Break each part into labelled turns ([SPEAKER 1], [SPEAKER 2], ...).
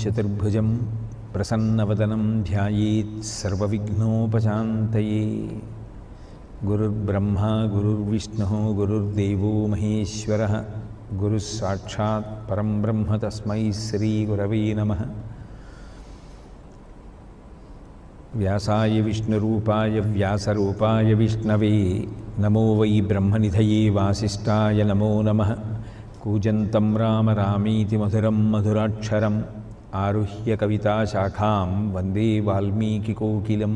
[SPEAKER 1] చతుర్భుజం ప్రసన్నవదనం ధ్యాయేత్ సర్వవిఘ్నోపశాంతయే. గురుర్బ్రహ్మ గురుర్విష్ణుః గురుర్దేవో మహేశ్వరః గురుః సాక్షాత్ పరం బ్రహ్మ తస్మై శ్రీ గురవే నమః. వ్యాసాయ విష్ణురూపాయ వ్యాసరూపాయ విష్ణవే నమో వై బ్రహ్మనిధయే వాసిష్ఠాయ నమో నమః. కూజంతం రామ రామీతి మధురం మధురాక్షరం ఆరుహ్య కవితాశాఖాం వందే వాల్మీకికోకిలం.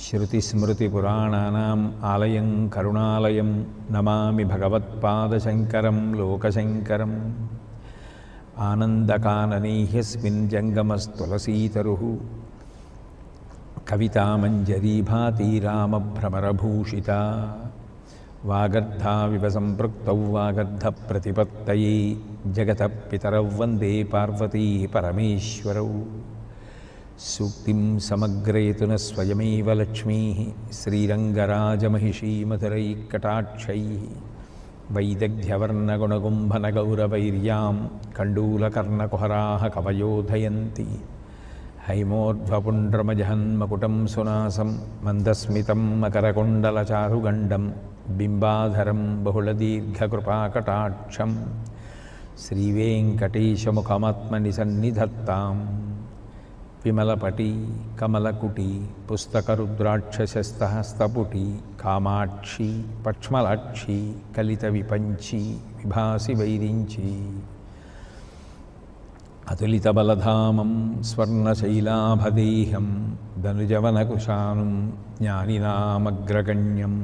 [SPEAKER 1] శృతిస్మృతిపురాణానాం ఆలయం కరుణాలయం నమామి భగవత్పాదశంకరం లోకశంకరం. ఆనందకాననే హ్యస్మిన్ జంగమస్తులసీతరుః కవితామంజరీ భాతి రామభ్రమరభూషితా. వాగర్ధావివ సంపృక్తౌ వాగర్ధప్రతిపత్తయే జగతః పితరౌ వందే పార్వతీ పరమేశ్వరౌ. సూక్తిం సమగ్రయతున స్వయమేవ లక్ష్మీః శ్రీరంగరాజమహిషీ మధురైఃకటాక్షైః. వైదగ్ధ్యవర్ణగుణగుంభనగౌరవైర్యాం కండూలకర్ణకుహరాः కవయోధయంతి. హైమోర్ధ్వపుండ్రమజహన్మకుటం సునాసం మందస్మితం మకరకుండలచారుగండం బింబాధరం బహుళదీర్ఘకృపాకటాక్షం. శ్రీవేంకటేశముఖమాత్మనిసన్నిధత్తాం. విమలపటి కమలకుటి పుస్తకరుద్రాక్షశస్తహస్తపుటి కామాక్షి పక్ష్మలాక్షి కలిత విపంచి విభాసి వైరించి. అతులితబలధామం స్వర్ణశైలాభదేహం ధనుజవనకుశానుం జ్ఞానినామగ్రగణ్యం.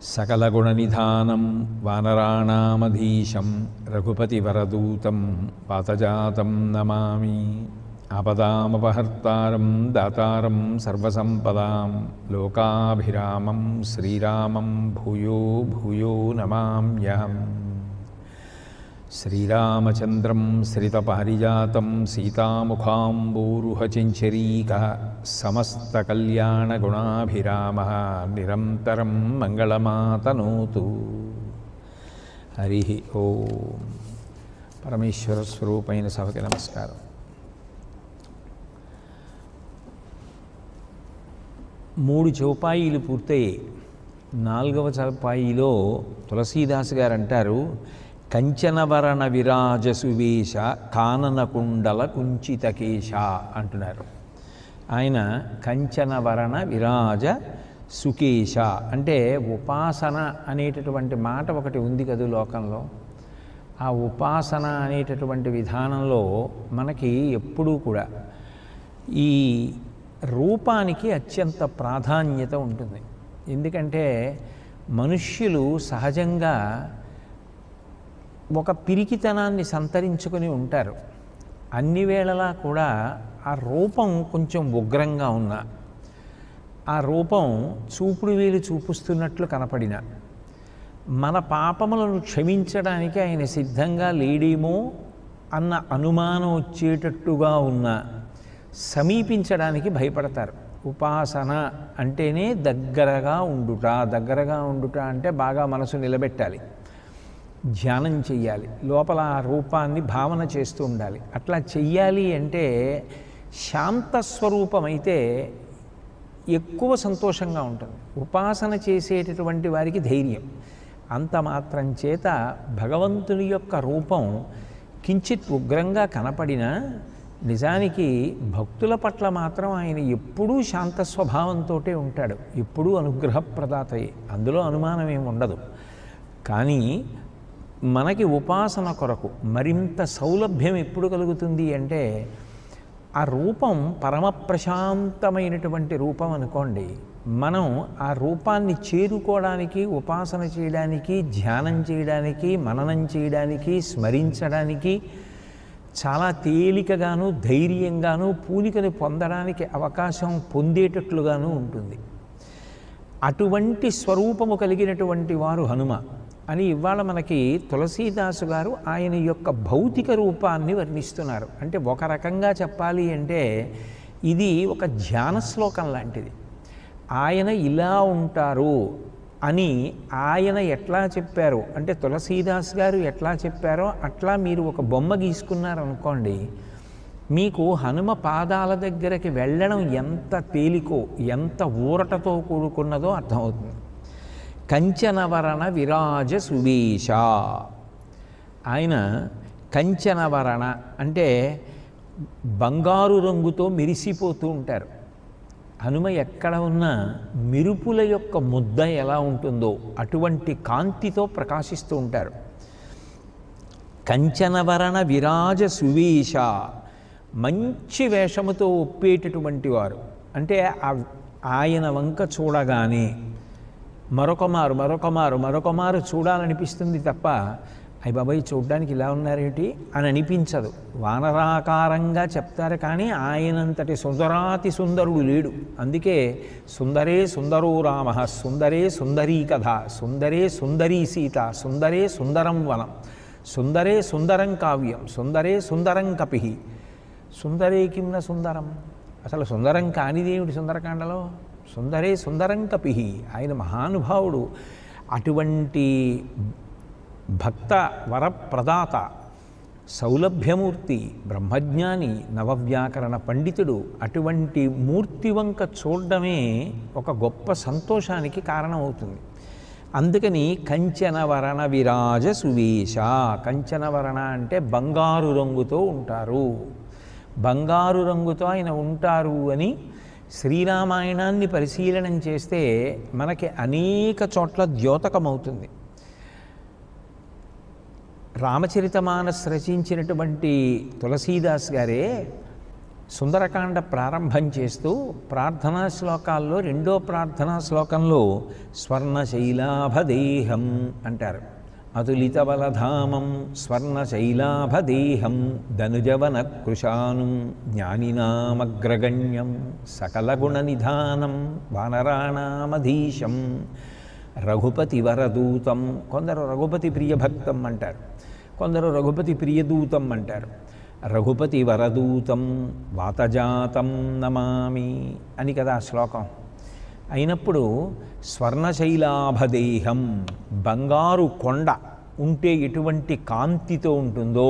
[SPEAKER 1] సకలగుణనిధానం వానరాణామధీశం రఘుపతివరదూతం పాతజాతం నమామి. ఆపదామపహర్తారం దాతారం సర్వసంపదాం లోకాభిరామం శ్రీరామం భూయో భూయో నమామ్యహం. శ్రీరామచంద్రం శ్రితపారిజాతం సీతాముఖాంబూరుహచించరీకः సమస్తకల్యాణగుణాభిరామः నిరంతరం మంగళమాతనోతు. హరి ఓం. పరమేశ్వర స్వరూపైన సభకి నమస్కారం. మూడు చౌపాయిలు పూర్తయ్యాయి. 4వ చౌపాయిలో తులసీదాస్ గారు అంటారు, కంచనవరణ విరాజ సువేశ కాననకుండల కుంచితకేశ అంటున్నారు. ఆయన కంచనవరణ విరాజ సుకేశ అంటే ఉపాసన అనేటటువంటి మాట ఒకటి ఉంది కదా లోకంలో. ఆ ఉపాసన అనేటటువంటి విధానంలో మనకి ఎప్పుడూ కూడా ఈ రూపానికి అత్యంత ప్రాధాన్యత ఉంటుంది. ఎందుకంటే మనుష్యులు సహజంగా ఒక పిరికితనాన్ని సంతరించుకొని ఉంటారు. అన్ని వేళలా కూడా ఆ రూపం కొంచెం ఉగ్రంగా ఉన్నా, ఆ రూపం చూపుడు వేలు చూపిస్తున్నట్లు కనపడిన, మన పాపములను క్షమించడానికి ఆయన సిద్ధంగా లేడేమో అన్న అనుమానం వచ్చేటట్టుగా ఉన్న సమీపించడానికి భయపడతారు. ఉపాసన అంటేనే దగ్గరగా ఉండుట. దగ్గరగా ఉండుట అంటే బాగా మనసు నిలబెట్టాలి, ధ్యానం చెయ్యాలి, లోపల ఆ రూపాన్ని భావన చేస్తూ ఉండాలి. అట్లా చెయ్యాలి అంటే శాంతస్వరూపమైతే ఎక్కువ సంతోషంగా ఉంటుంది. ఉపాసన చేసేటటువంటి వారికి ధైర్యం. అంత మాత్రం చేత భగవంతుని యొక్క రూపం కించిత్ ఉగ్రంగా కనపడినా నిజానికి భక్తుల పట్ల మాత్రం ఆయన ఎప్పుడూ శాంత స్వభావంతో ఉంటాడు, ఎప్పుడూ అనుగ్రహప్రదాతయే, అందులో అనుమానం ఏమి ఉండదు. కానీ మనకి ఉపాసన కొరకు మరింత సౌలభ్యం ఎప్పుడు కలుగుతుంది అంటే ఆ రూపం పరమ ప్రశాంతమైనటువంటి రూపం అనుకోండి. మనం ఆ రూపాన్ని చేరుకోవడానికి, ఉపాసన చేయడానికి, ధ్యానం చేయడానికి, మననం చేయడానికి, స్మరించడానికి చాలా తేలికగాను ధైర్యంగాను పూనికని పొందడానికి అవకాశం పొందేటట్లుగాను ఉంటుంది. అటువంటి స్వరూపము కలిగినటువంటి వారు హనుమ అని ఇవాళ మనకి తులసీదాసు గారు ఆయన యొక్క భౌతిక రూపాన్ని వర్ణిస్తున్నారు. అంటే ఒక రకంగా చెప్పాలి అంటే ఇది ఒక ధ్యాన శ్లోకం లాంటిది. ఆయన ఇలా ఉంటారు అని ఆయన ఎట్లా చెప్పారో, అంటే తులసీదాస్ గారు ఎట్లా చెప్పారో అట్లా మీరు ఒక బొమ్మ గీసుకున్నారనుకోండి, మీకు హనుమ పాదాల దగ్గరికి వెళ్ళడం ఎంత తేలికో, ఎంత ఊరటతో కూడుకున్నదో అర్థమవుతుంది. కంచనవరణ విరాజ సువేశ. ఆయన కంచనవరణ అంటే బంగారు రంగుతో మెరిసిపోతూ ఉంటారు. హనుమ ఎక్కడ ఉన్నా మెరుపుల యొక్క ముద్ద ఎలా ఉంటుందో అటువంటి కాంతితో ప్రకాశిస్తూ ఉంటారు. కంచనవరణ విరాజ సువేశ, మంచి వేషముతో ఒప్పేటటువంటి వారు. అంటే ఆయన వంక చూడగానే మరొకమారు చూడాలనిపిస్తుంది తప్ప అయ్య బాబాయ్ చూడ్డానికి ఇలా ఉన్నారేంటి అని అనిపించదు. వానరాకారంగా చెప్తారు కానీ ఆయనంతటి సుందరాతి సుందరుడు లేడు. అందుకే సుందరే సుందరో రామ, సుందరే సుందరీ కథ, సుందరే సుందరీ సీత, సుందరే సుందరం వనం, సుందరే సుందరం కావ్యం, సుందరే సుందరం కపి, సుందరే కిమ్న సుందరం. అసలు సుందరం కానిదేమిటి సుందరకాండలో? సుందరే సుందరం కపి. ఆయన మహానుభావుడు. అటువంటి భక్త వరప్రదాత, సౌలభ్యమూర్తి, బ్రహ్మజ్ఞాని, నవవ్యాకరణ పండితుడు. అటువంటి మూర్తి వంక చూడడమే ఒక గొప్ప సంతోషానికి కారణమవుతుంది. అందుకని కంచనవరణ విరాజ సువేశ. కంచనవరణ అంటే బంగారు రంగుతో ఉంటారు. బంగారు రంగుతో ఆయన ఉంటారు అని శ్రీరామాయణాన్ని పరిశీలనం చేస్తే మనకి అనేక చోట్ల ద్యోతకమవుతుంది. రామచరితమానస్ రచించినటువంటి తులసీదాస్ గారే సుందరకాండ ప్రారంభం చేస్తూ ప్రార్థనా శ్లోకాల్లో రెండో ప్రార్థనా శ్లోకంలో స్వర్ణశైలాభదేహం అంటారు. అతులితబలధామం స్వర్ణశైలాభదేహం ధనుజవన కృశానం జ్ఞానినామగ్రగణ్యం సకలగుణనిధానం వానరాణామధీశం రఘుపతి వరదూతం. కొందరు రఘుపతి ప్రియభక్తం అంటారు, కొందరు రఘుపతి ప్రియదూతం అంటారు. రఘుపతి వరదూతం వాతజాతం నమామి అని కదా శ్లోకం. అయినప్పుడు స్వర్ణశైలాభదేహం, బంగారు కొండ ఉంటే ఎటువంటి కాంతితో ఉంటుందో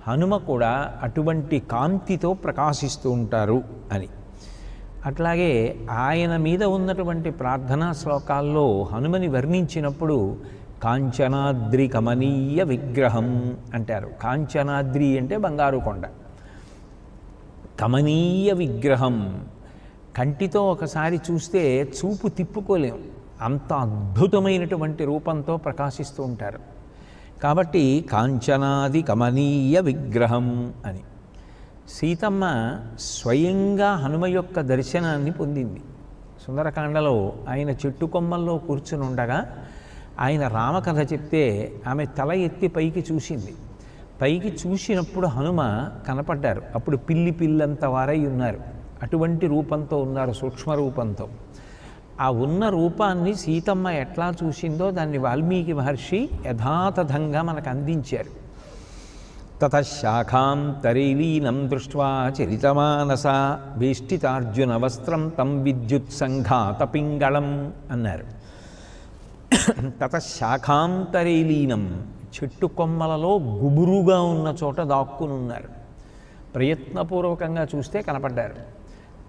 [SPEAKER 1] హనుమ కూడా అటువంటి కాంతితో ప్రకాశిస్తూ ఉంటారు అని. అట్లాగే ఆయన మీద ఉన్నటువంటి ప్రార్థనా శ్లోకాల్లో హనుమని వర్ణించినప్పుడు కాంచనాద్రి కమనీయ విగ్రహం అంటారు. కాంచనాద్రి అంటే బంగారు కొండ, కమనీయ విగ్రహం. కంటితో ఒకసారి చూస్తే చూపు తిప్పుకోలేం, అంత అద్భుతమైనటువంటి రూపంతో ప్రకాశిస్తూ ఉంటారు. కాబట్టి కాంచనాది కమనీయ విగ్రహం అని. సీతమ్మ స్వయంగా హనుమ యొక్క దర్శనాన్ని పొందింది. సుందరకాండలో ఆయన చెట్టు కొమ్మల్లో కూర్చుని ఉండగా ఆయన రామకథ చెప్తే ఆమె తల ఎత్తి పైకి చూసింది. పైకి చూసినప్పుడు హనుమ కనపడ్డారు. అప్పుడు పిల్లంత వారై ఉన్నారు. అటువంటి రూపంతో ఉన్నారు, సూక్ష్మ రూపంతో. ఆ ఉన్న రూపాన్ని సీతమ్మ ఎట్లా చూసిందో దాన్ని వాల్మీకి మహర్షి యథాతథంగా మనకు అందించారు. తతశాఖాం తరైలీనం దృష్ట్వా చరితమానస వేష్టితార్జున వస్త్రం తం విద్యుత్ సంఘాత పింగళం అన్నారు. తతశాఖాం తరైలీనం, చెట్టు కొమ్మలలో గుబురుగా ఉన్న చోట దాక్కుని ఉన్నారు. ప్రయత్నపూర్వకంగా చూస్తే కనపడ్డారు.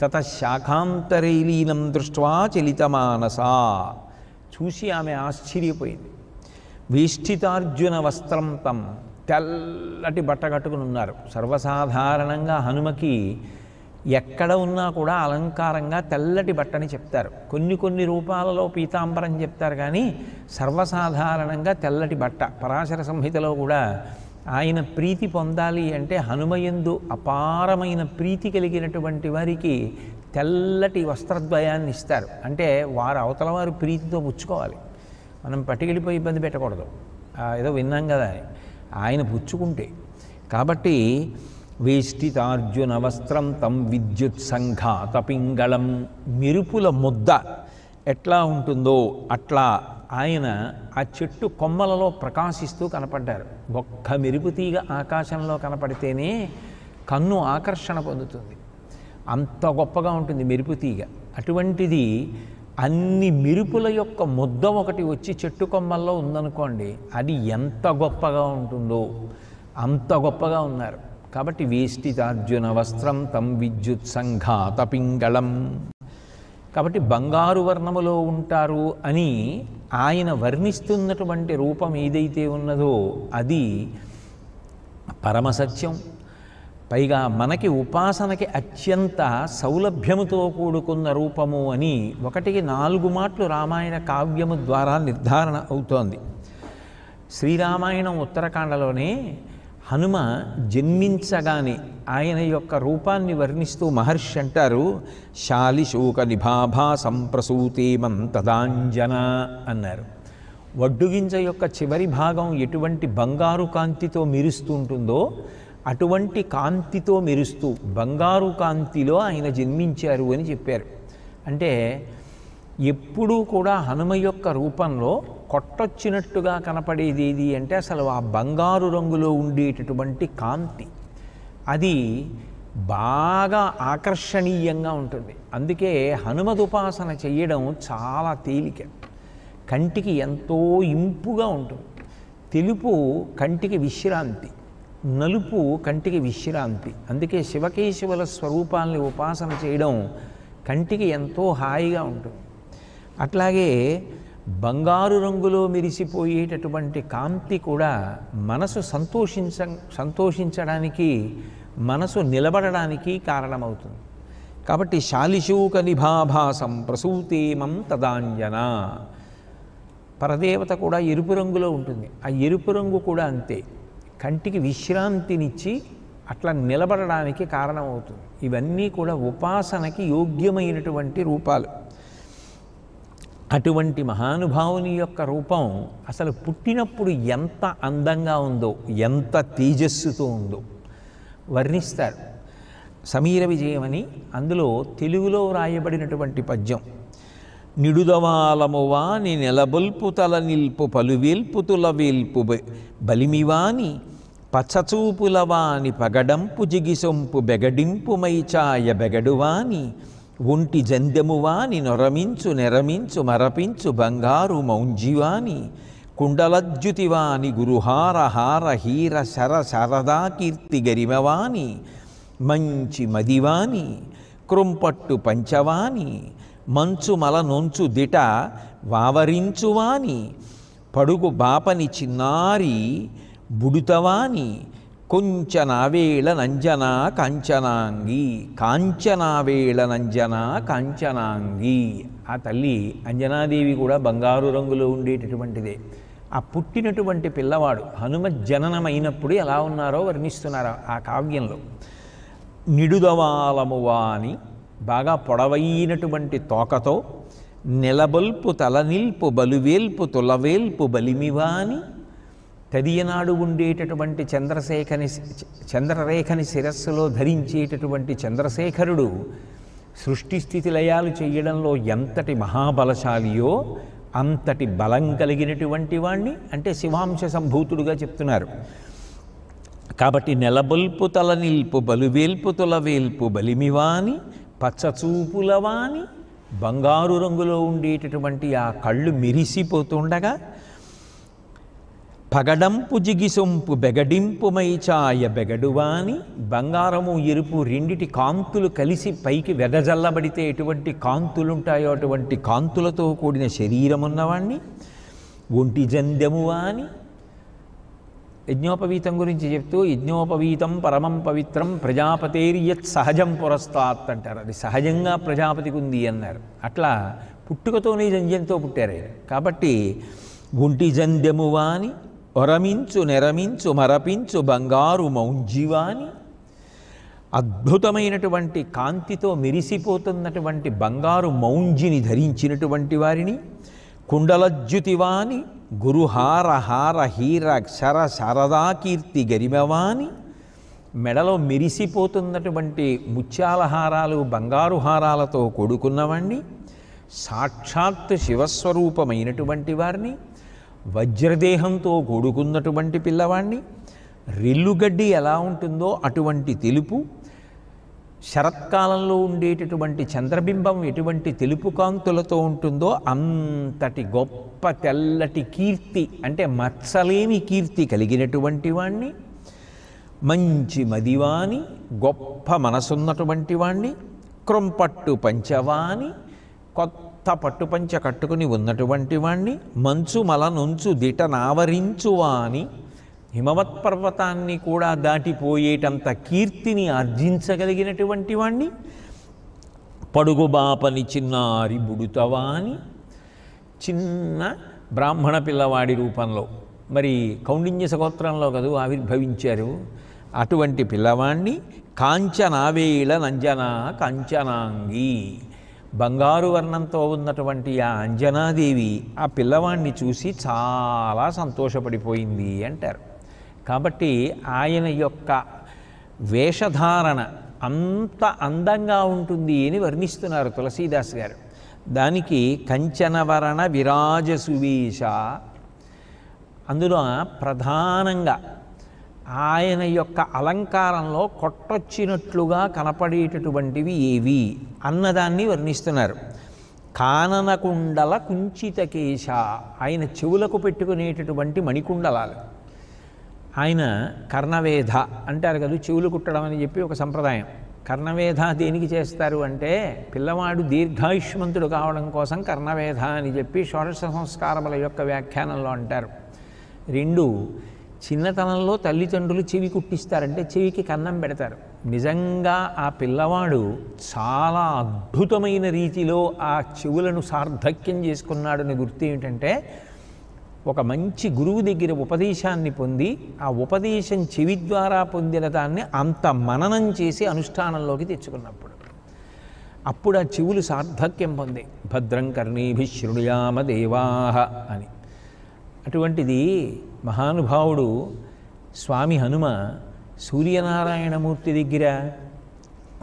[SPEAKER 1] తతశాఖాంతరైలీనం దృష్ట్వా చలితమానసా, చూసి ఆమె ఆశ్చర్యపోయింది. వేష్టితార్జున వస్త్రం తం, తెల్లటి బట్ట కట్టుకుని ఉన్నారు. సర్వసాధారణంగా హనుమకి ఎక్కడ ఉన్నా కూడా అలంకారంగా తెల్లటి బట్టని చెప్తారు. కొన్ని రూపాలలో పీతాంబరం చెప్తారు, కానీ సర్వసాధారణంగా తెల్లటి బట్ట. పరాశర సంహితలో కూడా ఆయన ప్రీతి పొందాలి అంటే హనుమయందు అపారమైన ప్రీతి కలిగినటువంటి వారికి తెల్లటి వస్త్రద్వయాన్ని ఇస్తారు. అంటే వారు అవతల వారు ప్రీతితో పుచ్చుకోవాలి, మనం పట్టుకెళ్ళిపోయి ఇబ్బంది పెట్టకూడదు. ఏదో విన్నాం కదా అని ఆయన పుచ్చుకుంటే. కాబట్టి వేష్టితార్జున వస్త్రం తం విద్యుత్ సంఘాత పింగళం, మెరుపుల ముద్ద ఎట్లా ఉంటుందో అట్లా ఆయన ఆ చెట్టు కొమ్మలలో ప్రకాశిస్తూ కనపడ్డారు. ఒక్క మెరుపు తీగ ఆకాశంలో కనపడితేనే కన్ను ఆకర్షణ పొందుతుంది, అంత గొప్పగా ఉంటుంది మెరుపు తీగ. అటువంటిది అన్ని మెరుపుల యొక్క ముద్ద ఒకటి వచ్చి చెట్టు కొమ్మల్లో ఉందనుకోండి, అది ఎంత గొప్పగా ఉంటుందో అంత గొప్పగా ఉన్నారు. కాబట్టి వేష్టితార్జున వస్త్రం తం విద్యుత్ సంఘాత పింగళం. కాబట్టి బంగారు వర్ణములో ఉంటారు అని ఆయన వర్ణిస్తున్నటువంటి రూపం ఏదైతే ఉన్నదో అది పరమసత్యం. పైగా మనకి ఉపాసనకి అత్యంత సౌలభ్యముతో కూడుకున్న రూపము అని 1-4 మాటలు రామాయణ కావ్యము ద్వారా నిర్ధారణ అవుతోంది. శ్రీరామాయణం ఉత్తరకాండలోనే హనుమ జన్మించగానే ఆయన యొక్క రూపాన్ని వర్ణిస్తూ మహర్షి అంటారు, శాలిశోక నిభాభా సంప్రసూతేమం తదాంజన అన్నారు. వడ్డుగింజ యొక్క చివరి భాగం ఎటువంటి బంగారు కాంతితో మెరుస్తూ ఉంటుందో అటువంటి కాంతితో మెరుస్తూ బంగారు కాంతిలో ఆయన జన్మించారు అని చెప్పారు. అంటే ఎప్పుడూ కూడా హనుమ యొక్క రూపంలో కొట్టొచ్చినట్టుగా కనపడేది ఏది అంటే అసలు ఆ బంగారు రంగులో ఉండేటటువంటి కాంతి అది బాగా ఆకర్షణీయంగా ఉంటుంది. అందుకే హనుమదుపాసన చేయడం చాలా తేలిక, కంటికి ఎంతో ఇంపుగా ఉంటుంది. తెలుపు కంటికి విశ్రాంతి, నలుపు కంటికి విశ్రాంతి. అందుకే శివకేశవుల స్వరూపాలని ఉపాసన చేయడం కంటికి ఎంతో హాయిగా ఉంటుంది. అట్లాగే బంగారు రంగులో మెరిసిపోయేటటువంటి కాంతి కూడా మనసు సంతోషించడానికి, మనసు నిలబడడానికి కారణమవుతుంది. కాబట్టి శాలిశూక నిభాభాసం ప్రసూతేమం తదాంజన. పరదేవత కూడా ఎరుపు రంగులో ఉంటుంది. ఆ ఎరుపు రంగు కూడా అంతే, కంటికి విశ్రాంతినిచ్చి అట్లా నిలబడడానికి కారణమవుతుంది. ఇవన్నీ కూడా ఉపాసనకి యోగ్యమైనటువంటి రూపాలు. అటువంటి మహానుభావుని యొక్క రూపం అసలు పుట్టినప్పుడు ఎంత అందంగా ఉందో, ఎంత తేజస్సుతో ఉందో వర్ణిస్తారు. సమీర విజయమని అందులో తెలుగులో రాయబడినటువంటి పద్యం. నిడుదవాలమువాని నెలబొల్పు తల నిల్పు పలువేల్పు తులవేల్పు బలిమివాని పచ్చచూపులవాని పగడంపు జిగిసొంపు బెగడింపు మైచాయ బెగడువాని ఒంటి జందెమువాని నొరమించు నెరమించు మరపించు బంగారు మౌంజివాని కుండలజ్జుతివాని గురుహార హార హీర శర శరదా కీర్తి గరిమవాని మంచి మదివాని కృంపట్టు పంచవాని మంచు మల నొంచు దిట వావరించువాని పడుగు బాపని చిన్నారి బుడుతవాని కొంచనావేళ నంజన కాంచనాంగి కాంచనావేళ నంజన కాంచనాంగి. ఆ తల్లి అంజనాదేవి కూడా బంగారు రంగులో ఉండేటటువంటిదే. ఆ పుట్టినటువంటి పిల్లవాడు హనుమ జననమైనప్పుడు ఎలా ఉన్నారో వర్ణిస్తున్నారు ఆ కావ్యంలో. నిడుదవాలమువాని బాగా పొడవైనటువంటి తోకతో, నెలబొల్పు తలనిల్పు బలువేల్పు తులవేల్పు బలిమివాని తదియనాడు ఉండేటటువంటి చంద్రరేఖని శిరస్సులో ధరించేటటువంటి చంద్రశేఖరుడు సృష్టి స్థితి లయాలు చేయడంలో ఎంతటి మహాబలశాలియో అంతటి బలం కలిగినటువంటి వాణ్ణి అంటే శివాంశ సంభూతుడుగా చెప్తున్నారు. కాబట్టి నెలబొల్పు తలనిల్పు బలువేల్పు తులవేల్పు బలిమివాని పచ్చచూపులవాని బంగారు రంగులో ఉండేటటువంటి ఆ కళ్ళు మెరిసిపోతుండగా పగడంపు జిగిసొంపు బెగడింపు మైచాయ బెగడువాని బంగారము ఎరుపు రెండిటి కాంతులు కలిసి పైకి వెదజల్లబడితే ఎటువంటి కాంతులుంటాయో అటువంటి కాంతులతో కూడిన శరీరమున్నవాణ్ణి ఒంటి జందెమువాని. యజ్ఞోపవీతం గురించి చెప్తూ యజ్ఞోపవీతం పరమం పవిత్రం ప్రజాపతేర్యత్ సహజం పురస్తాత్ అంటారు. అది సహజంగా ప్రజాపతికి ఉంది అన్నారు. అట్లా పుట్టుకతోనే జంధ్యంతో పుట్టారు. కాబట్టి ఒంటి జందెమువాని ఒరమించు నెరమించు మరపించు బంగారు మౌంజివాని అద్భుతమైనటువంటి కాంతితో మెరిసిపోతున్నటువంటి బంగారు మౌంజిని ధరించినటువంటి వారిని కుండలజ్జుతివాని గురుహార హార హీర శర శారదా కీర్తి గరిమవాని మెడలో మెరిసిపోతున్నటువంటి ముత్యాల హారాలు బంగారు హారాలతో కూడుకున్నవాణ్ణి సాక్షాత్ శివస్వరూపమైనటువంటి వారిని వజ్రదేహంతో కూడుకున్నటువంటి పిల్లవాణ్ణి రెల్లుగడ్డి ఎలా ఉంటుందో అటువంటి తెలుపు శరత్కాలంలో ఉండేటటువంటి చంద్రబింబం ఎటువంటి తెలుపు కాంతులతో ఉంటుందో అంతటి గొప్ప తెల్లటి కీర్తి అంటే మచ్చలేని కీర్తి కలిగినటువంటి వాణ్ణి మంచి మదివాని, గొప్ప మనసున్నటువంటి వాణ్ణి, క్రొంపట్టు పంచవాని, కొత్త పట్టుపంచ కట్టుకుని ఉన్నటువంటి వాణ్ణి, మంచు మల నుంచు దిటనావరించువాని, హిమవత్ పర్వతాన్ని కూడా దాటిపోయేటంత కీర్తిని ఆర్జించగలిగినటువంటి వాణ్ణి, పడుగుబాపని చిన్నారి బుడుతవాని, చిన్న బ్రాహ్మణ పిల్లవాడి రూపంలో, మరి కౌండిన్య సగోత్రంలో కదూ ఆవిర్భవించారు, అటువంటి పిల్లవాణ్ణి, కాంచనావేళ నంజన కాంచనాంగి, బంగారు వర్ణంతో ఉన్నటువంటి ఆ అంజనాదేవి ఆ పిల్లవాణ్ణి చూసి చాలా సంతోషపడిపోయింది అంటారు. కాబట్టి ఆయన యొక్క వేషధారణ అంత అందంగా ఉంటుంది అని వర్ణిస్తున్నారు తులసీదాస్ గారు. దానికి కంచనవరణ విరాజసువేశ, అందులో ప్రధానంగా ఆయన యొక్క అలంకారంలో కొట్టొచ్చినట్లుగా కనపడేటటువంటివి ఏవి అన్నదాన్ని వర్ణిస్తున్నారు. కాననకుండల కుంచితకేశ, ఆయన చెవులకు పెట్టుకునేటటువంటి మణికుండలాలు. ఆయన కర్ణవేధ అంటారు కదా, చెవులు కుట్టడం అని చెప్పి ఒక సంప్రదాయం. కర్ణవేధ దేనికి చేస్తారు అంటే, పిల్లవాడు దీర్ఘాయుష్మంతుడు కావడం కోసం కర్ణవేధ అని చెప్పి షోడశ సంస్కారముల యొక్క వ్యాఖ్యానంలో అంటారు. రెండు, చిన్నతనంలో తల్లిదండ్రులు చెవి కుట్టిస్తారంటే చెవికి కన్నం పెడతారు. నిజంగా ఆ పిల్లవాడు చాలా అద్భుతమైన రీతిలో ఆ చెవులను సార్థక్యం చేసుకున్నాడని గుర్తు ఏమిటంటే, ఒక మంచి గురువు దగ్గర ఉపదేశాన్ని పొంది ఆ ఉపదేశం చెవి ద్వారా పొందిన దాన్ని అంత మననం చేసి అనుష్ఠానంలోకి తెచ్చుకున్నప్పుడు, అప్పుడు ఆ చెవులు సార్థక్యం పొంది భద్రం కర్ణీభి శృణుయామ దేవాహ అని. అటువంటిది మహానుభావుడు స్వామి హనుమ సూర్యనారాయణమూర్తి దగ్గర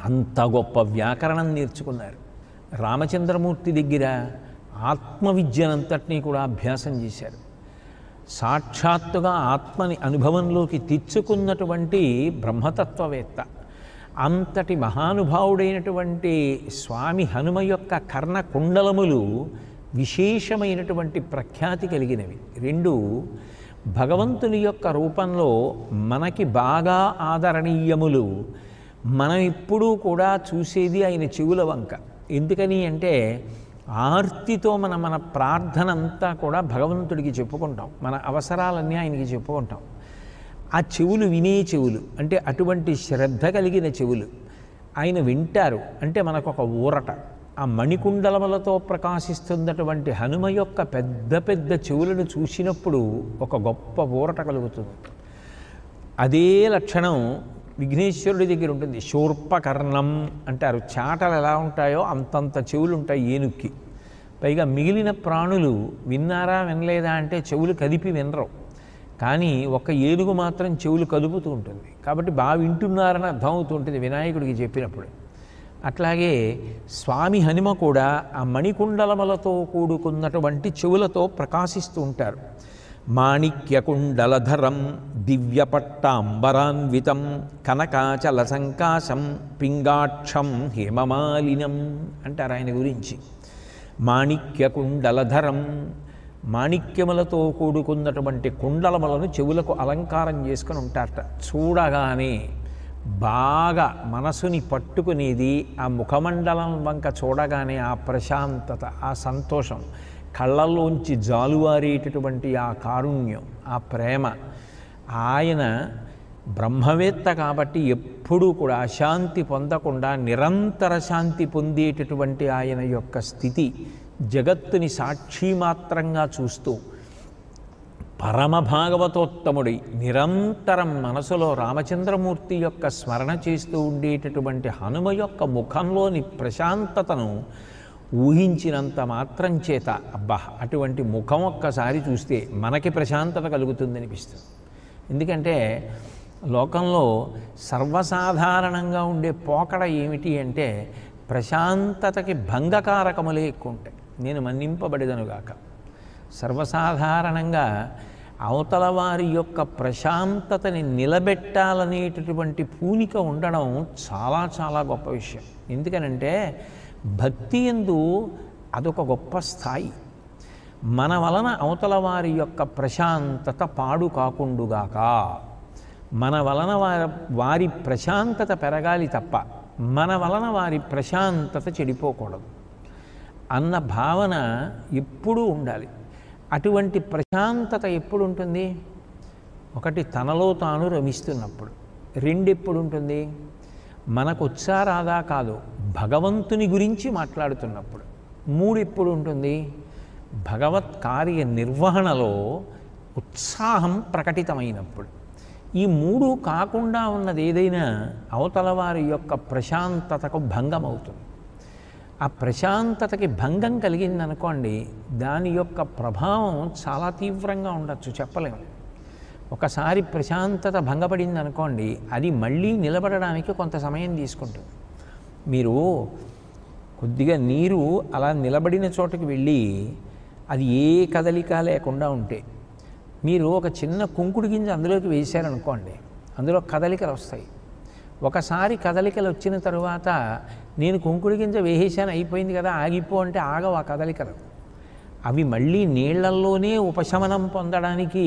[SPEAKER 1] అంత గొప్ప వ్యాకరణం నేర్చుకున్నారు. రామచంద్రమూర్తి దగ్గర ఆత్మవిద్యనంతటినీ కూడా అభ్యాసం చేశారు. సాక్షాత్తుగా ఆత్మని అనుభవంలోకి తెచ్చుకున్నటువంటి బ్రహ్మతత్వవేత్త. అంతటి మహానుభావుడైనటువంటి స్వామి హనుమ యొక్క కర్ణకుండలములు విశేషమైనటువంటి ప్రఖ్యాతి కలిగినవి. రెండు, భగవంతుని యొక్క రూపంలో మనకి బాగా ఆదరణీయములు. మనం ఎప్పుడూ కూడా చూసేది ఆయన చెవుల వంక. ఎందుకని అంటే, ఆర్తితో మన ప్రార్థన అంతా కూడా భగవంతుడికి చెప్పుకుంటాం, మన అవసరాలన్నీ ఆయనకి చెప్పుకుంటాం. ఆ చెవులు వినే చెవులు అంటే అటువంటి శ్రద్ధ కలిగిన చెవులు. ఆయన వింటారు అంటే మనకొక ఊరట. ఆ మణికుండలములతో ప్రకాశిస్తున్నటువంటి హనుమ యొక్క పెద్ద పెద్ద చెవులను చూసినప్పుడు ఒక గొప్ప ఊరట కలుగుతుంది. అదే లక్షణం విఘ్నేశ్వరుడి దగ్గర ఉంటుంది. శూర్పకర్ణం అంటారు. చాటలు ఎలా ఉంటాయో అంతంత చెవులు ఉంటాయి ఏనుక్కి. పైగా మిగిలిన ప్రాణులు విన్నారా వినలేదా అంటే చెవులు కదిపి వినరు, కానీ ఒక ఏనుగు మాత్రం చెవులు కదుపుతూ ఉంటుంది. కాబట్టి బాగా వింటున్నారని అర్థం అవుతూ ఉంటుంది వినాయకుడికి చెప్పినప్పుడు. అట్లాగే స్వామి హనుమ కూడా ఆ మణికుండలములతో కూడుకున్నటువంటి చెవులతో ప్రకాశిస్తూ ఉంటారు. మాణిక్యకుండలధరం దివ్యపట్టాంబరాన్వితం కనకాచల సంకాశం పింగాక్షం హేమమాలినం అంటారు ఆయన గురించి. మాణిక్యకుండలధరం, మాణిక్యములతో కూడుకున్నటువంటి కుండలములను చెవులకు అలంకారం చేసుకుని ఉంటారట. చూడగానే బాగా మనసుని పట్టుకునేది ఆ ముఖమండలం వంక చూడగానే ఆ ప్రశాంతత, ఆ సంతోషం, కళ్ళల్లోంచి జాలువారేటటువంటి ఆ కారుణ్యం, ఆ ప్రేమ. ఆయన బ్రహ్మవేత్త కాబట్టి ఎప్పుడూ కూడా అశాంతి పొందకుండా నిరంతర శాంతి పొందేటటువంటి ఆయన యొక్క స్థితి జగత్తుని సాక్షిమాత్రంగా చూస్తూ పరమ భాగవతోత్తముడి నిరంతరం మనసులో రామచంద్రమూర్తి యొక్క స్మరణ చేస్తూ ఉండేటటువంటి హనుమ యొక్క ముఖంలోని ప్రశాంతతను ఊహించినంత మాత్రం చేత అబ్బా అటువంటి ముఖం ఒక్కసారి చూస్తే మనకి ప్రశాంతత కలుగుతుందనిపిస్తుంది. ఎందుకంటే లోకంలో సర్వసాధారణంగా ఉండే పోకడ ఏమిటి అంటే ప్రశాంతతకి భంగకారకములే ఎక్కువ ఉంటాయి. నేను మన్నింపబడిదనుగాక. సర్వసాధారణంగా అవతల వారి యొక్క ప్రశాంతతని నిలబెట్టాలనేటటువంటి పూనిక ఉండడం చాలా చాలా గొప్ప విషయం. ఎందుకనంటే భక్తి యందు అదొక గొప్ప స్థాయి. మన వలన అవతల వారి యొక్క ప్రశాంతత పాడు కాకుండుగాక, మన వలన వారి ప్రశాంతత పెరగాలి తప్ప మన వలన వారి ప్రశాంతత చెడిపోకూడదు అన్న భావన ఎప్పుడూ ఉండాలి. అటువంటి ప్రశాంతత ఎప్పుడు ఉంటుంది? ఒకటి, తనలో తాను రమిస్తున్నప్పుడు. రెండు, ఎప్పుడు ఉంటుంది? మనకు వచ్చారాదా కాదు, భగవంతుని గురించి మాట్లాడుతున్నప్పుడు. మూడు, ఎప్పుడు ఉంటుంది? భగవత్ కార్య నిర్వహణలో ఉత్సాహం ప్రకటితమైనప్పుడు. ఈ మూడు కాకుండా ఉన్నది ఏదైనా అవతల వారి యొక్క ప్రశాంతతకు భంగం అవుతుంది. ఆ ప్రశాంతతకి భంగం కలిగిందనుకోండి, దాని యొక్క ప్రభావం చాలా తీవ్రంగా ఉండొచ్చు, చెప్పలేము. ఒకసారి ప్రశాంతత భంగపడింది అనుకోండి, అది మళ్ళీ నిలబడడానికి కొంత సమయం తీసుకుంటుంది. మీరు కొద్దిగా నీరు అలా నిలబడిన చోటుకి వెళ్ళి అది ఏ కదలిక లేకుండా ఉంటే, మీరు ఒక చిన్న కుంకుడు గింజ అందులోకి వేశారనుకోండి, అందులో కదలికలు వస్తాయి. ఒకసారి కదలికలు వచ్చిన తరువాత నేను కుంకుడు గింజ వేసేసాను అయిపోయింది కదా ఆగిపో అంటే ఆగవు ఆ కదలికలు. అవి మళ్ళీ నీళ్లల్లోనే ఉపశమనం పొందడానికి,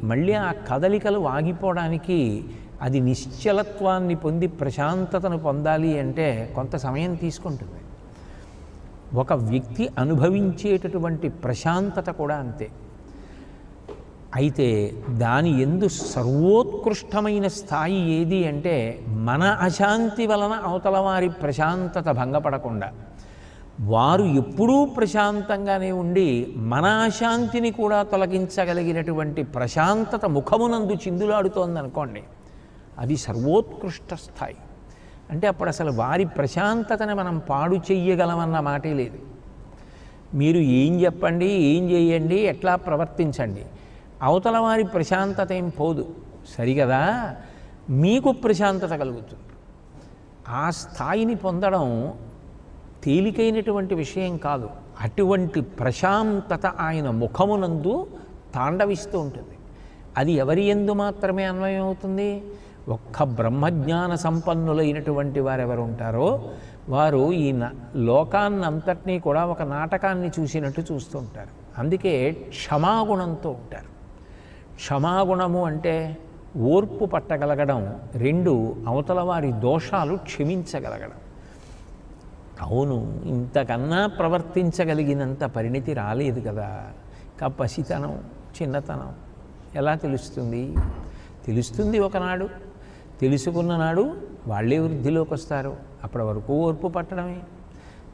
[SPEAKER 1] మళ్ళీ ఆ కదలికలు ఆగిపోవడానికి, అది నిశ్చలత్వాన్ని పొంది ప్రశాంతతను పొందాలి అంటే కొంత సమయం తీసుకుంటుంది. ఒక వ్యక్తి అనుభవించేటటువంటి ప్రశాంతత కూడా అంతే. అయితే దాని యందు సర్వోత్కృష్టమైన స్థాయి ఏది అంటే, మన అశాంతి వలన అవతల వారి ప్రశాంతత భంగపడకుండా వారు ఎప్పుడూ ప్రశాంతంగానే ఉండి మన అశాంతిని కూడా తొలగించగలిగినటువంటి ప్రశాంతత ముఖమునందు చిందులాడుతోందనుకోండి, అది సర్వోత్కృష్ట స్థాయి. అంటే అప్పుడు అసలు వారి ప్రశాంతతని మనం పాడు చెయ్యగలమన్న మాటే లేదు. మీరు ఏం చెప్పండి, ఏం చేయండి, ఎట్లా ప్రవర్తించండి, అవతల వారి ప్రశాంతత ఏం పోదు, సరిగదా? మీకు ప్రశాంతత కలుగుతుంది. ఆ స్థాయిని పొందడం తేలికైనటువంటి విషయం కాదు. అటువంటి ప్రశాంతత ఆయన ముఖమునందు తాండవిస్తూ ఉంటుంది. అది ఎవరి యందు మాత్రమే అన్వయం అవుతుంది? ఒక్క బ్రహ్మజ్ఞాన సంపన్నులైనటువంటి వారు ఎవరు ఉంటారో వారు ఈ లోకాన్నంతటినీ కూడా ఒక నాటకాన్ని చూసినట్టు చూస్తూ ఉంటారు. అందుకే క్షమాగుణంతో ఉంటారు. క్షమాగుణము అంటే ఓర్పు పట్టగలగడం, రెండు, అవతల వారి దోషాలు క్షమించగలగడం. అవును, ఇంతకన్నా ప్రవర్తించగలిగినంత పరిణితి రాలేదు కదా. పసితనం, చిన్నతనం ఎలా తెలుస్తుంది? తెలుస్తుంది ఒకనాడు. తెలుసుకున్న నాడు వాళ్ళే వృద్ధిలోకి వస్తారు. అప్పటి వరకు ఓర్పు పట్టడమే.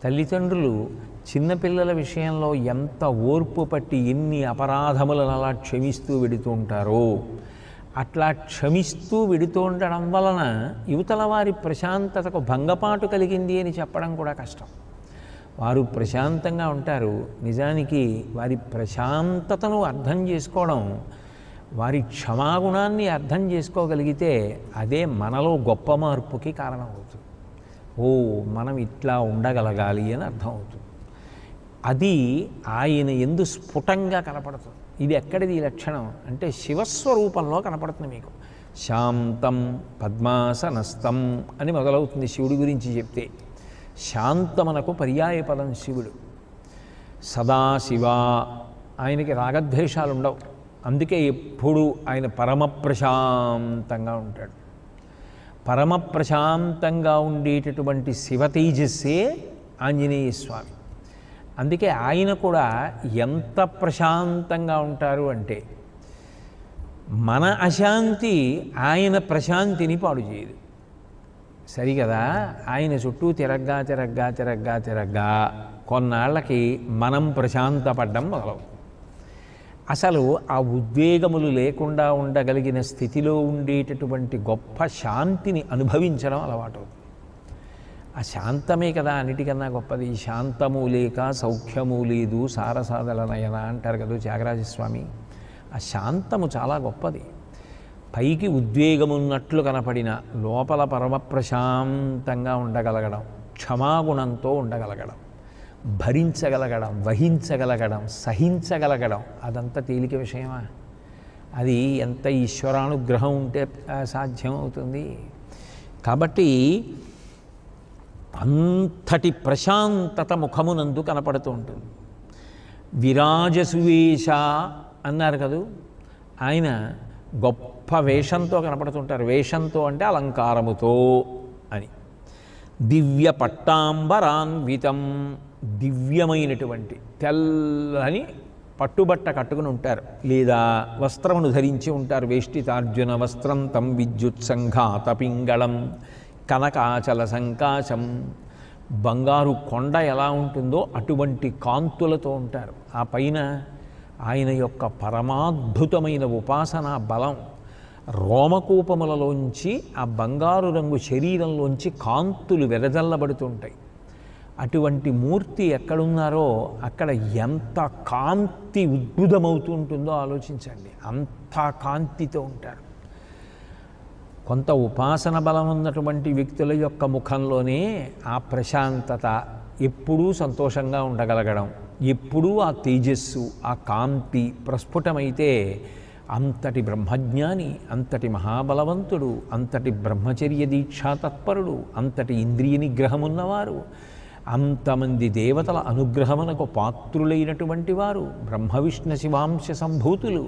[SPEAKER 1] తల్లిదండ్రులు చిన్నపిల్లల విషయంలో ఎంత ఓర్పు పట్టి ఎన్ని అపరాధములను అలా క్షమిస్తూ వెడుతూ ఉంటారో, అట్లా క్షమిస్తూ వెడుతూ ఉండడం వలన యువతల వారి ప్రశాంతతకు భంగపాటు కలిగింది అని చెప్పడం కూడా కష్టం. వారు ప్రశాంతంగా ఉంటారు. నిజానికి వారి ప్రశాంతతను అర్థం చేసుకోవడం, వారి క్షమాగుణాన్ని అర్థం చేసుకోగలిగితే అదే మనలో గొప్ప మార్పుకి కారణమవుతుంది. ఓ, మనం ఇట్లా ఉండగలగాలి అని అర్థమవుతుంది. అది ఆయన యందు స్ఫుటంగా కనపడుతుంది. ఇది ఎక్కడిది ఈ లక్షణం అంటే శివస్వరూపంలో కనపడుతుంది మీకు. శాంతం పద్మాసనస్థం అని మొదలవుతుంది శివుడి గురించి చెప్తే. శాంతమనకు పర్యాయ పదం శివుడు. సదాశివ, ఆయనకి రాగద్వేషాలు ఉండవు. అందుకే ఎప్పుడు ఆయన పరమ ప్రశాంతంగా ఉంటాడు. పరమ ప్రశాంతంగా ఉండేటటువంటి శివ తేజస్సే ఆంజనేయ స్వామి. అందుకే ఆయన కూడా ఎంత ప్రశాంతంగా ఉంటారు అంటే, మన అశాంతి ఆయన ప్రశాంతిని పాడు చేయదు, సరిగదా? ఆయన చుట్టూ తిరగ్గా తిరగ్గా తిరగ్గా తిరగ్గా కొన్నాళ్ళకి మనం ప్రశాంతపడ్డం మొదలవుతుంది. అసలు ఆ ఉద్వేగములు లేకుండా ఉండగలిగిన స్థితిలో ఉండేటటువంటి గొప్ప శాంతిని అనుభవించడం అలవాటవుతుంది. ఆ శాంతమే కదా అన్నిటికన్నా గొప్పది. శాంతము లేక సౌఖ్యము లేదు సారసాదల నయన అంటారు కదా త్యాగరాజస్వామి. ఆ శాంతము చాలా గొప్పది. పైకి ఉద్వేగమున్నట్లు కనపడిన లోపల పరమ ప్రశాంతంగా ఉండగలగడం, క్షమాగుణంతో ఉండగలగడం, భరించగలగడం, వహించగలగడం, సహించగలగడం, అదంతా తేలిక విషయమా? అది ఎంత ఈశ్వరానుగ్రహం ఉంటే సాధ్యమవుతుంది. కాబట్టి అంతటి ప్రశాంతత ముఖమునందు కనపడుతూ ఉంటుంది. విరాజసువేశ అన్నారు కదూ. ఆయన గొప్ప వేషంతో కనపడుతుంటారు. వేషంతో అంటే అలంకారముతో అని. దివ్య పట్టాంబరాన్వితం, దివ్యమైనటువంటి తెల్లని పట్టుబట్ట కట్టుకుని ఉంటారు, లేదా వస్త్రమును ధరించి ఉంటారు. వేష్టితార్జున వస్త్రం తం విద్యుత్సంఘాత పింగళం కనకాచల సంకాశం. బంగారు కొండ ఎలా ఉంటుందో అటువంటి కాంతులతో ఉంటారు. ఆ పైన ఆయన యొక్క పరమాద్భుతమైన ఉపాసనా బలం, రోమకూపములలోంచి ఆ బంగారు రంగు శరీరంలోంచి కాంతులు వెదజల్లబడుతుంటాయి. అటువంటి మూర్తి ఎక్కడున్నారో అక్కడ ఎంత కాంతి ఉద్భుతమవుతూ ఉంటుందో ఆలోచించండి. అంత కాంతితో ఉంటారు. కొంత ఉపాసన బలం ఉన్నటువంటి వ్యక్తుల యొక్క ముఖంలోనే ఆ ప్రశాంతత, ఎప్పుడూ సంతోషంగా ఉండగలగడం, ఎప్పుడూ ఆ తేజస్సు, ఆ కాంతి ప్రస్ఫుటమైతే అంతటి బ్రహ్మజ్ఞాని, అంతటి మహాబలవంతుడు, అంతటి బ్రహ్మచర్య దీక్షా తత్పరుడు, అంతటి ఇంద్రియ నిగ్రహమున్నవారు, అంతమంది దేవతల అనుగ్రహమునకు పాత్రులైనటువంటి వారు, బ్రహ్మ విష్ణు శివాంశ సంభూతులు,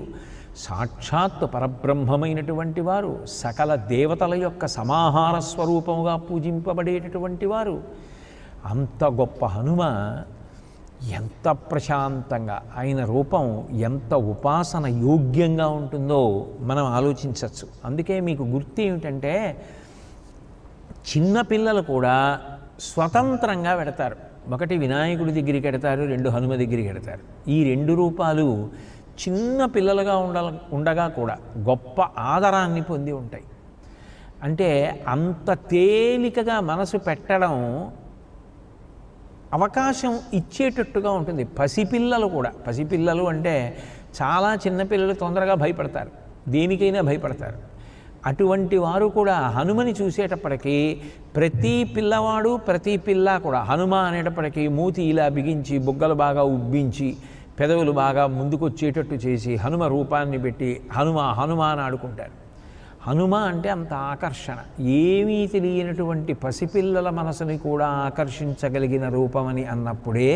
[SPEAKER 1] సాక్షాత్ పరబ్రహ్మమైనటువంటి వారు, సకల దేవతల యొక్క సమాహార స్వరూపముగా పూజింపబడేటటువంటి వారు, అంత గొప్ప హనుమ ఎంత ప్రశాంతంగా, ఆయన రూపం ఎంత ఉపాసన యోగ్యంగా ఉంటుందో మనం ఆలోచించవచ్చు. అందుకే మీకు గుర్తు ఏమిటంటే, చిన్నపిల్లలు కూడా స్వతంత్రంగా పెడతారు. ఒకటి వినాయకుడి దగ్గరికి ఎడతారు, రెండు హనుమ దగ్గరికి ఎడతారు. ఈ రెండు రూపాలు చిన్న పిల్లలుగా ఉండగా కూడా గొప్ప ఆదరాన్ని పొంది ఉంటాయి. అంటే అంత తేలికగా మనసు పెట్టడం అవకాశం ఇచ్చేటట్టుగా ఉంటుంది. పసిపిల్లలు కూడా, పసిపిల్లలు అంటే చాలా చిన్నపిల్లలు తొందరగా భయపడతారు, దేనికైనా భయపడతారు. అటువంటి వారు కూడా హనుమని చూసేటప్పటికీ ప్రతి పిల్లవాడు, ప్రతి పిల్ల కూడా హనుమ అనేటప్పటికీ మూతి ఇలా బిగించి, బుగ్గలు బాగా ఉబ్బించి, పెదవులు బాగా ముందుకు వచ్చేటట్టు చేసి హనుమ రూపాన్ని పెట్టి హనుమ హనుమ అని ఆడుకుంటారు. హనుమ అంటే అంత ఆకర్షణ. ఏమీ తెలియనటువంటి పసిపిల్లల మనసుని కూడా ఆకర్షించగలిగిన రూపమని అన్నప్పుడే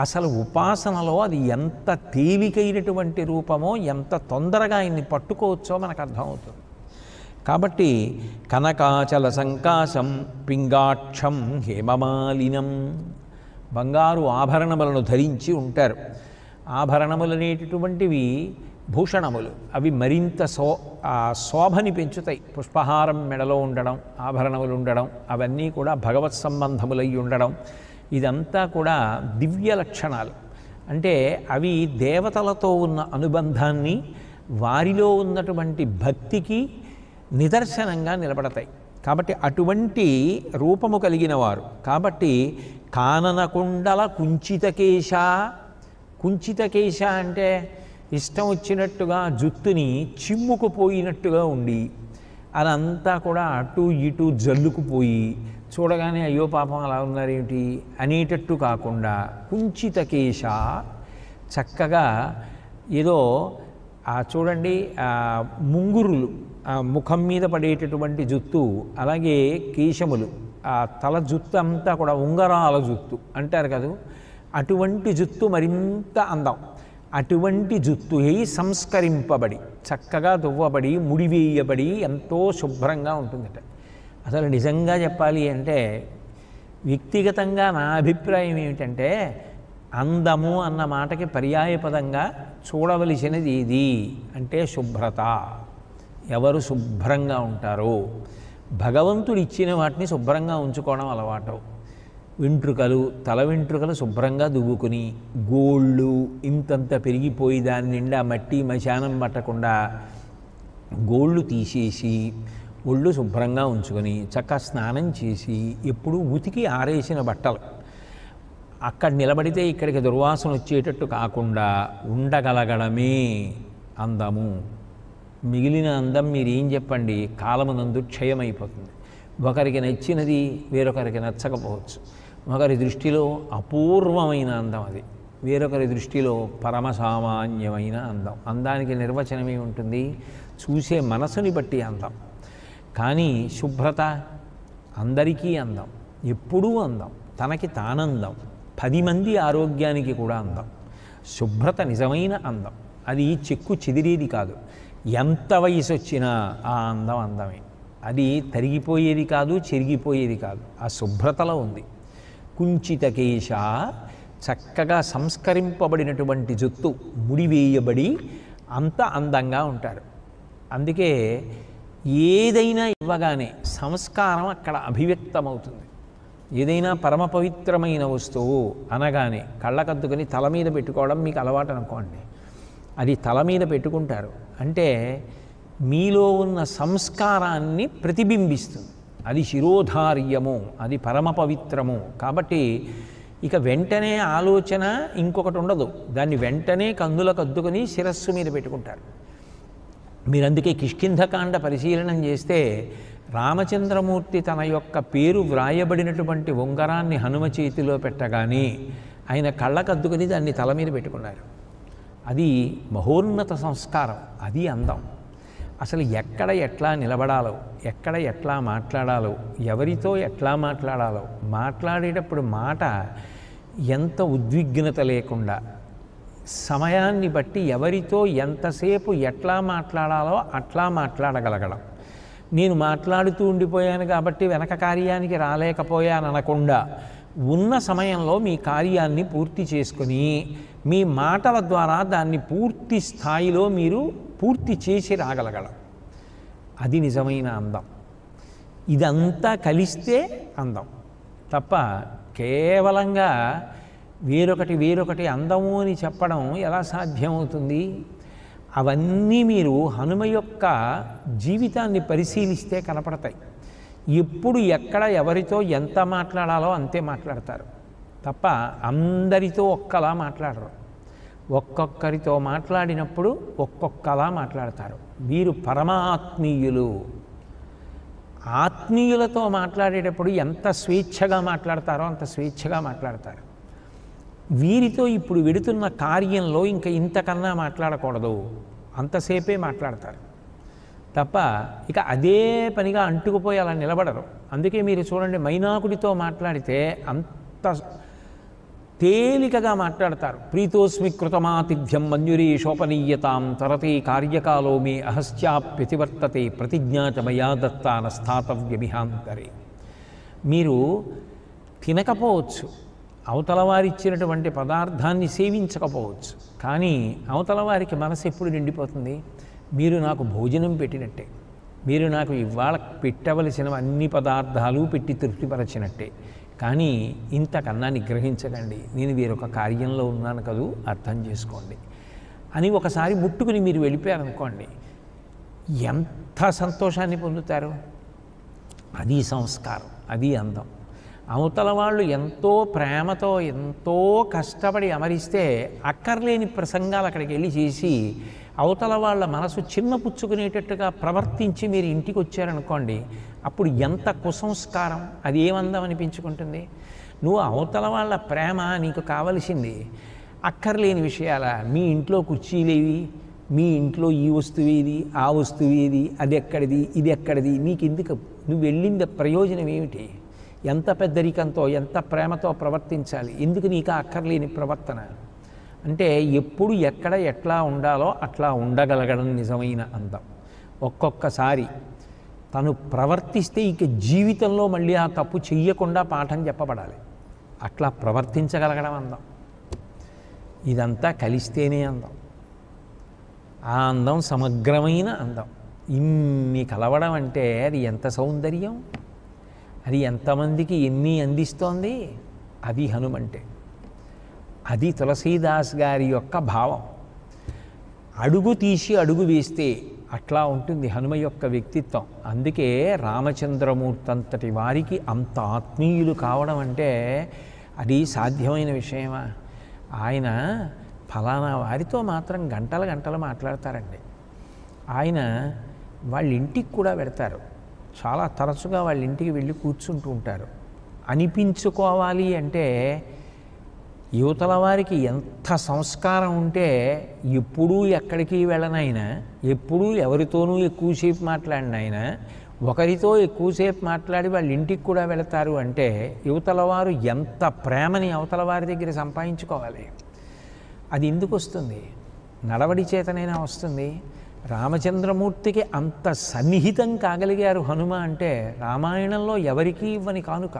[SPEAKER 1] అసలు ఉపాసనలో అది ఎంత తేలికైనటువంటి రూపమో, ఎంత తొందరగా ఆయన్ని పట్టుకోవచ్చో మనకు అర్థమవుతుంది. కాబట్టి కనకాచల సంకాశం పింగాక్షం హేమమాలినం, బంగారు ఆభరణములను ధరించి ఉంటారు. ఆభరణములు అనేటటువంటివి భూషణములు, అవి మరింత శోభని పెంచుతాయి. పుష్పహారం మెడలో ఉండడం, ఆభరణములు ఉండడం, అవన్నీ కూడా భగవత్ సంబంధములై ఉండడం, ఇదంతా కూడా దివ్య లక్షణాలు. అంటే అవి దేవతలతో ఉన్న అనుబంధాన్ని, వారిలో ఉన్నటువంటి భక్తికి నిదర్శనంగా నిలబడతాయి. కాబట్టి అటువంటి రూపము కలిగిన వారు. కాబట్టి కాననకుండల కుంచితకేశ, కుంచితకేశ అంటే ఇష్టం వచ్చినట్టుగా జుత్తుని చిమ్ముకుపోయినట్టుగా ఉండి అదంతా కూడా అటు ఇటు జల్లుకుపోయి చూడగానే అయ్యో పాపం అలా ఉన్నారేమిటి అనేటట్టు కాకుండా కుంచితకేశ, చక్కగా ఏదో చూడండి ముంగురులు ముఖం మీద పడేటటువంటి జుత్తు, అలాగే కేశములు, తల జుత్తు అంతా కూడా ఉంగరాల జుత్తు అంటారు కదా, అటువంటి జుత్తు మరింత అందం. అటువంటి జుత్తు సంస్కరింపబడి, చక్కగా దువ్వబడి, ముడివేయబడి ఎంతో శుభ్రంగా ఉంటుందట. అసలు నిజంగా చెప్పాలి అంటే వ్యక్తిగతంగా నా అభిప్రాయం ఏమిటంటే, అందము అన్న మాటకి పర్యాయపదంగా చూడవలసినది ఏది అంటే శుభ్రత. ఎవరు శుభ్రంగా ఉంటారో, భగవంతుడు ఇచ్చిన వాటిని శుభ్రంగా ఉంచుకోవడం అలవాటు. వెంట్రుకలు, తల వెంట్రుకలు శుభ్రంగా దువ్వుకుని, గోళ్ళు ఇంతంత పెరిగిపోయి దాని నిండా మట్టి మశానం పట్టకుండా గోళ్ళు తీసేసి ఒళ్ళు శుభ్రంగా ఉంచుకొని చక్కగా స్నానం చేసి, ఎప్పుడూ ఉతికి ఆరేసిన బట్టలు, అక్కడ నిలబడితే ఇక్కడికి దుర్వాసన వచ్చేటట్టు కాకుండా ఉండగలగడమే అందము. మిగిలిన అందం మీరేం చెప్పండి, కాలమునందు క్షయమైపోతుంది. ఒకరికి నచ్చినది వేరొకరికి నచ్చకపోవచ్చు. ఒకరి దృష్టిలో అపూర్వమైన అందం అది, వేరొకరి దృష్టిలో పరమసామాన్యమైన అందం. అందానికి నిర్వచనమే ఉంటుంది, చూసే మనసుని బట్టి అందం. కానీ శుభ్రత అందరికీ అందం, ఎప్పుడూ అందం, తనకి తానందం, 10 మంది ఆరోగ్యానికి కూడా అందం. శుభ్రత నిజమైన అందం, అది చెక్కు చెదిరేది కాదు. ఎంత వయసు వచ్చినా ఆ అందం అందమే. అది తరిగిపోయేది కాదు, చెరిగిపోయేది కాదు, ఆ శుభ్రతలో ఉంది. కుంచిత కేశ, చక్కగా సంస్కరింపబడినటువంటి జుత్తు ముడివేయబడి అంత అందంగా ఉంటారు. అందుకే ఏదైనా ఇవ్వగానే సంస్కారం అక్కడ అభివ్యక్తమవుతుంది. ఏదైనా పరమ పవిత్రమైన వస్తువు అనగానే కళ్ళకద్దుకొని తల మీద పెట్టుకోవడం మీకు అలవాటు అనుకోండి, అది తల మీద పెట్టుకుంటారు అంటే మీలో ఉన్న సంస్కారాన్ని ప్రతిబింబిస్తుంది. అది శిరోధార్యము, అది పరమ పవిత్రము. కాబట్టి ఇక వెంటనే ఆలోచన ఇంకొకటి ఉండదు, దాన్ని వెంటనే కందులకు అద్దుకొని శిరస్సు మీద పెట్టుకుంటారు. మీరు అందుకే కిష్కింధకాండ పరిశీలనం చేస్తే రామచంద్రమూర్తి తన యొక్క పేరు వ్రాయబడినటువంటి ఉంగరాన్ని హనుమ చేతిలో పెట్టగానే ఆయన కళ్ళకద్దుకొని దాన్ని తల మీద పెట్టుకున్నారు. అది మహోన్నత సంస్కారం, అది అందం. అసలు ఎక్కడ ఎట్లా నిలబడాలో, ఎక్కడ ఎట్లా మాట్లాడాలో, ఎవరితో ఎట్లా మాట్లాడాలో, మాట్లాడేటప్పుడు మాట ఎంత ఉద్విగ్నత లేకుండా, సమయాన్ని బట్టి ఎవరితో ఎంతసేపు ఎట్లా మాట్లాడాలో అట్లా మాట్లాడగలగడం. నేను మాట్లాడుతూ ఉండిపోయాను కాబట్టి వెనక కార్యానికి రాలేకపోయాను అనకుండా ఉన్న సమయంలో మీ కార్యాన్ని పూర్తి చేసుకుని మీ మాటల ద్వారా దాన్ని పూర్తి స్థాయిలో మీరు పూర్తి చేసి రాగలగడం, అది నిజమైన అందం. ఇదంతా కలిస్తే అందం తప్ప కేవలంగా వేరొకటి అందము అని చెప్పడం ఎలా సాధ్యమవుతుంది? అవన్నీ మీరు హనుమ యొక్క జీవితాన్ని పరిశీలిస్తే కనపడతాయి. ఎప్పుడు ఎక్కడ ఎవరితో ఎంత మాట్లాడాలో అంతే మాట్లాడతారు తప్ప అందరితో ఒక్కలా మాట్లాడరు. ఒక్కొక్కరితో మాట్లాడినప్పుడు ఒక్కొక్కలా మాట్లాడతారు. వీరు పరమాత్మీయులు. ఆత్మీయులతో మాట్లాడేటప్పుడు ఎంత స్వేచ్ఛగా మాట్లాడతారో అంత స్వేచ్ఛగా మాట్లాడతారు. వీరితో ఇప్పుడు వెడుతున్న కార్యంలో ఇంకా ఇంతకన్నా మాట్లాడకూడదు, అంతసేపే మాట్లాడతారు తప్ప ఇక అదే పనిగా అంటుకుపోయి అలా నిలబడరు. అందుకే మీరు చూడండి, మైనాకుడితో మాట్లాడితే అంత తేలికగా మాట్లాడతారు. ప్రీతోస్మి కృతమాతిథ్యం మంజురీషోపనీయతాం తరతే కార్యకాలో మే అహస్యాప్యతివర్తతే ప్రతిజ్ఞాచ మయా దత్తా నస్థాతవ్యమిహాంతరే. మీరు తినకపోవచ్చు, అవతల వారిచ్చినటువంటి పదార్థాన్ని సేవించకపోవచ్చు, కానీ అవతల వారికి మనసు ఎప్పుడు నిండిపోతుంది? మీరు నాకు భోజనం పెట్టినట్టే, మీరు నాకు ఇవాళ పెట్టవలసిన అన్ని పదార్థాలు పెట్టి తృప్తిపరచినట్టే. కానీ ఇంతకన్నా నిగ్రహించకండి, నేను వేరొక కార్యంలో ఉన్నాను కదూ, అర్థం చేసుకోండి అని ఒకసారి ముట్టుకుని మీరు వెళ్ళిపోయారనుకోండి, ఎంత సంతోషాన్ని పొందుతారు. అది సంస్కారం, అది అందం. అవతల వాళ్ళు ఎంతో ప్రేమతో ఎంతో కష్టపడి అమరిస్తే అక్కర్లేని ప్రసంగాలు అక్కడికి వెళ్ళి చేసి అవతల వాళ్ళ మనసు చిన్నపుచ్చుకునేటట్టుగా ప్రవర్తించి మీరు ఇంటికి వచ్చారనుకోండి, అప్పుడు ఎంత కుసంస్కారం, అది ఏమందం అనిపించుకుంటుంది. నువ్వు అవతల వాళ్ళ ప్రేమ నీకు కావలసింది అక్కర్లేని విషయాల, మీ ఇంట్లో కుర్చీలేవి, మీ ఇంట్లో ఈ వస్తువు ఏది, ఆ వస్తువు ఏది, అది ఎక్కడిది, ఇది ఎక్కడిది, నీకు ఎందుకు, నువ్వు వెళ్ళింది ప్రయోజనం ఏమిటి? ఎంత పెద్దరికంతో ఎంత ప్రేమతో ప్రవర్తించాలి, ఎందుకు నీకు అక్కర్లేని ప్రవర్తన? అంటే ఎప్పుడు ఎక్కడ ఎట్లా ఉండాలో అట్లా ఉండగలగడం నిజమైన అందం. ఒక్కొక్కసారి తను ప్రవర్తిస్తే ఇక జీవితంలో మళ్ళీ ఆ తప్పు చెయ్యకుండా పాఠం చెప్పబడాలి, అట్లా ప్రవర్తించగలగడం అందం. ఇదంతా కలిస్తేనే అందం. ఆ అందం సమగ్రమైన అందం. ఇన్ని కలవడం అంటే అది ఎంత సౌందర్యం, అది ఎంతమందికి ఎన్ని అందిస్తోంది. అది హనుమంటే, అది తులసీదాస్ గారి యొక్క భావం. అడుగు తీసి అడుగు వేస్తే అట్లా ఉంటుంది హనుమ యొక్క వ్యక్తిత్వం. అందుకే రామచంద్రమూర్తి అంతటి వారికి అంత ఆత్మీయులు కావడం అంటే అది సాధ్యమైన విషయమా? ఆయన ఫలానా వారితో మాత్రం గంటలు గంటలు మాట్లాడతారండి. ఆయన వాళ్ళ ఇంటికి కూడా వెడతారు, చాలా తరచుగా వాళ్ళ ఇంటికి వెళ్ళి కూర్చుంటూ ఉంటారు. అనిపించుకోవాలి అంటే యువతల వారికి ఎంత సంస్కారం ఉంటే ఎప్పుడూ ఎక్కడికి వెళ్ళనైనా, ఎప్పుడూ ఎవరితోనూ ఎక్కువసేపు మాట్లాడినైనా, ఒకరితో ఎక్కువసేపు మాట్లాడి వాళ్ళ ఇంటికి కూడా వెళతారు అంటే యువతల వారు ఎంత ప్రేమని అవతల వారి దగ్గర సంపాదించుకోవాలి. అది ఎందుకు వస్తుంది? నడవడి చేతనైనా వస్తుంది. రామచంద్రమూర్తికి అంత సన్నిహితం కాగలిగారు హనుమ అంటే రామాయణంలో ఎవరికీ ఇవ్వని కానుక.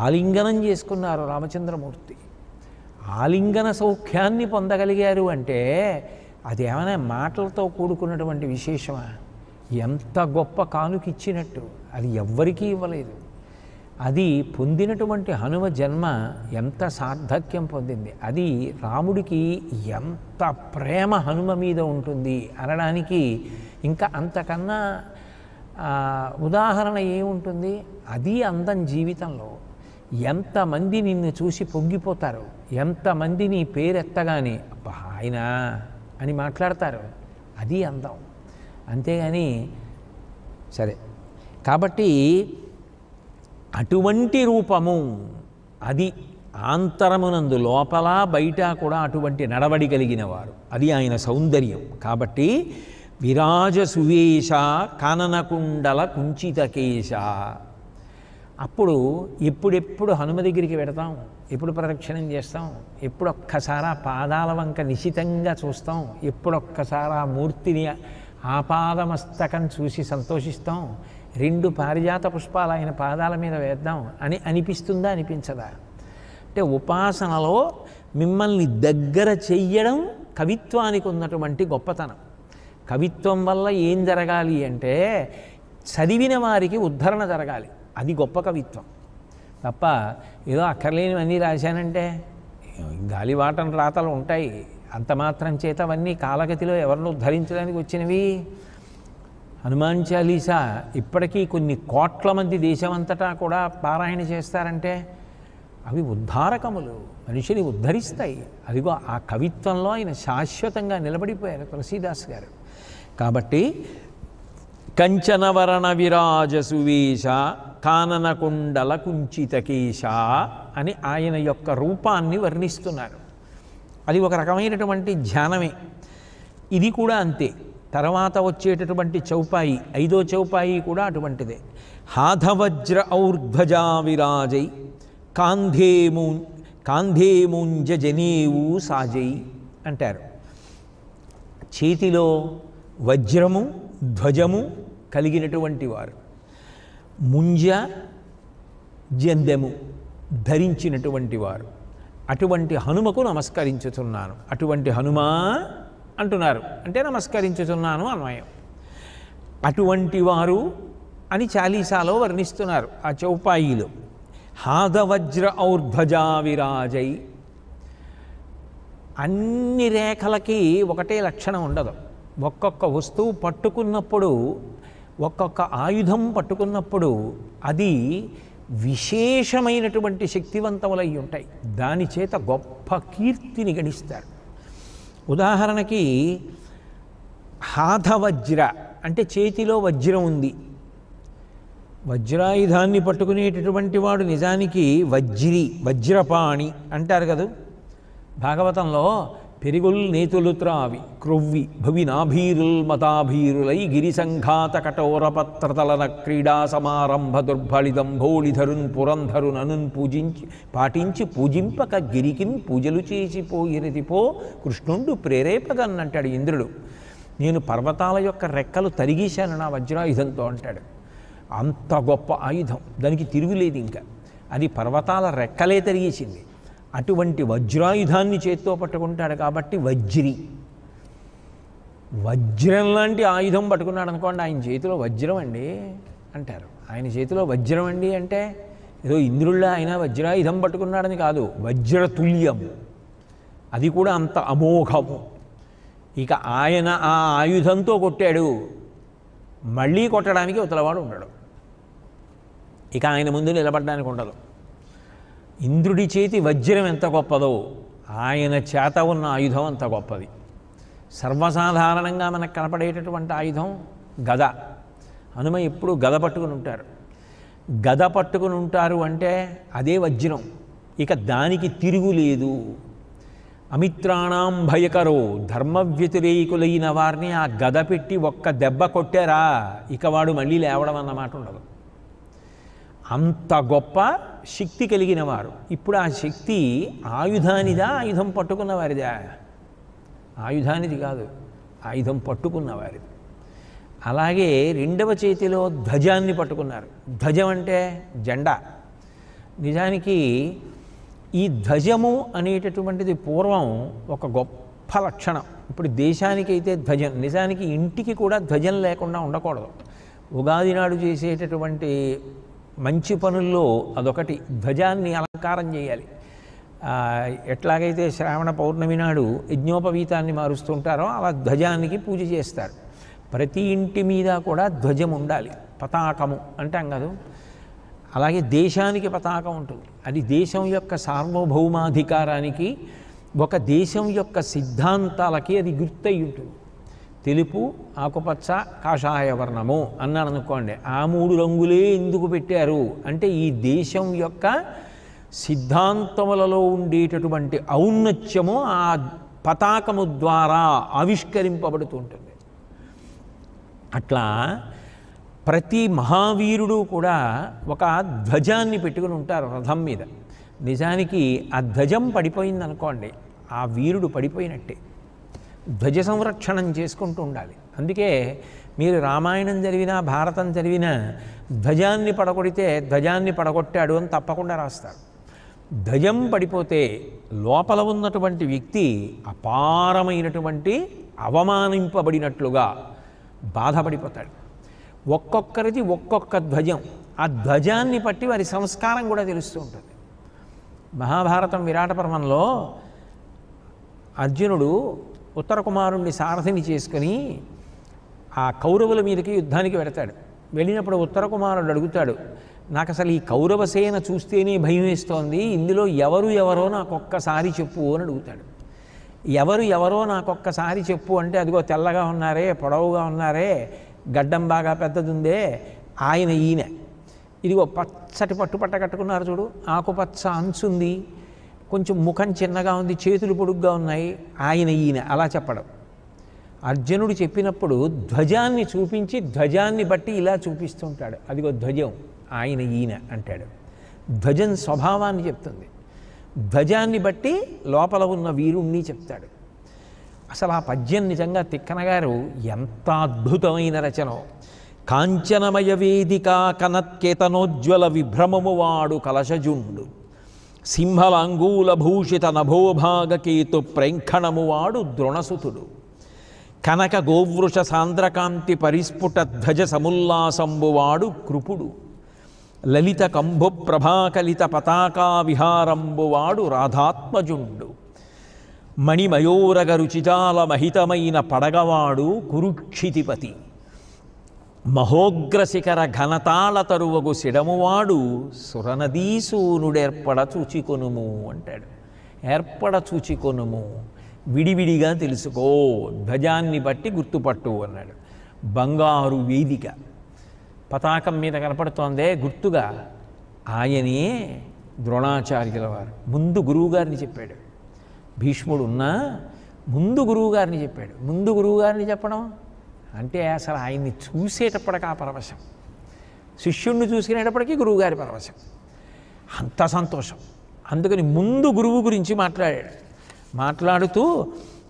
[SPEAKER 1] ఆలింగనం చేసుకున్నారు రామచంద్రమూర్తి. ఆలింగన సౌఖ్యాన్ని పొందగలిగారు అంటే అదేమైనా మాటలతో కూడుకున్నటువంటి విశేషమా? ఎంత గొప్ప కానుకిచ్చినట్టు. అది ఎవ్వరికీ ఇవ్వలేదు. అది పొందినటువంటి హనుమ జన్మ ఎంత సార్థక్యం పొందింది. అది రాముడికి ఎంత ప్రేమ హనుమ మీద ఉంటుంది అనడానికి ఇంకా అంతకన్నా ఉదాహరణ ఏముంటుంది? అది అందం జీవితంలో. ఎంతమంది నిన్ను చూసి పొంగిపోతారు, ఎంతమంది నీ పేరెత్తగానే అబ్బా ఆయన అని మాట్లాడతారు. అది అందం. అంతేగాని సరే. కాబట్టి అటువంటి రూపము అది ఆంతరమునందు లోపల బయట కూడా అటువంటి నడవడి కలిగిన వారు. అది ఆయన సౌందర్యం. కాబట్టి విరాజ సువేశ కాననకుండల కుంచితకేశ. అప్పుడు ఎప్పుడెప్పుడు హనుమ దగ్గరికి పెడతాం, ఎప్పుడు ప్రదక్షిణం చేస్తాం, ఎప్పుడొక్కసారి ఆ పాదాల వంక నిశితంగా చూస్తాం, ఎప్పుడొక్కసారి ఆ మూర్తిని ఆపాదమస్తకం చూసి సంతోషిస్తాం, 2 పారిజాత పుష్పాలు ఆయన పాదాల మీద వేద్దాం అని అనిపిస్తుందా, అనిపించదా? అంటే ఉపాసనలో మిమ్మల్ని దగ్గర చెయ్యడం కవిత్వానికి ఉన్నటువంటి గొప్పతనం. కవిత్వం వల్ల ఏం జరగాలి అంటే చదివిన వారికి ఉద్ధరణ జరగాలి. అది గొప్ప కవిత్వం. తప్ప ఏదో అక్కర్లేనివన్నీ రాశానంటే గాలివాటం రాతలు ఉంటాయి. అంత మాత్రం చేత అవన్నీ కాలగతిలో ఎవరిని ఉద్ధరించడానికి వచ్చినవి? హనుమాన్ చాలీసా ఇప్పటికీ కొన్ని కోట్ల మంది దేశమంతటా కూడా పారాయణ చేస్తారంటే అవి ఉద్ధారకములు, మనిషిని ఉద్ధరిస్తాయి. అదిగో ఆ కవిత్వంలో ఆయన శాశ్వతంగా నిలబడిపోయారు తులసీదాస్ గారు. కాబట్టి కంచనవరణ విరాజ సువేశ కాననకుండల కుంచితకేశ అని ఆయన యొక్క రూపాన్ని వర్ణిస్తున్నారు. అది ఒక రకమైనటువంటి ధ్యానమే. ఇది కూడా అంతే. తర్వాత వచ్చేటటువంటి చౌపాయి, 5వ చౌపాయి కూడా అటువంటిదే. హాధవజ్ర ఔర్ధ్వజా విరాజై కాంధేముంజ జనేవు సాజై అంటారు. చేతిలో వజ్రము ధ్వజము కలిగినటువంటి వారు, ముంజ జందెము ధరించినటువంటి వారు. అటువంటి హనుమకు నమస్కరించుతున్నాను. అటువంటి హనుమా అంటున్నారు అంటే నమస్కరించుతున్నాను అన్వయం. అటువంటి వారు అని చాలీసాలో వర్ణిస్తున్నారు ఆ చౌపాయిలో. హాదవజ్ర ఔర్ధ్వజా విరాజై. అన్ని రేఖలకి ఒకటే లక్షణం ఉండదు. ఒక్కొక్క వస్తువు పట్టుకున్నప్పుడు, ఒక్కొక్క ఆయుధం పట్టుకున్నప్పుడు అది విశేషమైనటువంటి శక్తివంతములై ఉంటాయి. దాని చేత గొప్ప కీర్తిని గడిస్తారు. ఉదాహరణకి హాధవజ్ర అంటే చేతిలో వజ్రం ఉంది. వజ్రాయుధాన్ని పట్టుకునేటటువంటి వాడు నిజానికి వజ్రి, వజ్రపాణి అంటారు కదా. భాగవతంలో పెరుగుల్ నేతులు త్రావి క్రొవ్వి భవి నాభీరుల్ మతాభీరులై గిరిసంఘాత కఠోరపత్రతలన క్రీడా సమారంభ దుర్బలిదంభోళిధరున్ పురంధరున్ అనున్ పూజించి పాటించి పూజింపక గిరికిన్ పూజలు చేసిపోయినదిపో కృష్ణుండు ప్రేరేపగన్నంటాడు ఇంద్రుడు. నేను పర్వతాల యొక్క రెక్కలు తరిగేశాను నా వజ్రాయుధంతో అంటాడు. అంత గొప్ప ఆయుధం, దానికి తిరుగులేదు. ఇంకా అది పర్వతాల రెక్కలే తరిగేసింది. అటువంటి వజ్రాయుధాన్ని చేత్తో పట్టుకుంటాడు కాబట్టి వజ్రి. వజ్రం లాంటి ఆయుధం పట్టుకున్నాడు అనుకోండి, ఆయన చేతిలో వజ్రం అండి అంటారు. ఆయన చేతిలో వజ్రం అండి అంటే ఏదో ఇంద్రుళ్ళ ఆయన వజ్రాయుధం పట్టుకున్నాడని కాదు, వజ్రతుల్యం. అది కూడా అంత అమోఘము. ఇక ఆయన ఆ ఆయుధంతో కొట్టాడు, మళ్ళీ కొట్టడానికి ఉతలవాడు ఉండడు. ఇక ఆయన ముందు నిలబడడానికి ఉండదు. ఇంద్రుడి చేతి వజ్రం ఎంత గొప్పదో ఆయన చేత ఉన్న ఆయుధం అంత గొప్పది. సర్వసాధారణంగా మనకు కనపడేటటువంటి ఆయుధం గద. హనుమ ఎప్పుడు గద పట్టుకుని ఉంటారు. గద పట్టుకుని ఉంటారు అంటే అదే వజ్రం. ఇక దానికి తిరుగులేదు. అమిత్రాణం భయకరో ధర్మ వ్యతిరేకులైన వారిని ఆ గద పెట్టి ఒక్క దెబ్బ కొట్టారా ఇక వాడు మళ్ళీ లేవడం అన్నమాట ఉండదు. అంత గొప్ప శక్తి కలిగిన వారు. ఇప్పుడు ఆ శక్తి ఆయుధానిదా, ఆయుధం పట్టుకున్న వారిదా? ఆయుధానిది కాదు, ఆయుధం పట్టుకున్నవారు. అలాగే రెండవ చేతిలో ధ్వజాన్ని పట్టుకున్నారు. ధ్వజం అంటే జెండా. నిజానికి ఈ ధ్వజము అనేటటువంటిది పూర్వం ఒక గొప్ప లక్షణం. ఇప్పుడు దేశానికైతే ధ్వజం, నిజానికి ఇంటికి కూడా ధ్వజం లేకుండా ఉండకూడదు. ఉగాది నాడు చేసేటటువంటి మంచి పనుల్లో అదొకటి, ధ్వజాన్ని అలంకారం చేయాలి. ఎట్లాగైతే శ్రావణ పౌర్ణమి నాడు యజ్ఞోపవీతాన్ని మారుస్తుంటారో అలా ధ్వజానికి పూజ చేస్తారు. ప్రతి ఇంటి మీద కూడా ధ్వజం ఉండాలి. పతాకము అంటాం కదా, అలాగే దేశానికి పతాకం ఉంటుంది. అది దేశం యొక్క సార్వభౌమాధికారానికి, ఒక దేశం యొక్క సిద్ధాంతాలకి అది గుర్తయి ఉంటుంది. తెలుపు, ఆకుపచ్చ, కాషాయ వర్ణము అన్నాను అనుకోండి. ఆ 3 రంగులే ఎందుకు పెట్టారు అంటే ఈ దేశం యొక్క సిద్ధాంతములలో ఉండేటటువంటి ఔన్నత్యము ఆ పతాకము ద్వారా ఆవిష్కరింపబడుతుంటుంది. అట్లా ప్రతి మహావీరుడు కూడా ఒక ధ్వజాన్ని పెట్టుకుని ఉంటారు రథం మీద. నిజానికి ఆ ధ్వజం పడిపోయిందనుకోండి, ఆ వీరుడు పడిపోయినట్టే. ధ్వజ సంరక్షణం చేసుకుంటూ ఉండాలి. అందుకే మీరు రామాయణం చదివినా భారతం చదివినా ధ్వజాన్ని పడగొడితే ధ్వజాన్ని పడగొట్టాడు అని తప్పకుండా రాస్తారు. ధ్వజం పడిపోతే లోపల ఉన్నటువంటి వ్యక్తి అపారమైనటువంటి అవమానింపబడినట్లుగా బాధపడిపోతాడు. ఒక్కొక్కరిది ఒక్కొక్క ధ్వజం. ఆ ధ్వజాన్ని బట్టి వారి సంస్కారం కూడా తెలుస్తూ ఉంటుంది. మహాభారతం విరాట పర్వంలో అర్జునుడు ఉత్తర కుమారుణ్ణి సారథిని చేసుకుని ఆ కౌరవుల మీదకి యుద్ధానికి వెడతాడు. వెళ్ళినప్పుడు ఉత్తర కుమారుడు అడుగుతాడు, నాకు అసలు ఈ కౌరవ సేన చూస్తేనే భయం వేస్తోంది, ఇందులో ఎవరో నాకొక్కసారి చెప్పు అని అడుగుతాడు. ఎవరో నాకొక్కసారి చెప్పు అంటే, అదిగో తెల్లగా ఉన్నారే, పొడవుగా ఉన్నారే, గడ్డం బాగా పెద్దదుందే, ఈయన. ఇదిగో పచ్చటి పట్టుపట్ట కట్టుకున్నారు చూడు, ఆకుపచ్చ అంచుంది, కొంచెం ముఖం చిన్నగా ఉంది, చేతులు పొడుగ్గా ఉన్నాయి, ఈయన అలా చెప్పడం. అర్జునుడు చెప్పినప్పుడు ధ్వజాన్ని చూపించి ధ్వజాన్ని బట్టి ఇలా చూపిస్తుంటాడు. అదిగో ధ్వజం, ఈయన అంటాడు. ధ్వజం స్వభావాన్ని చెప్తుంది. ధ్వజాన్ని బట్టి లోపల ఉన్న వీరుణ్ణి చెప్తాడు. అసలు ఆ పద్యం నిజంగా తిక్కన గారు ఎంత అద్భుతమైన రచనో. కాంచనమయ వేదిక కనత్కేతనోజ్వల విభ్రమము వాడు కలశజుండు, సింహలాంగూల భూషిత నభోభాగకేతు ప్రేంఖణము వాడు ద్రోణసుతుడు, కనక గోవృష సాంద్రకాంతి పరిస్ఫుట ధ్వజ సముల్లాసంబువాడు కృపుడు, లలిత కంభు ప్రభాకలిత పతాకా విహారంబువాడు రాధాత్మజుండు, మణిమయోరగ రుచిజాల మహితమైన పడగవాడు కురుక్షితిపతి, మహోగ్రశిఖర ఘనతాళ తరువగు సిడమువాడు సురనదీసూనుడేర్పడ చూచికొనుము అంటాడు. ఏర్పడ చూచికొనుము, విడివిడిగా తెలుసుకో, ధ్వజాన్ని బట్టి గుర్తుపట్టు అన్నాడు. బంగారు వేదిక పతాకం మీద కనపడుతోందే గుర్తుగా, ఆయనే ద్రోణాచార్యుల వారు. ముందు గురువుగారిని చెప్పాడు. భీష్ముడు ఉన్నా ముందు గురువుగారిని చెప్పాడు. ముందు గురువుగారిని చెప్పడం అంటే అసలు ఆయన్ని చూసేటప్పటికి ఆ పరవశం, శిష్యుణ్ణి చూసుకునేటప్పటికీ గురువుగారి పరవశం, అంత సంతోషం. అందుకని ముందు గురువు గురించి మాట్లాడాడు. మాట్లాడుతూ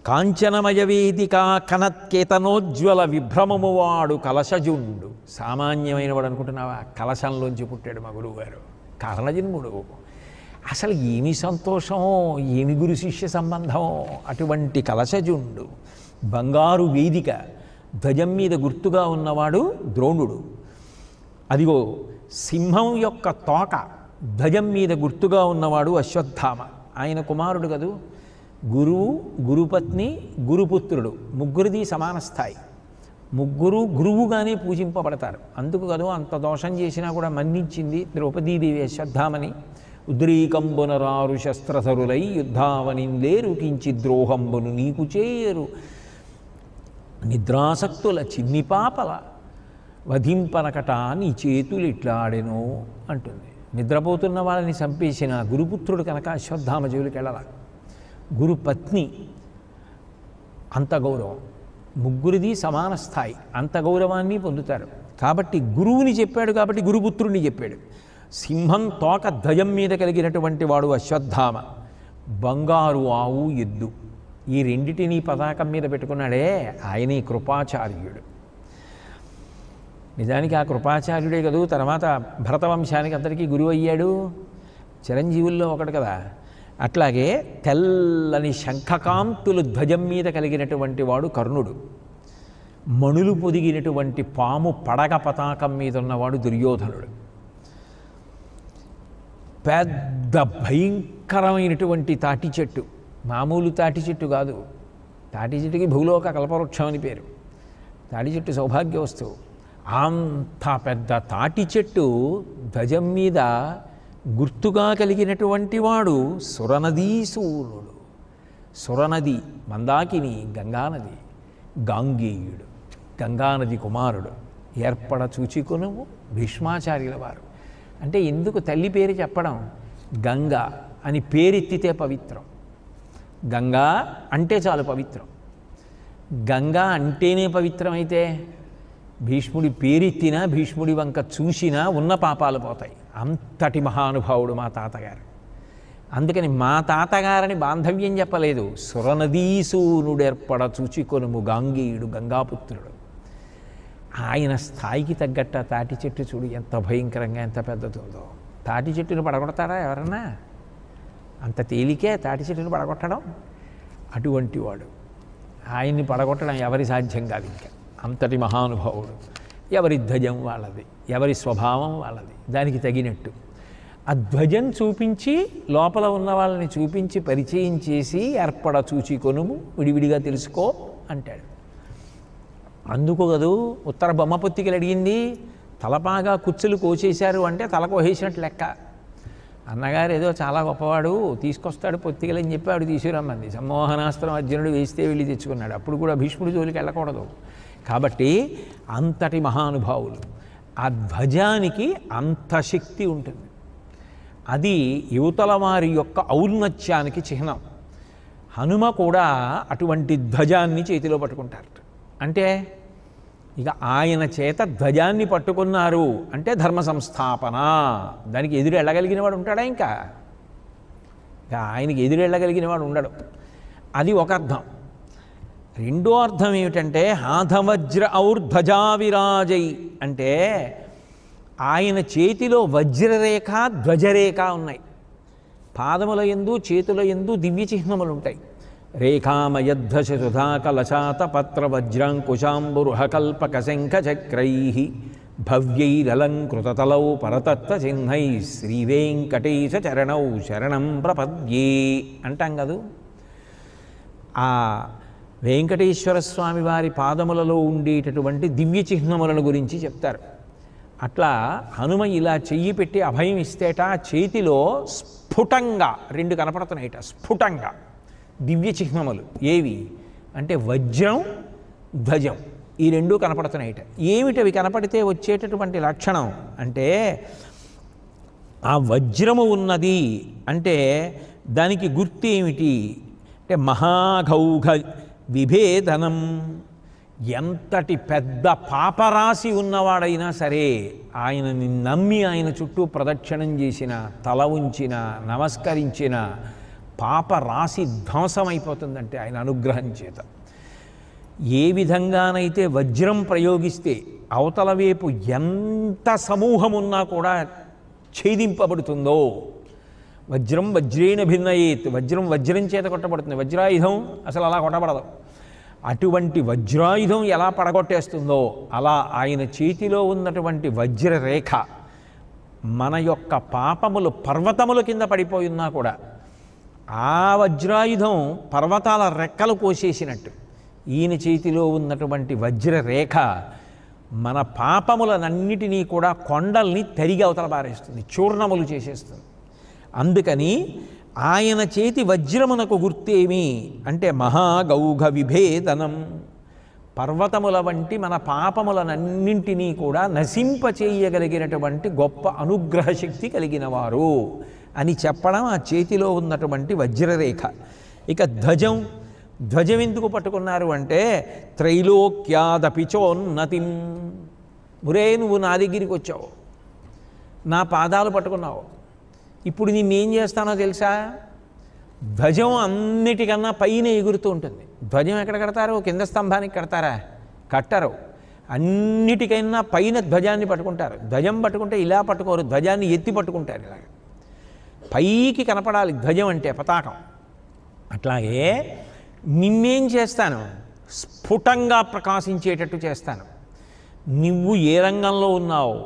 [SPEAKER 1] కాంచనమయ వేదిక కనత్కేతనోజ్వల విభ్రమము వాడు కలశజుండు. సామాన్యమైన వాడు అనుకుంటున్నావా? కలశంలోంచి పుట్టాడు మా గురువుగారు, కారణజన్ముడు. అసలు ఏమి సంతోషమో, ఏమి గురు శిష్య సంబంధమో. అటువంటి కలశజుండు, బంగారు వేదిక, ధ్వజం మీద గుర్తుగా ఉన్నవాడు ద్రోణుడు. అదిగో సింహం యొక్క తోక ధ్వజం మీద గుర్తుగా ఉన్నవాడు అశ్వత్థామ. ఆయన కుమారుడు కదూ. గురువు, గురుపత్ని, గురుపుత్రుడు ముగ్గురిది సమాన స్థాయి. ముగ్గురు గురువుగానే పూజింపబడతారు. అందుకు కదూ అంత దోషం చేసినా కూడా మన్నించింది ద్రౌపదీదేవి అశ్వత్థామని. ఉద్రీకంబునరారు శస్త్రధరులై యుద్ధావనిందేరు కించి ద్రోహంబును నీకు చేయరు, నిద్రాసక్తుల చిన్ని పాపల వధింపనకట నీ చేతులు ఇట్లాడెను అంటుంది. నిద్రపోతున్న వాళ్ళని చంపేసిన గురుపుత్రుడు కనుక అశ్వత్థామ జోలికి వెళ్ళాల. గురుపత్ని అంత గౌరవం, ముగ్గురిది సమాన స్థాయి, అంత గౌరవాన్ని పొందుతారు. కాబట్టి గురువుని చెప్పాడు, కాబట్టి గురుపుత్రుడిని చెప్పాడు. సింహం తోక ధ్వజం మీద కలిగినటువంటి వాడు అశ్వత్థామ. బంగారు ఆవు ఎద్దు ఈ రెండిటిని పతాకం మీద పెట్టుకున్నాడే ఆయన ఈ కృపాచార్యుడు. నిజానికి ఆ కృపాచార్యుడే కదూ తర్వాత భరతవంశానికి అందరికీ గురువు అయ్యాడు, చిరంజీవుల్లో ఒకడు కదా. అట్లాగే తెల్లని శంఖకాంతులు ధ్వజం మీద కలిగినటువంటి వాడు కర్ణుడు, మణులు పొదిగినటువంటి పాము పడగ పతాకం మీద ఉన్నవాడు దుర్యోధనుడు. పెద్ద భయంకరమైనటువంటి తాటి చెట్టు, మామూలు తాటి చెట్టు కాదు, తాటి చెట్టుకి భూలోక కల్పవృక్షం అని పేరు. తాటి చెట్టు సౌభాగ్య వస్తువు. అంత పెద్ద తాటి చెట్టు ధ్వజం మీద గుర్తుగా కలిగినటువంటి వాడు సురనదీసూనుడు. సురనది మందాకిని గంగానది, గాంగేయుడు గంగానది కుమారుడు. ఏర్పడ చూచికొనుము భీష్మాచార్యుల వారు. అంటే ఎందుకు తల్లి పేరు చెప్పడం? గంగా అని పేరెత్తితే పవిత్రం, గంగా అంటే చాలు పవిత్రం. గంగా అంటేనే పవిత్రమైతే భీష్ముడి పేరెత్తినా భీష్ముడి వంక చూసినా ఉన్న పాపాలు పోతాయి. అంతటి మహానుభావుడు మా తాతగారు. అందుకని మా తాతగారని బాంధవ్యం చెప్పలేదు, సురనదీసూనుడేర్పడ చూచికొనుము గాంగేయుడు గంగాపుత్రుడు. ఆయన స్థాయికి తగ్గట్ట తాటి చెట్టు చూడు ఎంత భయంకరంగా ఎంత పెద్దతుందో. తాటి చెట్టును పడగొడతారా ఎవరన్నా? అంత తేలికే తాటి చెట్టును పడగొట్టడం. అటువంటి వాడు, ఆయన్ని పడగొట్టడం ఎవరి సాధ్యం కాదు. ఇంకా అంతటి మహానుభావుడు. ఎవరి ధ్వజం వాళ్ళది, ఎవరి స్వభావం వాళ్ళది, దానికి తగినట్టు ఆ ధ్వజం చూపించి లోపల ఉన్న వాళ్ళని చూపించి పరిచయం చేసి ఏర్పడ చూచికొనుము విడివిడిగా తెలుసుకో అంటాడు. అందుకు కదూ ఉత్తర బొమ్మ పొత్తికలు అడిగింది. తలపాగా కుచ్చులు కోసేశారు అంటే తల కోసేసినట్టు లెక్క. అన్నగారు ఏదో చాలా గొప్పవాడు తీసుకొస్తాడు పొత్తికలని చెప్పి ఆవిడ తీసుకురమ్మంది. సమ్మోహనాస్త్రం అర్జునుడు వేస్తే వెళ్ళి తెచ్చుకున్నాడు. అప్పుడు కూడా భీష్ముడి జోలికి వెళ్ళకూడదు. కాబట్టి అంతటి మహానుభావులు. ఆ ధ్వజానికి అంత శక్తి ఉంటుంది. అది యువతల వారి యొక్క ఔన్నత్యానికి చిహ్నం. హనుమ కూడా అటువంటి ధ్వజాన్ని చేతిలో పట్టుకుంటారు. అంటే ఇక ఆయన చేత ధ్వజాన్ని పట్టుకున్నారు అంటే ధర్మ సంస్థాపన. దానికి ఎదురు వెళ్ళగలిగిన వాడు ఉంటాడా? ఇంకా ఆయనకి ఎదురు వెళ్ళగలిగిన వాడు ఉండడు. అది ఒక అర్థం. రెండో అర్థం ఏమిటంటే హాధవజ్ర ఔర్ధ్వజా విరాజై అంటే ఆయన చేతిలో వజ్రరేఖ ధ్వజరేఖ ఉన్నాయి. పాదముల యందు చేతుల యందు దివ్య చిహ్నములు ఉంటాయి. రేఖామయధ్వజ సుధాకలశాత పత్ర వజ్రాంకుశాంబురుహకల్పక శంఖచక్రై భవ్యైరలంకృతతలౌ పరతత్వ చిహ్నై శ్రీవేంకటేశ చరణౌ శరణం ప్రపద్యే అంటాం కదూ. ఆ వెంకటేశ్వర స్వామి వారి పాదములలో ఉండేటటువంటి దివ్య చిహ్నములను గురించి చెప్తారు. అట్లా హనుమ ఇలా చెయ్యి పెట్టి అభయం ఇస్తేట చేతిలో స్ఫుటంగా రెండు కనపడుతున్నాయిట. స్ఫుటంగా దివ్య చిహ్నములు ఏవి అంటే వజ్రం ధ్వజం, ఈ రెండూ కనపడుతున్నాయిట. ఏమిటవి కనపడితే వచ్చేటటువంటి లక్షణం అంటే ఆ వజ్రము ఉన్నది అంటే దానికి గుర్తు ఏమిటి అంటే మహాఘౌఘ విభేదనం. ఎంతటి పెద్ద పాపరాశి ఉన్నవాడైనా సరే ఆయనని నమ్మి ఆయన చుట్టూ ప్రదక్షిణం చేసిన, తల ఉంచిన, నమస్కరించిన పాపరాశి ధ్వంసమైపోతుందంటే ఆయన అనుగ్రహం చేత. ఏ విధంగానైతే వజ్రం ప్రయోగిస్తే అవతల వైపు ఎంత సమూహం ఉన్నా కూడా ఛేదింపబడుతుందో, వజ్రం వజ్రేణ భిన్నయేత్, వజ్రం వజ్రం చేత కొట్టబడుతుంది, వజ్రాయుధం అసలు అలా కొట్టబడదు. అటువంటి వజ్రాయుధం ఎలా పడగొట్టేస్తుందో అలా ఆయన చేతిలో ఉన్నటువంటి వజ్రరేఖ మన యొక్క పాపములు పర్వతముల కింద పడిపోయినా కూడా ఆ వజ్రాయుధం పర్వతాల రెక్కలు కోసేసినట్టు ఈయన చేతిలో ఉన్నటువంటి వజ్రరేఖ మన పాపములనన్నిటినీ కూడా కొండల్ని తరిగి అవతల పారేస్తుంది, చూర్ణములు చేసేస్తుంది. అందుకని ఆయన చేతి వజ్రమునకు గుర్తేమి అంటే మహాగౌఘ విభేదనం. పర్వతముల వంటి మన పాపములనన్నింటినీ కూడా నశింపచేయగలిగినటువంటి గొప్ప అనుగ్రహ శక్తి కలిగిన వారు అని చెప్పడం ఆ చేతిలో ఉన్నటువంటి వజ్రరేఖ. ఇక ధ్వజం, ధ్వజం ఎందుకు పట్టుకున్నారు అంటే త్రైలోక్యాదపిచోన్నతిం. మురే నువ్వు నా దగ్గరికి వచ్చావు, నా పాదాలు పట్టుకున్నావు, ఇప్పుడు నిన్నేం చేస్తానో తెలుసా? ధ్వజం అన్నిటికన్నా పైన ఎగురుతూ ఉంటుంది. ధ్వజం ఎక్కడ కడతారు? కింద స్తంభానికి కడతారా? కట్టరు. అన్నిటికైనా పైన ధ్వజాన్ని పట్టుకుంటారు. ధ్వజం పట్టుకుంటే ఇలా పట్టుకోరు, ధ్వజాన్ని ఎత్తి పట్టుకుంటారు. ఇలాగ పైకి కనపడాలి ధ్వజం అంటే, పతాకం. అట్లాగే నిన్నేం చేస్తాను? స్ఫుటంగా ప్రకాశించేటట్టు చేస్తాను. నువ్వు ఏ రంగంలో ఉన్నావు,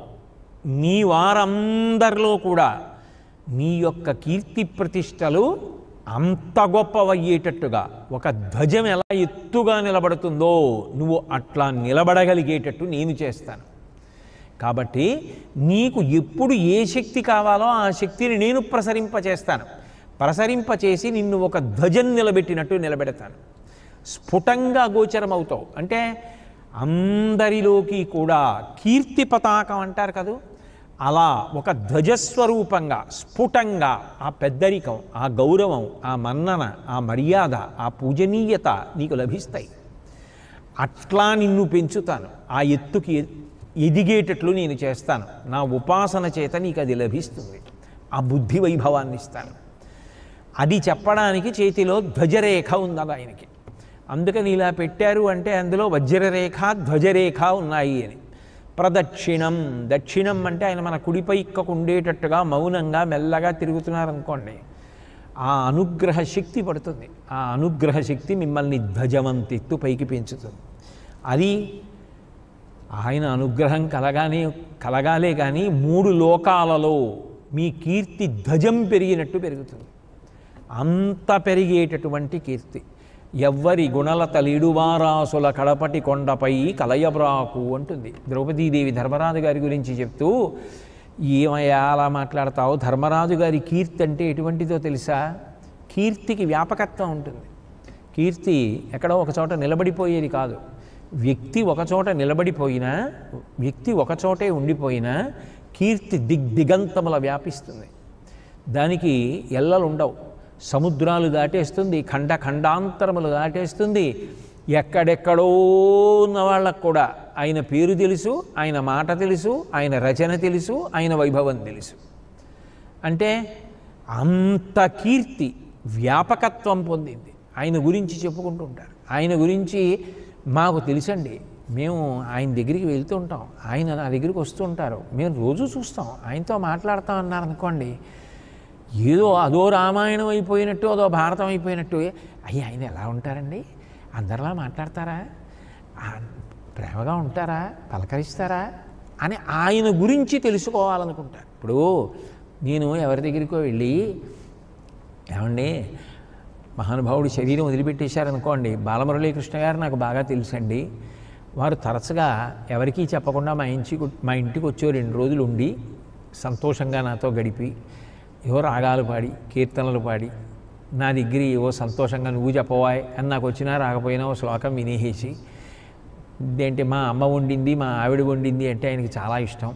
[SPEAKER 1] నీ వారందరిలో కూడా నీ యొక్క కీర్తి ప్రతిష్టలు అంత గొప్పవయ్యేటట్టుగా, ఒక ధ్వజం ఎలా ఎత్తుగా నిలబడుతుందో నువ్వు అట్లా నిలబడగలిగేటట్టు నేను చేస్తాను. కాబట్టి నీకు ఎప్పుడు ఏ శక్తి కావాలో ఆ శక్తిని నేను ప్రసరింపచేస్తాను. ప్రసరింపచేసి నిన్ను ఒక ధ్వజం నిలబెట్టినట్టు నిలబెడతాను. స్ఫుటంగా గోచరమవుతావు. అంటే అందరిలోకి కూడా కీర్తి పతాకం అంటారు కదా, అలా ఒక ధ్వజస్వరూపంగా స్ఫుటంగా ఆ పెద్దరికం, ఆ గౌరవం, ఆ మన్నన, ఆ మర్యాద, ఆ పూజనీయత నీకు లభిస్తాయి. అట్లా నిన్ను పెంచుతాను. ఆ ఎత్తుకి ఎదిగేటట్లు నేను చేస్తాను. నా ఉపాసన చేత నీకు అది లభిస్తుంది. ఆ బుద్ధి వైభవాన్ని ఇస్తాను. అది చెప్పడానికి చేతిలో ధ్వజరేఖ ఉన్నది ఆయనకి. అందుకని ఇలా పెట్టారు అంటే అందులో వజ్రరేఖ, ధ్వజరేఖ ఉన్నాయి అని. ప్రదక్షిణం, దక్షిణం అంటే ఆయన మన కుడిపై ఉండేటట్టుగా మౌనంగా మెల్లగా తిరుగుతున్నారనుకోండి, ఆ అనుగ్రహ శక్తి పడుతుంది. ఆ అనుగ్రహ శక్తి మిమ్మల్ని ధ్వజవంతెత్తు పైకి పెంచుతుంది. అది ఆయన అనుగ్రహం కలగాలే కానీ 3 లోకాలలో మీ కీర్తి ధ్వజం పెరిగినట్టు పెరుగుతుంది. అంత పెరిగేటటువంటి కీర్తి. ఎవ్వరి గుణలత లీడువారాసుల కడపటి కొండపై కలయబ్రాకు అంటుంది ద్రౌపదీదేవి ధర్మరాజు గారి గురించి చెప్తూ. ఏమయ్యా అలా మాట్లాడతావు? ధర్మరాజు గారి కీర్తి అంటే ఎటువంటిదో తెలుసా? కీర్తికి వ్యాపకత్వం ఉంటుంది. కీర్తి ఎక్కడో ఒకచోట నిలబడిపోయేది కాదు. వ్యక్తి ఒకచోట నిలబడిపోయినా, వ్యక్తి ఒకచోటే ఉండిపోయినా కీర్తి దిగంతముల వ్యాపిస్తుంది. దానికి ఎల్లలు ఉండవు. సముద్రాలు దాటేస్తుంది, ఖండాంతరములు దాటేస్తుంది. ఎక్కడెక్కడో ఉన్న వాళ్ళకు కూడా ఆయన పేరు తెలుసు, ఆయన మాట తెలుసు, ఆయన రచన తెలుసు, ఆయన వైభవం తెలుసు. అంటే అంత కీర్తి వ్యాపకత్వం పొందింది. ఆయన గురించి చెప్పుకుంటూ ఉంటారు. ఆయన గురించి మాకు తెలుసండి, మేము ఆయన దగ్గరికి వెళ్తూ ఉంటాం, ఆయన నా దగ్గరికి వస్తూ ఉంటారు, మేము రోజు చూస్తాం, ఆయనతో మాట్లాడుతాం అన్నారనుకోండి, ఏదో అదో రామాయణం అయిపోయినట్టు, అదో భారతం అయిపోయినట్టు, అయ్యి ఆయన ఎలా ఉంటారండి, అందరిలా మాట్లాడతారా, ప్రేమగా ఉంటారా, పలకరిస్తారా అని ఆయన గురించి తెలుసుకోవాలనుకుంటారు. ఇప్పుడు నేను ఎవరి దగ్గరికో వెళ్ళి, ఏమండి మహానుభావుడు శరీరం వదిలిపెట్టేశారనుకోండి, బాలమురళీకృష్ణ గారు నాకు బాగా తెలుసండి, వారు తరచుగా ఎవరికీ చెప్పకుండా మా ఇంటికి వచ్చే 2 రోజులు ఉండి సంతోషంగా నాతో గడిపి ఏవో రాగాలు పాడి, కీర్తనలు పాడి, నా దగ్గర ఏవో సంతోషంగా నువ్వు చెప్పవాయ్ అని నాకు వచ్చినా రాకపోయినా ఓ శ్లోకం వినేసి, ఇదేంటి మా అమ్మ వండింది, మా ఆవిడ వండింది అంటే ఆయనకి చాలా ఇష్టం,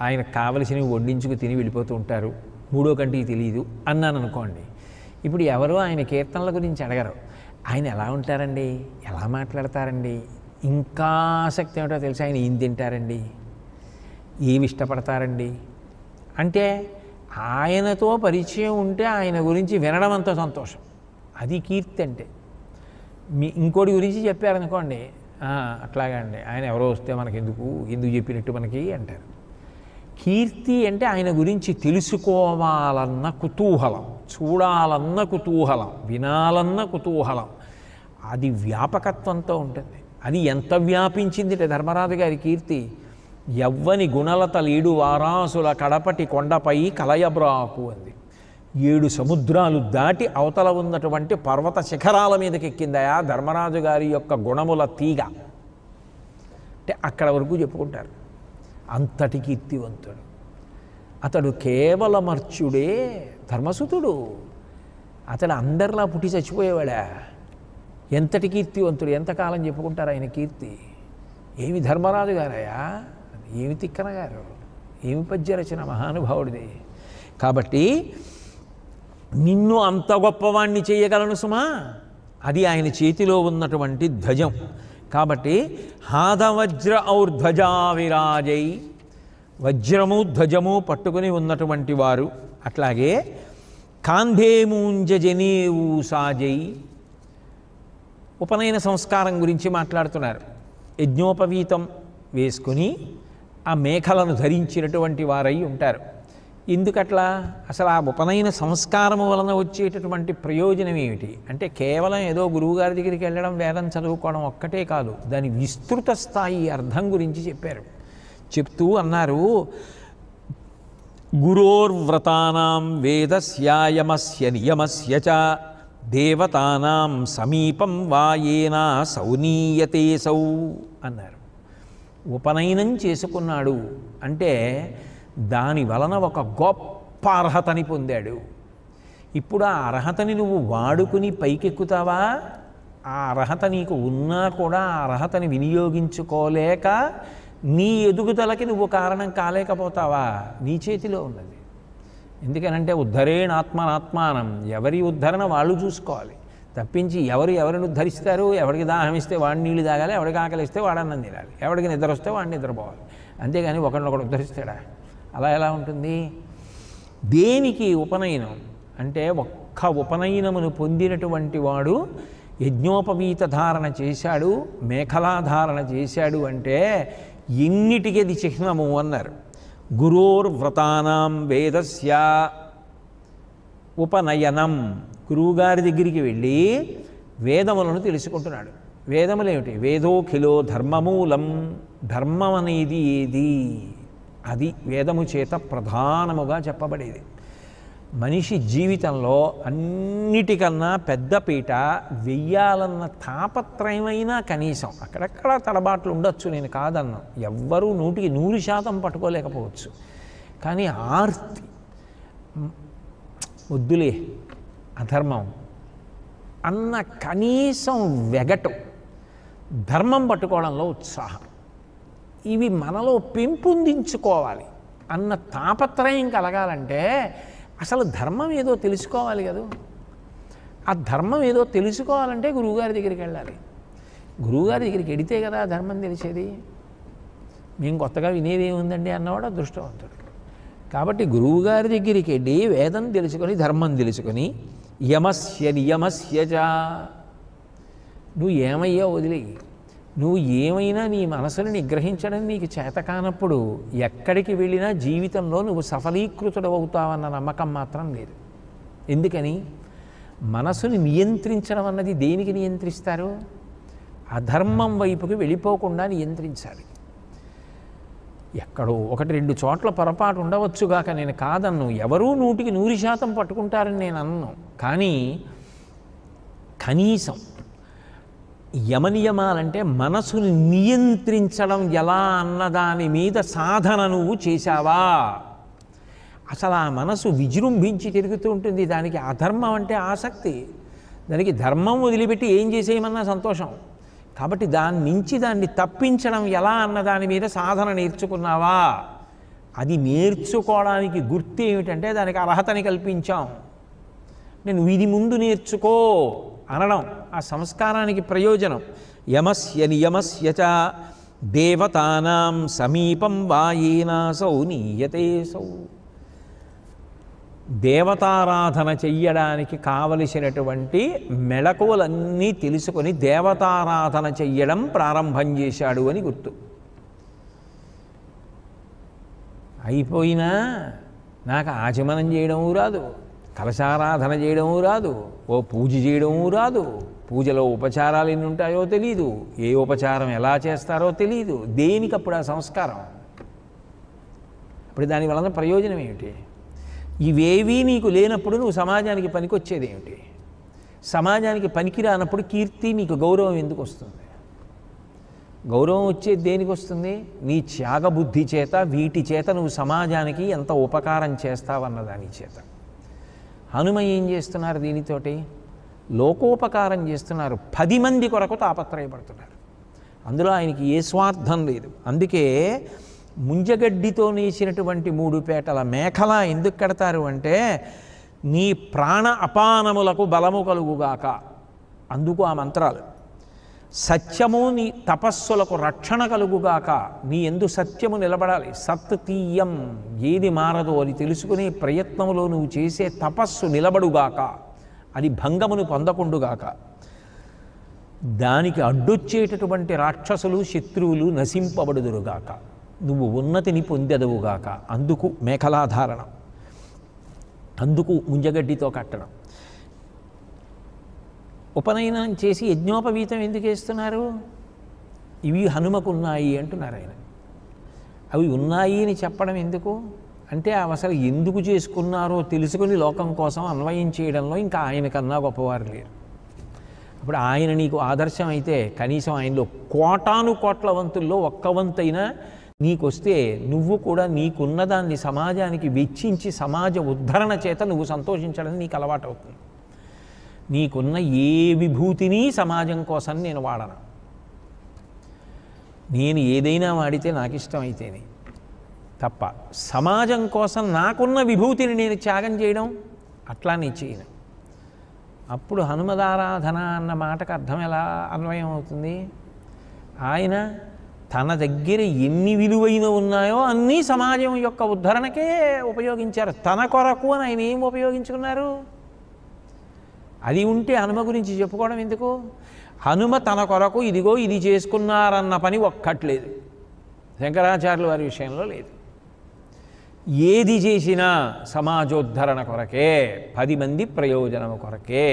[SPEAKER 1] ఆయనకు కావలసినవి వడ్డించుకు తిని వెళ్ళిపోతూ ఉంటారు, 3వ కంటికి తెలియదు అన్నాను అనుకోండి. ఇప్పుడు ఎవరో ఆయన కీర్తనల గురించి అడగరు, ఆయన ఎలా ఉంటారండి, ఎలా మాట్లాడతారండి, ఇంకా ఆసక్తి ఏమిటో తెలుసు, ఆయన ఏం తింటారండి, ఏమి ఇష్టపడతారండి అంటే ఆయనతో పరిచయం ఉంటే ఆయన గురించి వినడం అంత సంతోషం. అది కీర్తి అంటే. ఇంకోటి గురించి చెప్పారనుకోండి, అట్లాగా అండి, ఆయన ఎవరో వస్తే మనకి ఎందుకు చెప్పినట్టు మనకి అంటారు. కీర్తి అంటే ఆయన గురించి తెలుసుకోవాలన్న కుతూహలం, చూడాలన్న కుతూహలం, వినాలన్న కుతూహలం, అది వ్యాపకత్వంతో ఉంటుంది. అది ఎంత వ్యాపించింది ధర్మరాజు గారి కీర్తి. ఎవ్వని గుణలత లీడు వారాసుల కడపటి కొండపై కలయబ్రాకు అంది. 7 సముద్రాలు దాటి అవతల ఉన్నటువంటి పర్వత శిఖరాల మీదకి ఎక్కిందయా ధర్మరాజు గారి యొక్క గుణముల తీగ అంటే అక్కడ వరకు చెప్పుకుంటారు. అంతటి కీర్తివంతుడు అతడు. కేవలమర్చుడే ధర్మసుతుడు. అతడు అందరిలా పుట్టి చచ్చిపోయేవాడా? ఎంతటి కీర్తివంతుడు, ఎంతకాలం చెప్పుకుంటారు ఆయన కీర్తి. ఏమి ధర్మరాజు గారయ్యా, ఏమి తిక్కన గారు, ఏమి పద్యరచన మహానుభావుడిది. కాబట్టి నిన్ను అంత గొప్పవాణ్ణి చేయగలను సుమా, అది ఆయన చేతిలో ఉన్నటువంటి ధ్వజం. కాబట్టి హాదవజ్ర ఔర్ధ్వజా విరాజై, వజ్రము ధ్వజము పట్టుకుని ఉన్నటువంటి వారు. అట్లాగే కాంధేమూంజనేవు సాజై. ఉపనయన సంస్కారం గురించి మాట్లాడుతున్నారు. యజ్ఞోపవీతం వేసుకుని ఆ మేఖలను ధరించినటువంటి వారై ఉంటారు. ఎందుకట్లా? అసలు ఆ ఉపనయన సంస్కారము వలన వచ్చేటటువంటి ప్రయోజనం ఏమిటి అంటే కేవలం ఏదో గురువుగారి దగ్గరికి వెళ్ళడం, వేదం చదువుకోవడం ఒక్కటే కాదు, దాని విస్తృత స్థాయి అర్థం గురించి చెప్పారు. చెప్తూ అన్నారు, గురోర్వ్రతానాం వేదస్యాయమస్య నియమస్య చ దేవతానాం సమీపం వాయేనా సౌనీయతే సౌ అన్నారు. ఉపనయనం చేసుకున్నాడు అంటే దాని వలన ఒక గొప్ప అర్హతని పొందాడు. ఇప్పుడు ఆ అర్హతని నువ్వు వాడుకుని పైకెక్కుతావా? ఆ అర్హత నీకు ఉన్నా కూడా ఆ అర్హతని వినియోగించుకోలేక నీ ఎదుగుదలకి నువ్వు కారణం కాలేకపోతావా? నీ చేతిలో ఉన్నది. ఎందుకనంటే ఉద్ధరేణాత్మనాత్మానం, ఎవరి ఉద్ధరణ వాళ్ళు చూసుకోవాలి తప్పించి ఎవరిని ఉద్ధరిస్తారు? ఎవరికి దాహం ఇస్తే వాడిని నీళ్ళు తాగాలి, ఎవరికి ఆకలి ఇస్తే వాడు అన్నం తినాలి, ఎవరికి నిద్ర వస్తే వాడిని నిద్రపోవాలి. అంతేగాని ఒకరినొకడు ఉద్ధరిస్తాడా? అలా ఎలా ఉంటుంది? దేనికి ఉపనయనం అంటే ఒక్క ఉపనయనమును పొందినటువంటి వాడు యజ్ఞోపవీత ధారణ చేశాడు, మేఖలాధారణ చేశాడు అంటే ఎన్నిటికి అది చిహ్నము అన్నారు. గురోర్వ్రతానాం వేదస్య ఉపనయనం, గురువుగారి దగ్గరికి వెళ్ళి వేదములను తెలుసుకుంటున్నాడు. వేదములు ఏమిటి? వేదోఖిలో ధర్మమూలం, ధర్మం అనేది ఏది అది వేదము చేత ప్రధానముగా చెప్పబడేది. మనిషి జీవితంలో అన్నిటికన్నా పెద్ద పీట వెయ్యాలన్న తాపత్రయమైనా కనీసం అక్కడక్కడ తడబాట్లు ఉండొచ్చు, నేను కాదన్నా, ఎవ్వరూ 100% పట్టుకోలేకపోవచ్చు. కానీ ఆర్తి వద్దులే అధర్మం అన్న కనీసం వెగటు, ధర్మం పట్టుకోవడంలో ఉత్సాహం, ఇవి మనలో పెంపొందించుకోవాలి అన్న తాపత్రయం కలగాలంటే అసలు ధర్మం ఏదో తెలుసుకోవాలి కదా. ఆ ధర్మం ఏదో తెలుసుకోవాలంటే గురువుగారి దగ్గరికి వెళ్ళాలి. గురువుగారి దగ్గరికి వెడితే కదా ధర్మం తెలిసేది. మేము కొత్తగా వినేది ఏముందండి అన్నవాడు అదృష్టవంతుడు. కాబట్టి గురువుగారి దగ్గరికి వెళ్ళి వేదం తెలుసుకొని, ధర్మం తెలుసుకొని, యమస్య నియమస్య చ, నువ్వు ఏమయ్యా వదిలేయి. నువ్వు ఏమైనా నీ మనసుని నిగ్రహించడం నీకు చేత కానప్పుడు ఎక్కడికి వెళ్ళినా జీవితంలో నువ్వు సఫలీకృతుడవుతావన్న నమ్మకం మాత్రం లేదు. ఎందుకని? మనసుని నియంత్రించడం అన్నది దేనికి నియంత్రిస్తారు? అధర్మం వైపుకి వెళ్ళిపోకుండా నియంత్రించాలి. ఎక్కడో 1-2 చోట్ల పొరపాటు ఉండవచ్చుగాక, నేను కాదన్ను, ఎవరూ 100% పట్టుకుంటారని నేను అన్ను. కానీ కనీసం యమనియమాలంటే మనసుని నియంత్రించడం ఎలా అన్నదాని మీద సాధన నువ్వు చేశావా? అసలు ఆ మనసు విజృంభించి తిరుగుతూ ఉంటుంది, దానికి అధర్మం అంటే ఆసక్తి, దానికి ధర్మం వదిలిపెట్టి ఏం చేసేయమన్నా సంతోషం. కాబట్టి దాన్ని తప్పించడం ఎలా అన్నదాని మీద సాధన నేర్చుకున్నావా? అది నేర్చుకోవడానికి గుర్తు ఏమిటంటే దానికి అర్హతని కల్పించాం. నేను ఇది ముందు నేర్చుకో అనడం ఆ సంస్కారానికి ప్రయోజనం. యమస్య నియమస్య చ దేవతానాం సమీపం వాయేనా సౌనీయతే సౌ. దేవతారాధన చెయ్యడానికి కావలసినటువంటి మెళకువలన్నీ తెలుసుకొని దేవతారాధన చెయ్యడం ప్రారంభం చేశాడు అని గుర్తు. అయిపోయినా నాకు ఆచమనం చేయడము రాదు, కలశారాధన చేయడము రాదు, ఓ పూజ చేయడము రాదు, పూజలో ఉపచారాలు ఎన్ని ఉంటాయో తెలీదు, ఏ ఉపచారం ఎలా చేస్తారో తెలీదు. దేనికప్పుడు ఆ సంస్కారం? ఇప్పుడు దాని వలన ప్రయోజనం ఏమిటి? ఇవేవీ నీకు లేనప్పుడు నువ్వు సమాజానికి పనికొచ్చేది ఏమిటి? సమాజానికి పనికి రానప్పుడు కీర్తి, నీకు గౌరవం ఎందుకు వస్తుంది? గౌరవం వచ్చేది దేనికి వస్తుంది? నీ త్యాగబుద్ధి చేత, వీటి చేత నువ్వు సమాజానికి ఎంత ఉపకారం చేస్తావన్న దాని చేత. హనుమ ఏం చేస్తున్నారు? దీనితోటి లోకోపకారం చేస్తున్నారు, 10 మంది కొరకు తాపత్రయపడుతున్నారు. అందులో ఆయనకి ఏ స్వార్థం లేదు. అందుకే ముంజగడ్డితో నేసినటువంటి 3 పేటల మేఖల ఎందుకు కడతారు అంటే నీ ప్రాణ అపానములకు బలము కలుగుగాక, అందుకు ఆ మంత్రాలు. సత్యము నీ తపస్సులకు రక్షణ కలుగుగాక. నీ యందు సత్యము నిలబడాలి. సత్ తీయం, ఏది మారదో అది తెలుసుకునే ప్రయత్నంలో నువ్వు చేసే తపస్సు నిలబడుగాక, అది భంగమును పొందకుండుగాక. దానికి అడ్డొచ్చేటటువంటి రాక్షసులు శత్రువులు నశింపబడుదురుగాక. నువ్వు ఉన్నతిని పొందెదవుగాక. అందుకు మేఖలాధారణ, అందుకు ముంజగడ్డితో కట్టడం. ఉపనయనం చేసి యజ్ఞోపవీతం ఎందుకు వేస్తున్నారు? ఇవి హనుమకున్నాయి అంటున్నారు ఆయన. అవి ఉన్నాయి అని చెప్పడం ఎందుకు అంటే, అవి అసలు ఎందుకు చేసుకున్నారో తెలుసుకుని లోకం కోసం అన్వయం చేయడంలో ఇంకా ఆయనకన్నా గొప్పవారు లేరు. అప్పుడు ఆయన నీకు ఆదర్శం అయితే కనీసం ఆయనలో కోటాను కోట్ల వంతుల్లో ఒక్క వంతైనా నీకొస్తే నువ్వు కూడా నీకున్నదాన్ని సమాజానికి వెచ్చించి సమాజ ఉద్ధరణ చేత నువ్వు సంతోషించడం నీకు అలవాటు అవుతుంది. నీకున్న ఏ విభూతిని సమాజం కోసం నేను వాడను. నేను ఏదైనా వాడితే నాకు ఇష్టమైతేనే తప్ప సమాజం కోసం నాకున్న విభూతిని నేను త్యాగం చేయడం అట్లా నేను చేయను. అప్పుడు హనుమదారాధన అన్న మాటకు అర్థం ఎలా అన్వయం అవుతుంది? ఆయన తన దగ్గర ఎన్ని విలువైన ఉన్నాయో అన్నీ సమాజం యొక్క ఉద్ధరణకే ఉపయోగించారు. తన కొరకు అని ఆయన ఏం ఉపయోగించుకున్నారు? అది ఉంటే హనుమ గురించి చెప్పుకోవడం ఎందుకు? హనుమ తన కొరకు ఇదిగో ఇది చేసుకున్నారన్న పని ఒక్కట్లేదు. శంకరాచార్యుల వారి విషయంలో లేదు. ఏది చేసినా సమాజోద్ధరణ కొరకే, 10 మంది ప్రయోజనం కొరకే.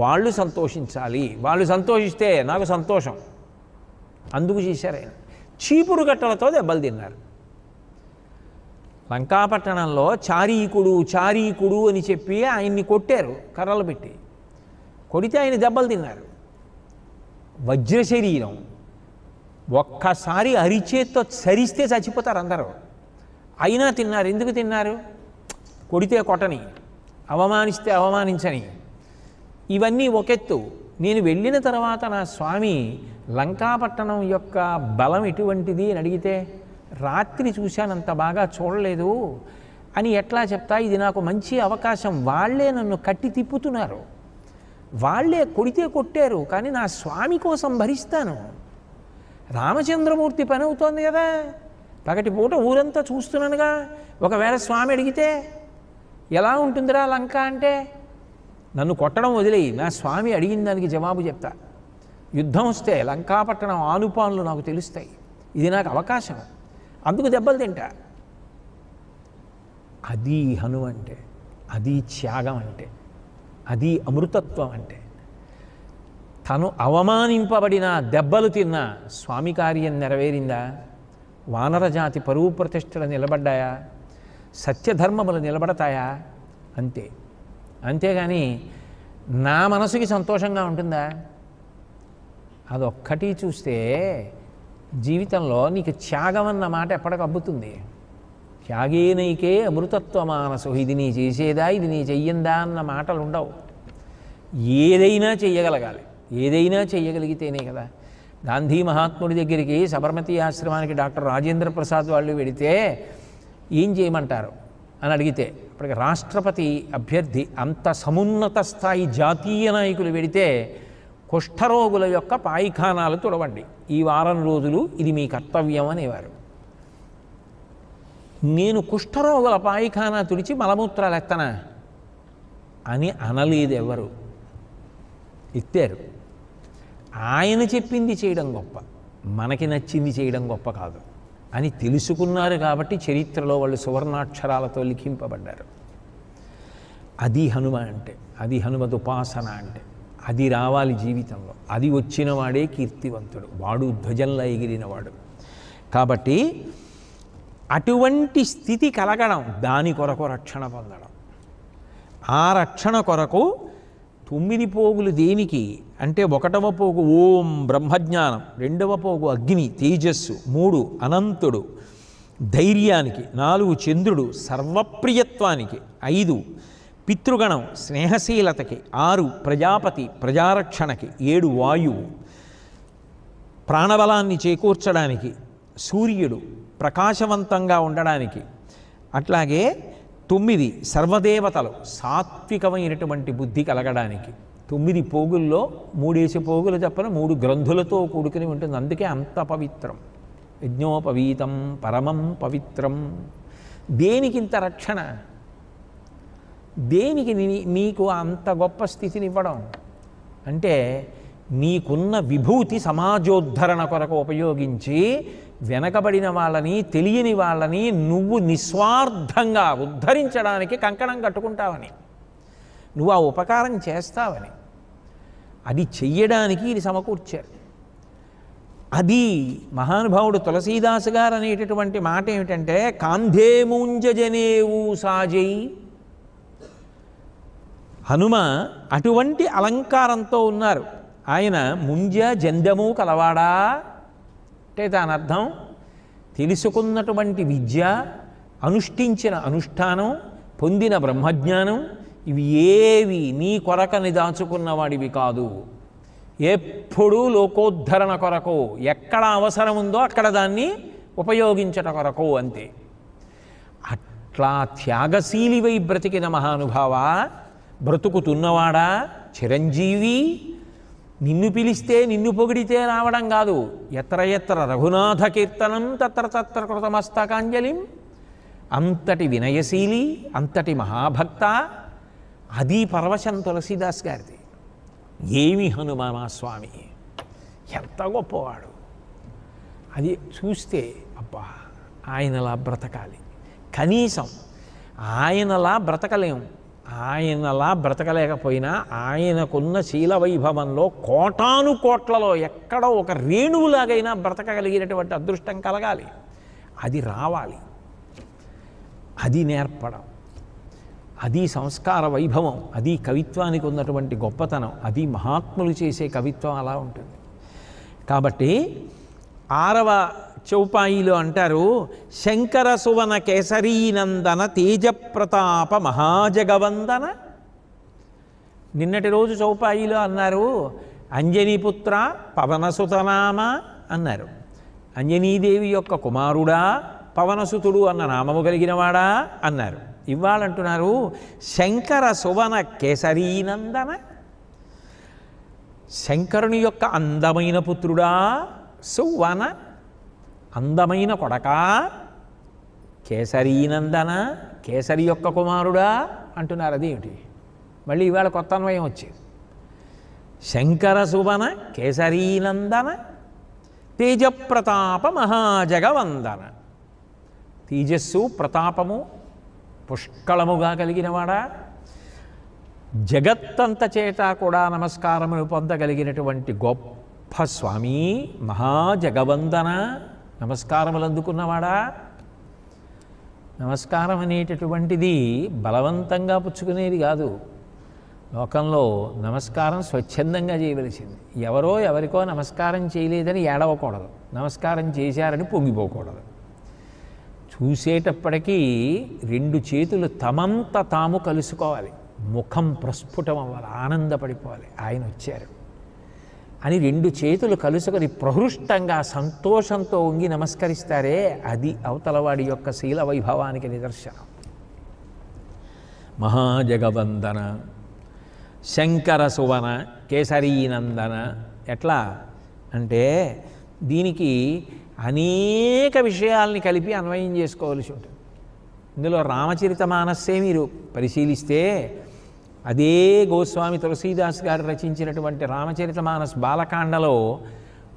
[SPEAKER 1] వాళ్ళు సంతోషించాలి, వాళ్ళు సంతోషిస్తే నాకు సంతోషం, అందుకు చేశారు ఆయన. చీపురు కట్టలతో దెబ్బలు తిన్నారు. లంకాపట్టణంలో చారీకుడు అని చెప్పి ఆయన్ని కొట్టారు కర్రలు పెట్టి. కొడితే ఆయన దెబ్బలు తిన్నారు. వజ్ర శరీరం, ఒక్కసారి అరిచేత్తో సరిస్తే చచ్చిపోతారు అందరూ. అయినా తిన్నారు. ఎందుకు తిన్నారు? కొడితే కొట్టని, అవమానిస్తే అవమానించని. ఇవన్నీ ఒకెత్తు. నేను వెళ్ళిన తర్వాత నా స్వామి లంకాపట్టణం యొక్క బలం ఎటువంటిది అని అడిగితే, రాత్రి చూశానంత బాగా చూడలేదు అని ఎట్లా చెప్తా? ఇది నాకు మంచి అవకాశం. వాళ్ళే నన్ను కట్టి తిప్పుతున్నారు, వాళ్ళే కొడితే కొట్టారు, కానీ నా స్వామి కోసం భరిస్తాను. రామచంద్రమూర్తి పని అవుతోంది కదా, పగటిపూట ఊరంతా చూస్తున్నానుగా. ఒకవేళ స్వామి అడిగితే ఎలా ఉంటుందిరా లంక అంటే, నన్ను కొట్టడం వదిలేయి, నా స్వామి అడిగిన దానికి జవాబు చెప్తా. యుద్ధం వస్తే లంకాపట్టణం ఆనుపానులు నాకు తెలుస్తాయి. ఇది నాకు అవకాశం, అందుకు దెబ్బలు తింటా. అది హనుమ అంటే, అది త్యాగం అంటే, అది అమృతత్వం అంటే. తను అవమానింపబడిన, దెబ్బలు తిన్న స్వామి కార్యం నెరవేరిందా? వానరజాతి పరువు ప్రతిష్టలు నిలబడ్డాయా? సత్యధర్మములు నిలబడతాయా? అంతే. అంతేగాని నా మనసుకి సంతోషంగా ఉంటుందా? అదొక్కటి చూస్తే జీవితంలో నీకు త్యాగం అన్న మాట ఎప్పటికి అబ్బుతుంది. త్యాగేనైకే అమృతత్వ మానసు. ఇది నీ చేసేదా, ఇది నీ చెయ్యందా అన్న మాటలు ఉండవు. ఏదైనా చెయ్యగలగాలి. ఏదైనా చెయ్యగలిగితేనే కదా. గాంధీ మహాత్ముడి దగ్గరికి సబర్మతి ఆశ్రమానికి డాక్టర్ రాజేంద్ర ప్రసాద్ వాళ్ళు వెడితే ఏం చేయమంటారు అని అడిగితే, ఇప్పటికి రాష్ట్రపతి అభ్యర్థి అంత సమున్నత స్థాయి జాతీయ నాయకులు వెడితే, కుష్ఠరోగుల యొక్క పాయిఖానాలు తుడవండి, ఈ వారం రోజులు ఇది మీ కర్తవ్యం అనేవారు. నేను కుష్ఠరోగుల పాయిఖానా తుడిచి మలమూత్రాలు ఎత్తనా అని అనలేదు ఎవరు. ఎత్తారు. ఆయన చెప్పింది చేయడం గొప్ప, మనకి నచ్చింది చేయడం గొప్ప కాదు అని తెలుసుకున్నారు కాబట్టి చరిత్రలో వాళ్ళు సువర్ణాక్షరాలతో లిఖింపబడ్డారు. అది హనుమ అంటే, అది హనుమదుపాసన అంటే. అది రావాలి జీవితంలో. అది వచ్చిన వాడే కీర్తివంతుడు, వాడు ధ్వజంలా ఎగిరినవాడు. కాబట్టి అటువంటి స్థితి కలగడం, దాని కొరకు రక్షణ పొందడం. ఆ రక్షణ కొరకు 9 పోగులు దేనికి అంటే, 1వ పోగు ఓం బ్రహ్మజ్ఞానం, 2వ పోగు అగ్ని తేజస్సు, 3 అనంతుడు ధైర్యానికి, 4 చంద్రుడు సర్వప్రియత్వానికి, 5 పితృగణం స్నేహశీలతకి, 6 ప్రజాపతి ప్రజారక్షణకి, 7 వాయువు ప్రాణబలాన్ని చేకూర్చడానికి, సూర్యుడు ప్రకాశవంతంగా ఉండడానికి, అట్లాగే 9 సర్వదేవతలు సాత్వికమైనటువంటి బుద్ధి కలగడానికి, 9 పోగుల్లో 3 పోగులు చెప్పిన 3 గ్రంథులతో కూడుకుని ఉంటుంది. అందుకే అంత పవిత్రం. యజ్ఞోపవీతం పరమం పవిత్రం. దేనికి ఇంత రక్షణ? దేనికి నీకు అంత గొప్ప స్థితిని ఇవ్వడం? అంటే నీకున్న విభూతి సమాజోద్ధరణ కొరకు ఉపయోగించి వెనకబడిన వాళ్ళని, తెలియని వాళ్ళని నువ్వు నిస్వార్థంగా ఉద్ధరించడానికి కంకణం కట్టుకుంటావని, నువ్వు ఆ ఉపకారం చేస్తావని, అది చెయ్యడానికి ఇది సమకూర్చారు. అది మహానుభావుడు తులసీదాసు గారు అనేటటువంటి మాట ఏమిటంటే, కాంధేమూంజనేవు సాజై. హనుమ అటువంటి అలంకారంతో ఉన్నారు. ఆయన ముంజ జందము కలవాడా అంటే దాని అర్థం తెలుసుకున్నటువంటి విద్య, అనుష్ఠించిన అనుష్ఠానం, పొందిన బ్రహ్మజ్ఞానం ఇవి ఏవి నీ కొరకని దాచుకున్నవాడివి కాదు. ఎప్పుడూ లోకోద్ధరణ కొరకు, ఎక్కడ అవసరం ఉందో అక్కడ దాన్ని ఉపయోగించట కొరకు అంతే. అట్లా త్యాగశీలివై బ్రతికిన మహానుభావ, బ్రతుకుతున్నవాడా, చిరంజీవి, నిన్ను పిలిస్తే నిన్ను పొగిడితే రావడం కాదు. ఎత్ర ఎత్ర రఘునాథ కీర్తనం తత్ర తత్ర కృతమస్తకాంజలిం. అంతటి వినయశీలి, అంతటి మహాభక్త. అది పరవశం తులసీదాస్ గారిది. ఏమి హనుమ మా స్వామి, ఎంత గొప్పవాడు. అది చూస్తే అబ్బా ఆయనలా బ్రతకాలి. కనీసం ఆయనలా బ్రతకలేము. ఆయనలా బ్రతకలేకపోయినా ఆయనకున్న శీల వైభవంలో కోటాను కోట్లలో ఎక్కడో ఒక రేణువులాగైనా బ్రతకగలిగినటువంటి అదృష్టం కలగాలి. అది రావాలి. అది నేర్పడం. అది సంస్కార వైభవం. అది కవిత్వానికి ఉన్నటువంటి గొప్పతనం. అది మహాత్ములు చేసే కవిత్వం అలా ఉంటుంది. కాబట్టి 6వ చౌపాయిలో అంటారు, శంకర సువన కేసరీనందన తేజప్రతాప మహాజగవందన. నిన్నటి రోజు చౌపాయిలో అన్నారు అంజనీపుత్ర పవనసుతనామ అన్నారు. అంజనీదేవి యొక్క కుమారుడా, పవనసుతుడు అన్న నామము కలిగినవాడా అన్నారు. ఇవ్వాలంటున్నారు శంకర సువన కేసరీనందన. శంకరుని యొక్క అందమైన పుత్రుడా, సువన అందమైన కొడక, కేసరీనందన కేసరి యొక్క కుమారుడా అంటున్నారు. అదేమిటి? మళ్ళీ ఇవాళ కొత్త అన్వయం వచ్చేది. శంకర సువన కేసరీనందన తేజప్రతాప మహాజగవందన. తేజస్సు ప్రతాపము పుష్కళముగా కలిగినవాడా, జగత్తంత చేత కూడా నమస్కారములు పొందగలిగినటువంటి గొప్ప స్వామి, మహాజగవందన, నమస్కారములు అందుకున్నవాడా. నమస్కారం అనేటటువంటిది బలవంతంగా పుచ్చుకునేది కాదు. లోకంలో నమస్కారం స్వచ్ఛందంగా చేయవలసింది. ఎవరో ఎవరికో నమస్కారం చేయలేదని ఏడవకూడదు, నమస్కారం చేశారని పొంగిపోకూడదు. చూసేటప్పటికీ 2 చేతులు తమంత తాము కలుసుకోవాలి, ముఖం ప్రస్ఫుటం అవ్వాలి, ఆనందపడిపోవాలి, ఆయన వచ్చారు అని 2 చేతులు కలుసుకొని ప్రహృష్టంగా సంతోషంతో ఉంగి నమస్కరిస్తారే, అది అవతలవాడి యొక్క శీల వైభవానికి నిదర్శనం. మహాజగవందన శంకర సువన కేసరీనందన. ఎట్లా అంటే దీనికి అనేక విషయాల్ని కలిపి అన్వయం చేసుకోవాల్సి ఉంటుంది. ఇందులో రామచరితమానస్సే మీరు పరిశీలిస్తే అదే గోస్వామి తులసీదాస్ గారు రచించినటువంటి రామచరితమానస్ బాలకాండలో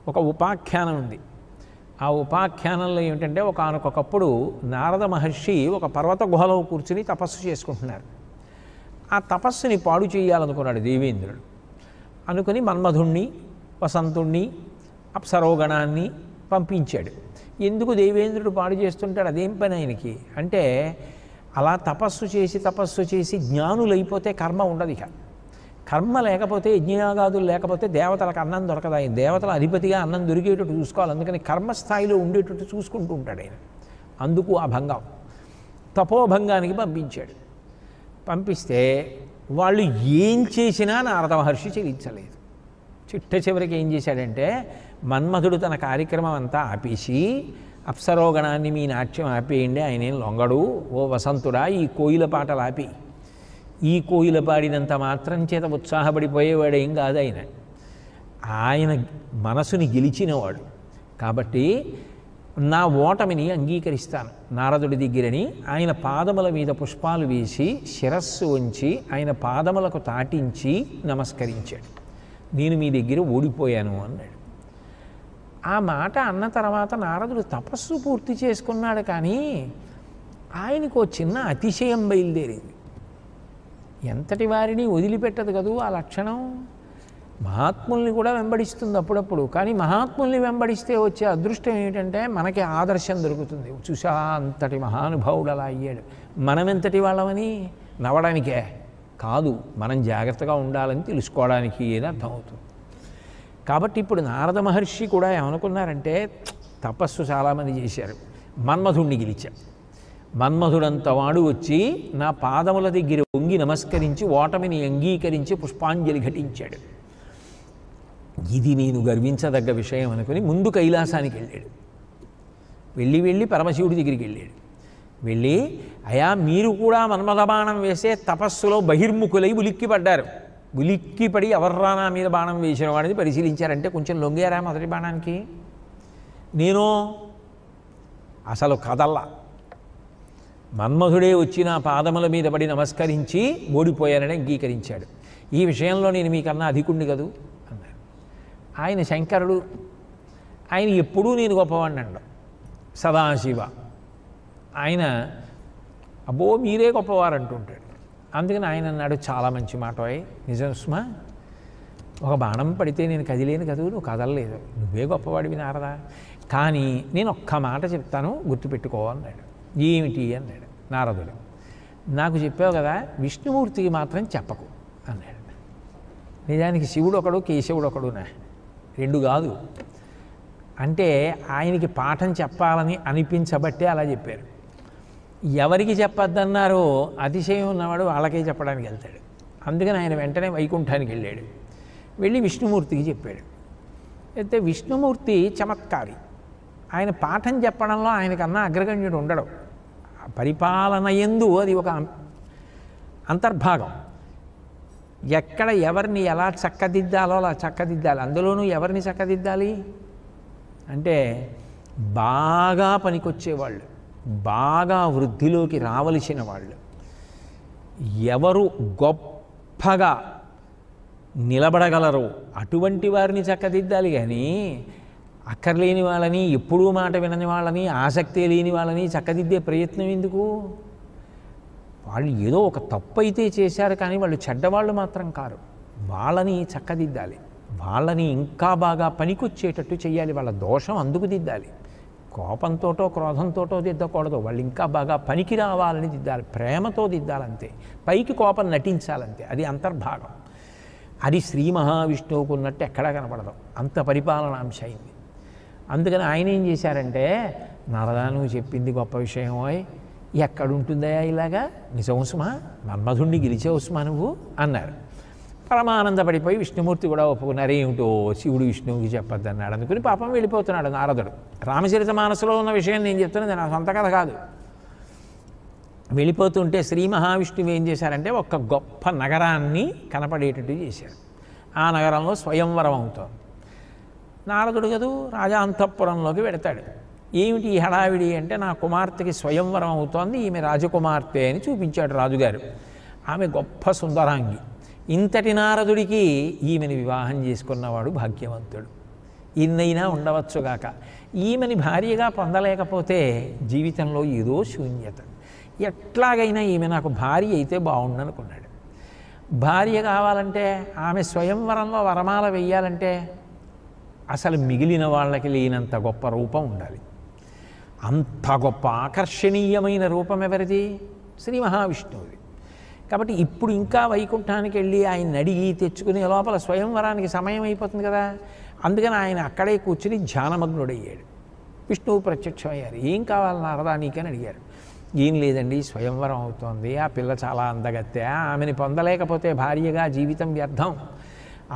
[SPEAKER 1] ఒక ఉపాఖ్యానం ఉంది. ఆ ఉపాఖ్యానంలో ఏమిటంటే, ఒకానొకప్పుడు నారద మహర్షి ఒక పర్వత గుహలో కూర్చుని తపస్సు చేసుకుంటున్నారు. ఆ తపస్సుని పాడు చేయాలనుకున్నాడు దేవేంద్రుడు. అనుకుని మన్మధుణ్ణి, వసంతుణ్ణి, అప్సరోగణాన్ని పంపించాడు. ఎందుకు దేవేంద్రుడు పాడు చేస్తుంటాడు, అదేం పని ఆయనకి అంటే, అలా తపస్సు చేసి జ్ఞానులైపోతే కర్మ ఉండదు. ఇక కర్మ లేకపోతే, యజ్ఞయాగాదులు లేకపోతే దేవతలకు అన్నం దొరకదు. ఆయన దేవతల అధిపతిగా అన్నం దొరికేటట్టు చూసుకోవాలి. అందుకని కర్మస్థాయిలో ఉండేటట్టు చూసుకుంటూ ఉంటాడు ఆయన. అందుకు ఆ భంగం తపోభంగానికి పంపించాడు. పంపిస్తే వాళ్ళు ఏం చేసినా నారద మహర్షి చెల్లించలేదు. చిట్ట చివరికి ఏం చేశాడంటే, మన్మధుడు తన కార్యక్రమం అంతా ఆపేసి, అప్సరోగణాన్ని మీ నాట్యం ఆపేయండి, ఆయనేం లొంగడు, ఓ వసంతుడా ఈ కోయిల పాటలు ఆపి, ఈ కోయిల పాడినంత మాత్రం చేత ఉత్సాహపడిపోయేవాడేం కాదు ఆయన. ఆయన మనసుని గెలిచినవాడు. కాబట్టి నా ఓటమిని అంగీకరిస్తాను నారదుడి దగ్గరని ఆయన పాదముల మీద పుష్పాలు వేసి శిరస్సు ఉంచి ఆయన పాదములకు తాటించి నమస్కరించాడు. నేను మీ దగ్గర ఓడిపోయాను అన్నాడు. ఆ మాట అన్న తర్వాత నారదుడు తపస్సు పూర్తి చేసుకున్నాడు. కానీ ఆయనకు చిన్న అతిశయం బయలుదేరింది. ఎంతటి వారిని వదిలిపెట్టదు కదూ ఆ లక్షణం. మహాత్ముల్ని కూడా వెంబడిస్తుంది అప్పుడప్పుడు. కానీ మహాత్ముల్ని వెంబడిస్తే వచ్చే అదృష్టం ఏమిటంటే మనకి ఆదర్శం దొరుకుతుంది. చూసా అంతటి మహానుభావుడు అలా అయ్యాడు, మనం ఎంతటి వాళ్ళమని నవ్వడానికే కాదు, మనం జాగ్రత్తగా ఉండాలని తెలుసుకోవడానికి అని అర్థమవుతుంది. కాబట్టి ఇప్పుడు నారద మహర్షి కూడా ఏమనుకున్నారంటే, తపస్సు చాలామంది చేశారు, మన్మధుణ్ణి గెలిచారు. మన్మధుడంత వాడు వచ్చి నా పాదముల దగ్గర వంగి నమస్కరించి ఓటమిని అంగీకరించి పుష్పాంజలి ఘటించాడు. ఇది నేను గర్వించదగ్గ విషయం అనుకుని ముందు కైలాసానికి వెళ్ళాడు. వెళ్ళి పరమశివుడి దగ్గరికి వెళ్ళాడు. వెళ్ళి, అయా మీరు కూడా మన్మథ బాణం వేసే తపస్సులో బహిర్ముఖులై ఉలిక్కిపడ్డారు. ఉలిక్కిపడి ఎవర్రా నా మీద బాణం వేసిన వాడిని పరిశీలించారంటే కొంచెం లొంగారా మొదటి బాణానికి. నేను అసలు కదల్లా, మన్మధుడే వచ్చి నా పాదముల మీద పడి నమస్కరించి ఓడిపోయానని అంగీకరించాడు. ఈ విషయంలో నేను మీకన్నా అధికుణ్ణి కదూ అన్నాడు. ఆయన శంకరుడు, ఆయన ఎప్పుడూ నేను గొప్పవాడిని అండం. సదాశివ ఆయన అబ్బో మీరే గొప్పవారు అంటుంటాడు. అందుకని ఆయన అన్నాడు, చాలా మంచి మాట నిజం సుమా, ఒక బాణం పడితే నేను కదిలేను కదూ, నువ్వు కదలలేదు, నువ్వే గొప్పవాడివి నారదా. కానీ నేను ఒక్క మాట చెప్తాను గుర్తుపెట్టుకో అన్నాడు. ఏమిటి అన్నాడు నారదుడు. నాకు చెప్పావు కదా, విష్ణుమూర్తికి మాత్రం చెప్పకు అన్నాడు. నిజానికి శివుడు ఒకడు కేశవుడు ఒకడునా, రెండు కాదు. అంటే ఆయనకి పాఠం చెప్పాలని అనిపించబట్టే అలా చెప్పారు. ఎవరికి చెప్పద్దన్నారో అతిశయం ఉన్నవాడు వాళ్ళకే చెప్పడానికి వెళ్తాడు. అందుకని ఆయన వెంటనే వైకుంఠానికి వెళ్ళాడు. వెళ్ళి విష్ణుమూర్తికి చెప్పాడు. అయితే విష్ణుమూర్తి చమత్కారి, ఆయన పాఠం చెప్పడంలో ఆయనకన్నా అగ్రగణ్యుడు ఉండడు. పరిపాలన యందు అది ఒక అంతర్భాగం. ఎక్కడ ఎవరిని ఎలా చక్కదిద్దాలో అలా చక్కదిద్దాలి. అందులోనూ ఎవరిని చక్కదిద్దాలి అంటే బాగా పనికొచ్చేవాళ్ళు, బాగా వృద్ధిలోకి రావలసిన వాళ్ళు, ఎవరు గొప్పగా నిలబడగలరో అటువంటి వారిని చక్కదిద్దాలి. కానీ అక్కర్లేని వాళ్ళని, ఎప్పుడూ మాట వినని వాళ్ళని, ఆసక్తి లేని వాళ్ళని చక్కదిద్దే ప్రయత్నం ఎందుకు? వాళ్ళు ఏదో ఒక తప్పు అయితే చేశారు, కానీ వాళ్ళు చెడ్డవాళ్ళు మాత్రం కారు. వాళ్ళని చక్కదిద్దాలి, వాళ్ళని ఇంకా బాగా పనికొచ్చేటట్టు చేయాలి. వాళ్ళ దోషం అందుకు దిద్దాలి. కోపంతోటో క్రోధంతోటో దిద్దకూడదు. వాళ్ళు ఇంకా బాగా పనికి రావాలని దిద్దాలి, ప్రేమతో దిద్దాలంతే. పైకి కోపం నటించాలంతే, అది అంతర్భాగం. అది శ్రీ మహావిష్ణువుకు ఉన్నట్టు ఎక్కడా కనపడదు. అంత పరిపాలనాంశ అయింది. అందుకని ఆయన ఏం చేశారంటే, నారదా నువ్వు చెప్పింది గొప్ప విషయం, ఎక్కడుంటుందా ఇలాగా, నిజం సుమా, మన్మధుణ్ణి గెలిచావు సుమా నువ్వు అన్నారు. పరమానందపడిపోయి విష్ణుమూర్తి కూడా ఒప్పుకున్నారు. ఏమిటో శివుడు విష్ణువుకి చెప్పొద్దన్నాడు అనుకుని పాపం వెళ్ళిపోతున్నాడు నారదుడు. రామచరిత మానసులో ఉన్న విషయం నేను చెప్తున్నది నా సొంత కథ కాదు. వెళ్ళిపోతుంటే శ్రీ మహావిష్ణువు ఏం చేశారంటే ఒక గొప్ప నగరాన్ని కనపడేటట్టు చేశారు. ఆ నగరంలో స్వయంవరం అవుతుంది. నారదుడు కదూ రాజాంతఃపురంలోకి వెడతాడు. ఏమిటి ఈ హడావిడి అంటే, నా కుమార్తెకి స్వయంవరం అవుతోంది, ఈమె రాజకుమార్తె అని చూపించాడు రాజుగారు. ఆమె గొప్ప సుందరాంగి. ఇంతటి నారదుడికి ఈమెని వివాహం చేసుకున్నవాడు భాగ్యవంతుడు. ఇన్నైనా ఉండవచ్చుగాక. ఈమెని భార్యగా పొందలేకపోతే జీవితంలో ఏదో శూన్యత. ఎట్లాగైనా ఈమె నాకు భార్య అయితే బాగుండనుకున్నాడు. భార్య కావాలంటే, ఆమె స్వయంవరంలో వరమాల వెయ్యాలంటే అసలు మిగిలిన వాళ్ళకి లేనంత గొప్ప రూపం ఉండాలి. అంత గొప్ప ఆకర్షణీయమైన రూపం ఎవరిది? శ్రీ మహావిష్ణువుది. కాబట్టి ఇప్పుడు ఇంకా వైకుంఠానికి వెళ్ళి ఆయన అడిగి తెచ్చుకునే లోపల స్వయంవరానికి సమయం అయిపోతుంది కదా. అందుకని ఆయన అక్కడే కూర్చుని ధ్యానమగ్నుడయ్యాడు. విష్ణువు ప్రత్యక్షమయ్యారు. ఏం కావాలి నారదా నీకని అడిగారు. ఏం లేదండి, స్వయంవరం అవుతోంది, ఆ పిల్ల చాలా అందగత్తె, ఆమెని పొందలేకపోతే భార్యగా జీవితం వ్యర్థం.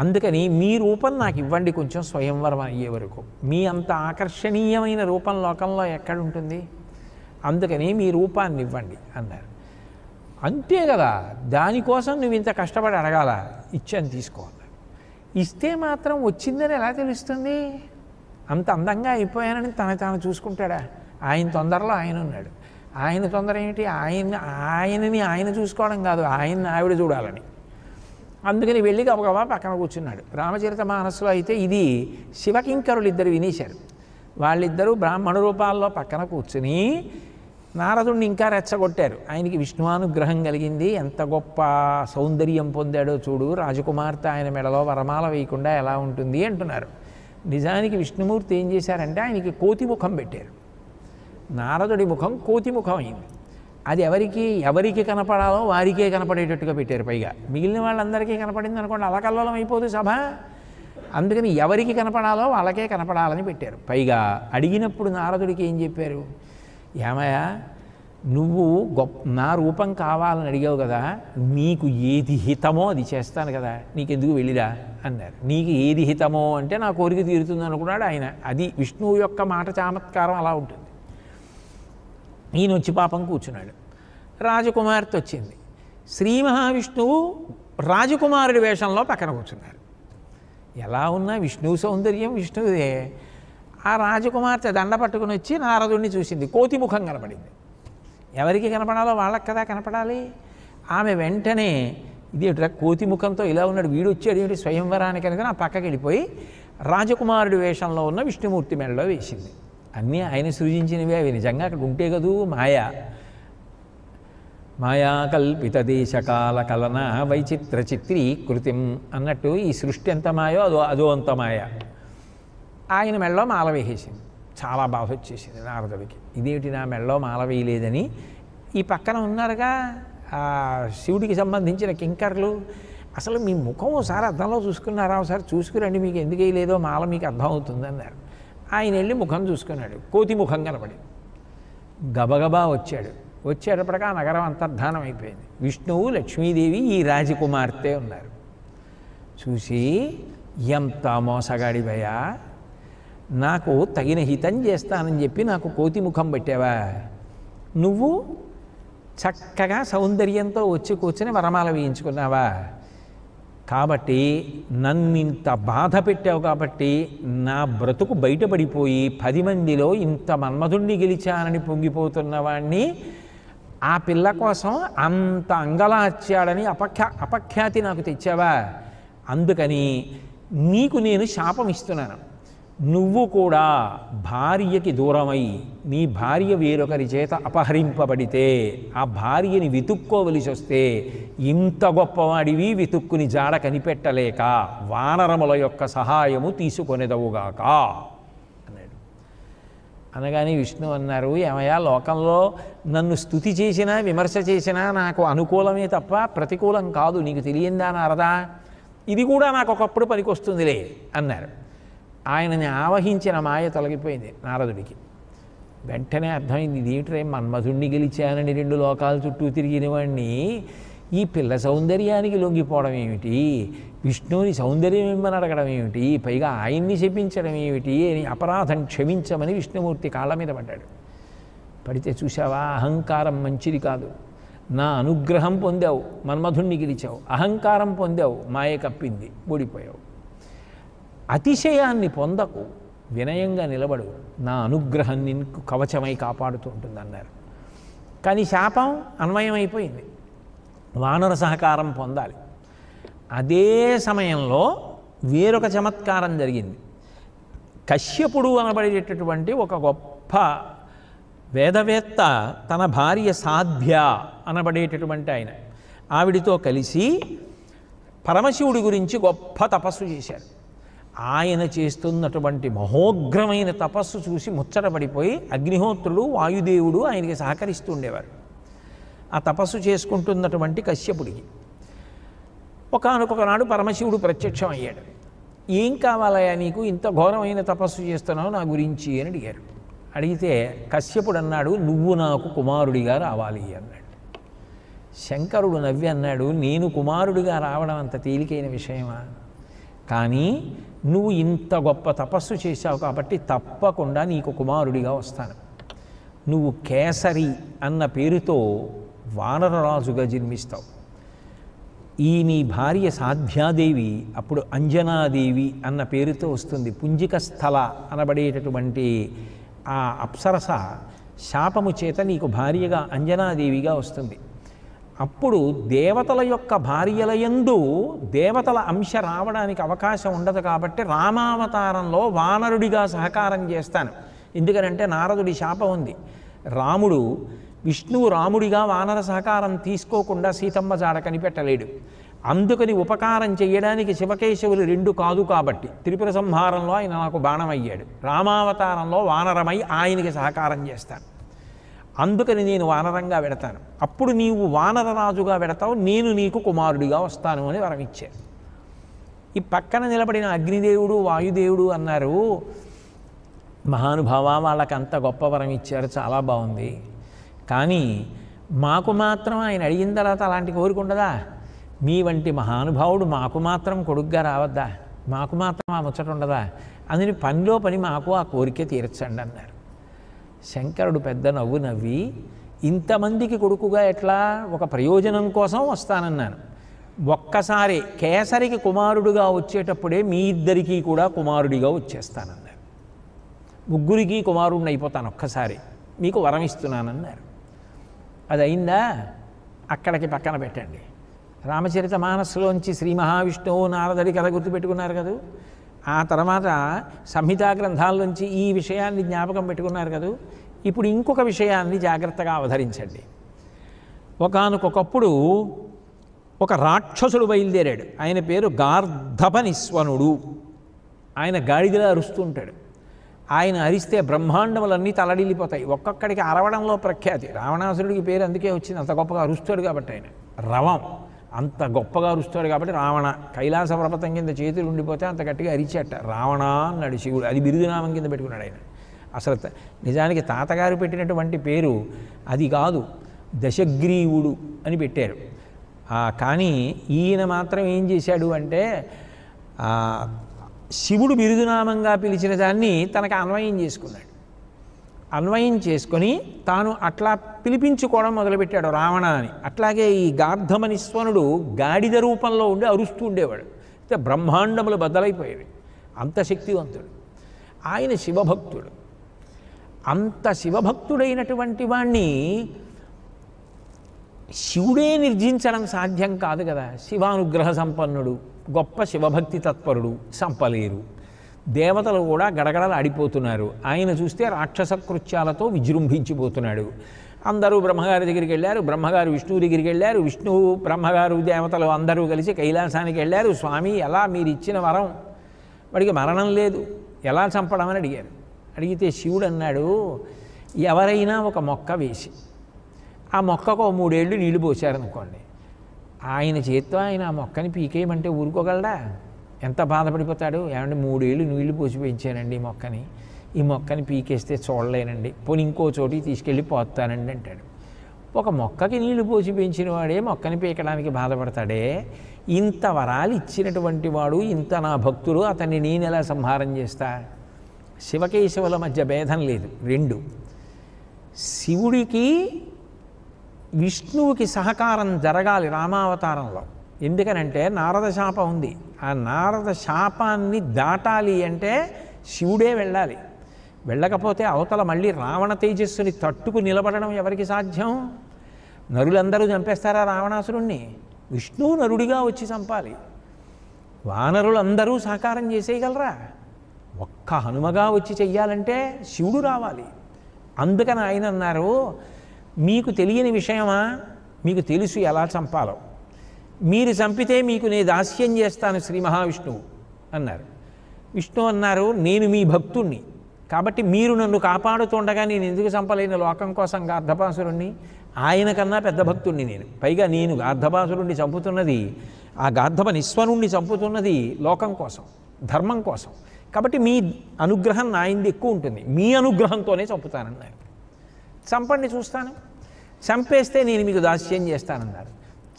[SPEAKER 1] అందుకని మీ రూపం నాకు ఇవ్వండి కొంచెం స్వయంవరం అయ్యే వరకు. మీ అంత ఆకర్షణీయమైన రూపం లోకంలో ఎక్కడుంటుంది, అందుకని మీ రూపాన్ని ఇవ్వండి అన్నారు. అంతే కదా, దానికోసం నువ్వు ఇంత కష్టపడి అడగాల, ఇచ్చాను తీసుకోవాలి. ఇస్తే మాత్రం వచ్చిందని ఎలా తెలుస్తుంది? అంత అందంగా అయిపోయానని తాను చూసుకుంటాడా? ఆయన తొందరలో ఆయన ఉన్నాడు. ఆయన తొందర ఏమిటి? ఆయనని ఆయన చూసుకోవడం కాదు, ఆయన్ని ఆవిడ చూడాలని. అందుకని వెళ్ళి గబగబా పక్కన కూర్చున్నాడు. రామచరితమానస్సులో అయితే ఇది శివకింకరులు ఇద్దరు వినేశారు. వాళ్ళిద్దరూ బ్రాహ్మణ రూపాల్లో పక్కన కూర్చుని నారదుడిని ఇంకా రెచ్చగొట్టారు. ఆయనకి విష్ణువానుగ్రహం కలిగింది, ఎంత గొప్ప సౌందర్యం పొందాడో చూడు, రాజకుమార్తె ఆయన మెడలో వరమాల వేయకుండా ఎలా ఉంటుంది అంటున్నారు. నిజానికి విష్ణుమూర్తి ఏం చేశారంటే ఆయనకి కోతి ముఖం పెట్టారు. నారదుడి ముఖం కోతి ముఖం అయింది. అది ఎవరికి కనపడాలో వారికే కనపడేటట్టుగా పెట్టారు. పైగా మిగిలిన వాళ్ళందరికీ కనపడింది అనుకోండి, అలకల్లోలం అయిపోదు సభ. అందుకని ఎవరికి కనపడాలో వాళ్ళకే కనపడాలని పెట్టారు. పైగా అడిగినప్పుడు నారదుడికి ఏం చెప్పారు? ఏమయ్యా, నువ్వు నా రూపం కావాలని అడిగావు కదా, నీకు ఏది హితమో అది చేస్తాను కదా, నీకెందుకు వెళ్ళిరా అన్నారు. నీకు ఏది హితమో అంటే నా కోరిక తీరుతుంది అనుకున్నాడు ఆయన. అది విష్ణువు యొక్క మాట చమత్కారం అలా ఉంటుంది. ఈయన వచ్చి పాపం కూర్చున్నాడు. రాజకుమార్తె వచ్చింది. శ్రీ మహావిష్ణువు రాజకుమారుడి వేషంలో పక్కన కూర్చున్నారు. ఎలా ఉన్నా విష్ణువు సౌందర్యం విష్ణువుదే. ఆ రాజకుమార్తె దండ పట్టుకుని వచ్చి నారదుడిని చూసింది. కోతి ముఖం కనపడింది. ఎవరికి కనపడాలో వాళ్ళకి కదా కనపడాలి. ఆమె వెంటనే ఇది కోతి ముఖంతో ఇలా ఉన్నాడు, వీడు వచ్చాడు ఏమిటి స్వయంవరానికి కనుక నా పక్కకి వెళ్ళిపోయి రాజకుమారుడి వేషంలో ఉన్న విష్ణుమూర్తి మెడలో వేసింది. అన్నీ ఆయన సృజించినవి, అవి నిజంగా అక్కడ ఉంటే కదూ మాయా కల్పిత దేశకాల కలన వైచిత్ర చిత్రీకృతిం అన్నట్టు ఈ సృష్టి ఎంత మాయో అదో అంత మాయ. ఆయన మెడలో మాల వేసేసింది. చాలా బాధ వచ్చేసింది నారదుడికి. ఇదేమిటి నా మెడలో మాల వేయలేదని. ఈ పక్కన ఉన్నారుగా శివుడికి సంబంధించిన కింకర్లు, అసలు మీ ముఖం ఒకసారి అద్దంలో చూసుకున్నారా, ఒకసారి చూసుకురండి, మీకు ఎందుకు వేయలేదో మాల మీకు అర్థం అవుతుంది అన్నారు. ఆయన వెళ్ళి ముఖం చూసుకున్నాడు. కోతి ముఖం కనపడి గబగబా వచ్చేటప్పటికి ఆ నగరం అంతర్ధానం అయిపోయింది. విష్ణువు లక్ష్మీదేవి ఈ రాజకుమార్తె ఉన్నారు. చూసి ఎంత మోసగాడివయ్యా, నాకు తగిన హితం చేస్తానని చెప్పి నాకు కోతి ముఖం పెట్టావా, నువ్వు చక్కగా సౌందర్యంతో వచ్చి కూర్చొని వరమాల వేయించుకున్నావా, కాబట్టి నన్నింత బాధ పెట్టావు, కాబట్టి నా బ్రతుకు బయటపడిపోయి 10 మందిలో ఇంత మన్మధుణ్ణి గెలిచానని పొంగిపోతున్న వాణ్ణి ఆ పిల్ల కోసం అంత అంగలార్చాడని అపఖ్యాతి నాకు తెచ్చావా, అందుకని నీకు నేను శాపం ఇస్తున్నాను. నువ్వు కూడా భార్యకి దూరమై నీ భార్య వేరొకరి చేత అపహరింపబడితే ఆ భార్యని వెతుక్కోవలసి వస్తే ఇంత గొప్పవాడివి వెతుక్కుని జాడ కనిపెట్టలేక వానరముల యొక్క సహాయము తీసుకొనేదవుగాక అన్నాడు. అనగానే విష్ణు అన్నారు, ఏమయ్యా, లోకంలో నన్ను స్తుతి చేసినా విమర్శ చేసినా నాకు అనుకూలమే తప్ప ప్రతికూలం కాదు, నీకు తెలియందా నారదా, ఇది కూడా నాకు ఒకప్పుడు పనికొస్తుందిలే అన్నారు. ఆయనని ఆవహించిన మాయ తొలగిపోయింది నారదుడికి. వెంటనే అర్థమైంది, ఇదేంటి మన్మధుణ్ణి గెలిచానని 2 లోకాల చుట్టూ తిరిగిన వాడిని ఈ పిల్ల సౌందర్యానికి లొంగిపోవడం ఏమిటి, విష్ణువుని సౌందర్యం ఇమ్మని అడగడం ఏమిటి, పైగా ఆయన్ని శపించడం ఏమిటి అని అపరాధం క్షమించమని విష్ణుమూర్తి కాళ్ళ మీద పడ్డాడు. పడితే చూసావా, అహంకారం మంచిది కాదు, నా అనుగ్రహం పొందావు, మన్మధుణ్ణి గెలిచావు, అహంకారం పొందావు, మాయ కప్పింది, ఓడిపోయావు. అతిశయాన్ని పొందకు, వినయంగా నిలబడు, నా అనుగ్రహం నిన్ను కవచమై కాపాడుతూ ఉంటుందన్నారు. కానీ శాపం అన్వయమైపోయింది, వానర సహకారం పొందాలి. అదే సమయంలో వేరొక చమత్కారం జరిగింది. కశ్యపుడు అనబడేటటువంటి ఒక గొప్ప వేదవేత్త తన భార్య సాధ్య అనబడేటటువంటి ఆవిడితో కలిసి పరమశివుడి గురించి గొప్ప తపస్సు చేశారు. ఆయన చేస్తున్నటువంటి మహోగ్రమైన తపస్సు చూసి ముచ్చటపడిపోయి అగ్నిహోత్రుడు వాయుదేవుడు ఆయనకి సహకరిస్తూ ఉండేవారు. ఆ తపస్సు చేసుకుంటున్నటువంటి కశ్యపుడికి ఒకానొకనాడు పరమశివుడు ప్రత్యక్షం అయ్యాడు. ఏం కావాలయా నీకు, ఇంత ఘోరమైన తపస్సు చేస్తున్నావు నా గురించి అని అడిగారు. అడిగితే కశ్యపుడు అన్నాడు, నువ్వు నాకు కుమారుడిగా రావాలి అన్నాడు. శంకరుడు నవ్వి అన్నాడు, నేను కుమారుడిగా రావడం అంత తేలికైన విషయమా, కానీ నువ్వు ఇంత గొప్ప తపస్సు చేశావు కాబట్టి తప్పకుండా నీకు కుమారుడిగా వస్తాను. నువ్వు కేసరి అన్న పేరుతో వానరరాజుగా జన్మిస్తావు. ఈ నీ భార్య సాధ్యాదేవి అప్పుడు అంజనాదేవి అన్న పేరుతో వస్తుంది. పుంజిక స్థల అనబడేటటువంటి ఆ అప్సరస శాపము చేత నీకు భార్యగా అంజనాదేవిగా వస్తుంది. అప్పుడు దేవతల యొక్క భార్యలయందు దేవతల అంశ రావడానికి అవకాశం ఉండదు కాబట్టి రామావతారంలో వానరుడిగా సహకారం చేస్తాను. ఎందుకనంటే నారదుడి శాపం ఉంది. రాముడు విష్ణువు రాముడిగా వానర సహకారం తీసుకోకుండా సీతమ్మ జాడ కనిపెట్టలేడు. అందుకని ఉపకారం చేయడానికి శివకేశవులు రెండు కాదు కాబట్టి త్రిపుర సంహారంలో ఆయన నాకు బాణమయ్యాడు. రామావతారంలో వానరమై ఆయనకి సహకారం చేస్తాను. అందుకని నేను వానరంగా వెడతాను. అప్పుడు నీవు వానరరాజుగా వెడతావు, నేను నీకు కుమారుడిగా వస్తాను అని వరం ఇచ్చారు. ఈ పక్కన నిలబడిన అగ్నిదేవుడు వాయుదేవుడు అన్నారు, మహానుభావ వాళ్ళకి అంత గొప్ప వరం ఇచ్చారు, చాలా బాగుంది. కానీ మాకు మాత్రం ఆయన అడిగిన తర్వాత అలాంటి కోరిక ఉండదా? మీ వంటి మహానుభావుడు మాకు మాత్రం కొడుగ్గా రావద్దా? మాకు మాత్రం ఆ ముచ్చట ఉండదా? అందుని పనిలో పని మాకు ఆ కోరిక తీర్చండి అన్నారు. శంకరుడు పెద్ద నవ్వు నవ్వి, ఇంతమందికి కొడుకుగా ఎట్లా? ఒక ప్రయోజనం కోసం వస్తానన్నాను. ఒక్కసారి కేసరికి కుమారుడుగా వచ్చేటప్పుడే మీ ఇద్దరికీ కూడా కుమారుడిగా వచ్చేస్తానన్నారు. ముగ్గురికి కుమారుడిని అయిపోతాను ఒక్కసారి, మీకు వరం ఇస్తున్నానన్నారు. అది అయిందా? అక్కడికి పక్కన పెట్టండి. రామచరిత మానస్సులోంచి శ్రీ మహావిష్ణువు నారదుడి కథ గుర్తుపెట్టుకున్నారు కదా. ఆ తర్వాత సంహితా గ్రంథాల్లోంచి ఈ విషయాన్ని జ్ఞాపకం పెట్టుకున్నారు కదా. ఇప్పుడు ఇంకొక విషయాన్ని జాగ్రత్తగా అవధరించండి. ఒకానొకప్పుడు ఒక రాక్షసుడు బయలుదేరాడు. ఆయన పేరు గార్ధపనిస్వనుడు. ఆయన గాడిదలా అరుస్తూ ఉంటాడు. ఆయన అరిస్తే బ్రహ్మాండములన్నీ తలడిల్లిపోతాయి. ఒక్కొక్కడికి అరవడంలో ప్రఖ్యాతి. రావణాసురుడికి పేరు అందుకే వచ్చింది, అంత గొప్పగా అరుస్తాడు కాబట్టి. ఆయన రవం అంత గొప్పగా అరుస్తాడు కాబట్టి రావణ. కైలాస పర్వతం కింద చేతులు ఉండిపోతే అంత గట్టిగా అరిచేట. రావణ అన్నాడు శివుడు. అది బిరుదునామం కింద పెట్టుకున్నాడు ఆయన. అసలు నిజానికి తాతగారు పెట్టినటువంటి పేరు అది కాదు, దశగ్రీవుడు అని పెట్టారు. కానీ ఈయన మాత్రం ఏం చేశాడు అంటే శివుడు బిరుదునామంగా పిలిచిన దాన్ని తనకు అన్వయం చేసుకున్నాడు. అన్వయం చేసుకొని తాను అట్లా పిలిపించుకోవడం మొదలుపెట్టాడు, రావణ అని. అట్లాగే ఈ గార్ధమనిస్వనుడు గాడిద రూపంలో ఉండి అరుస్తూ ఉండేవాడు. అయితే బ్రహ్మాండములు బద్దలైపోయేవి. అంత శక్తివంతుడు ఆయన, శివభక్తుడు. అంత శివభక్తుడైనటువంటి వాణ్ణి శివుడే నిర్జించడం సాధ్యం కాదు కదా. శివానుగ్రహ సంపన్నుడు, గొప్ప శివభక్తి తత్పరుడు, సంపలేరు. దేవతలు కూడా గడగడలు ఆడిపోతున్నారు. ఆయన చూస్తే రాక్షస కృత్యాలతో విజృంభించిపోతున్నాడు. అందరూ బ్రహ్మగారి దగ్గరికి వెళ్ళారు, బ్రహ్మగారు విష్ణువు దగ్గరికి వెళ్ళారు, విష్ణువు బ్రహ్మగారు దేవతలు అందరూ కలిసి కైలాసానికి వెళ్ళారు. స్వామి, ఎలా మీరు ఇచ్చిన వరం, వాడికి మరణం లేదు, ఎలా చంపడమని అడిగారు. అడిగితే శివుడు అన్నాడు, ఎవరైనా ఒక మొక్క వేసి ఆ మొక్కకు 3 ఏళ్ళు నీళ్లు పోసారనుకోండి, ఆయన చేత్తో ఆయన ఆ మొక్కని పీకేయమంటే ఊరుకోగలడా? ఎంత బాధపడిపోతాడు. ఏమంటే 3 ఏళ్ళు నీళ్లు పోసి పెంచానండి ఈ మొక్కని పీకేస్తే చూడలేనండి, పోనీ ఇంకో చోటికి తీసుకెళ్ళి పోతానండి అంటాడు. ఒక మొక్కకి నీళ్లు పోసి పెంచిన వాడే మొక్కని పీకడానికి బాధపడతాడే. ఇంత వరాలు ఇచ్చినటువంటి వాడు, ఇంత నా భక్తుడు, అతన్ని నేను ఎలా సంహారం చేస్తా? శివకేశవుల మధ్య భేదం లేదు. 2 శివుడికి విష్ణువుకి సహకారం జరగాలి రామావతారంలో. ఎందుకనంటే నారద శాపం ఉంది. ఆ నారద శాపాన్ని దాటాలి అంటే శివుడే వెళ్ళాలి. వెళ్ళకపోతే అవతల మళ్ళీ రావణ తేజస్సుని తట్టుకు నిలబడడం ఎవరికి సాధ్యం? నరులందరూ చంపేస్తారా రావణాసురుణ్ణి? విష్ణువు నరుడిగా వచ్చి చంపాలి. వానరులందరూ సహకారం చేసేయగలరా? ఒక్క హనుమగా వచ్చి చెయ్యాలంటే శివుడు రావాలి. అందుకని ఆయన అన్నారు, మీకు తెలియని విషయమా? మీకు తెలుసు ఎలా చంపాలో. మీరు చంపితే మీకు నేను దాస్యం చేస్తాను శ్రీ మహావిష్ణువు అన్నారు. విష్ణువు అన్నారు, నేను మీ భక్తుణ్ణి కాబట్టి మీరు నన్ను కాపాడుతుండగా నేను ఎందుకు చంపలేని లోకం కోసం గార్ధపాసురుణ్ణి? ఆయన కన్నా పెద్ద భక్తుణ్ణి నేను. పైగా నేను గార్ధపాసురుణ్ణి చంపుతున్నది, ఆ గార్ధపనిస్వనుణ్ణి చంపుతున్నది లోకం కోసం, ధర్మం కోసం. కాబట్టి మీ అనుగ్రహం నా ఇంది ఎక్కువ ఉంటుంది, మీ అనుగ్రహంతోనే చంపుతానన్నారు. చంపండి చూస్తాను, చంపేస్తే నేను మీకు దాస్యం చేస్తానన్నారు.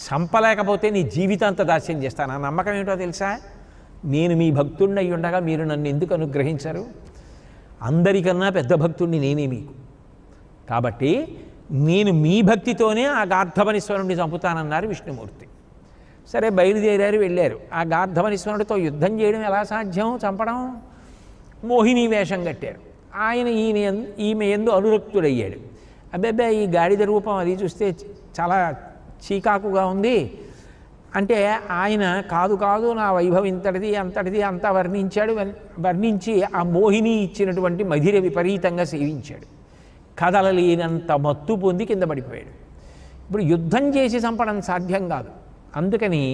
[SPEAKER 1] చంపలేకపోతే నీ జీవితాంత దాస్యం చేస్తాను. ఆ నమ్మకం ఏమిటో తెలుసా? నేను మీ భక్తుడిని అయి ఉండగా మీరు నన్ను ఎందుకు అనుగ్రహించారు? అందరికన్నా పెద్ద భక్తుడిని నేనే మీకు. కాబట్టి నేను మీ భక్తితోనే ఆ గార్ధవనీశ్వరుణ్ణి చంపుతానన్నారు విష్ణుమూర్తి. సరే బయలుదేరారు, వెళ్ళారు. ఆ గార్ధవనీశ్వరుడితో యుద్ధం చేయడం ఎలా సాధ్యం, చంపడం? మోహిని వేషం కట్టారు. ఆయన ఈమె యందు అనురక్తుడయ్యాడు. అబ్బాయి ఈ గాడిద రూపం అది చూస్తే చాలా చీకాకుగా ఉంది అంటే ఆయన కాదు కాదు నా వైభవం ఇంతటిది అంతటిది అంతా వర్ణించాడు. వర్ణించి ఆ మోహిని ఇచ్చినటువంటి మధిర విపరీతంగా సేవించాడు. కదలలేనంత మత్తు పొంది కింద పడిపోయాడు. ఇప్పుడు యుద్ధం చేసి చంపడం సాధ్యం కాదు. అందుకని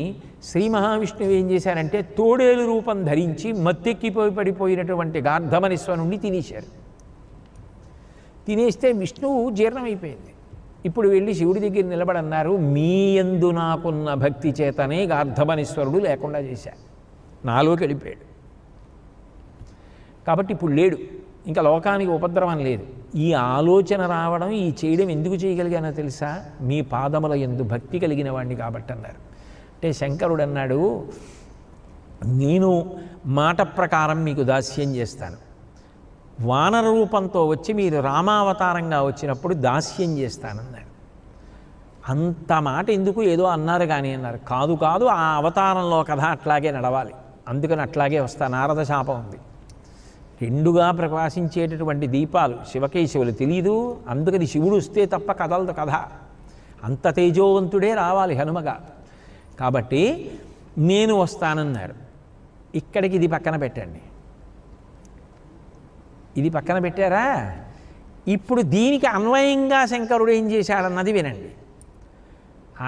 [SPEAKER 1] శ్రీ మహావిష్ణువు ఏం చేశారంటే తోడేలు రూపం ధరించి మత్తెక్కిపోయి పడిపోయినటువంటి గార్ధవనీశ్వరుణ్ణి తినేశారు. తినేస్తే విష్ణువు జీర్ణమైపోయింది. ఇప్పుడు వెళ్ళి శివుడి దగ్గర నిలబడన్నారు, మీ యందు నాకున్న భక్తి చేతనే గార్ధవనీశ్వరుడు లేకుండా చేశారు, నాలోకి వెళ్ళిపోయాడు. కాబట్టి ఇప్పుడు లేడు, ఇంకా లోకానికి ఉపద్రవం లేదు. ఈ ఆలోచన రావడం, ఈ చేయడం ఎందుకు చేయగలిగానో తెలుసా? మీ పాదముల యందు భక్తి కలిగిన వాడిని కాబట్టి అన్నారు. అంటే శంకరుడు అన్నాడు, నేను మాట ప్రకారం మీకు దాస్యం చేస్తాను. వానర రూపంతో వచ్చి మీరు రామావతారంగా వచ్చినప్పుడు దాస్యం చేస్తానన్నారు. అంత మాట ఎందుకు, ఏదో అన్నారు కానీ అన్నారు. కాదు కాదు, ఆ అవతారంలో కథ అట్లాగే నడవాలి, అందుకని అట్లాగే వస్తా. నారద శాపం ఉంది. రెండుగా ప్రకాశించేటటువంటి దీపాలు శివకేశవులు తెలీదు, అందుకని శివుడు వస్తే తప్ప కదలదు కథ. అంత తేజోవంతుడే రావాలి హనుమగా. కాబట్టి నేను వస్తానన్నారు. ఇక్కడికి ఇది పక్కన పెట్టండి. ఇది పక్కన పెట్టారా? ఇప్పుడు దీనికి అన్వయంగా శంకరుడు ఏం చేశాడన్నది వినండి.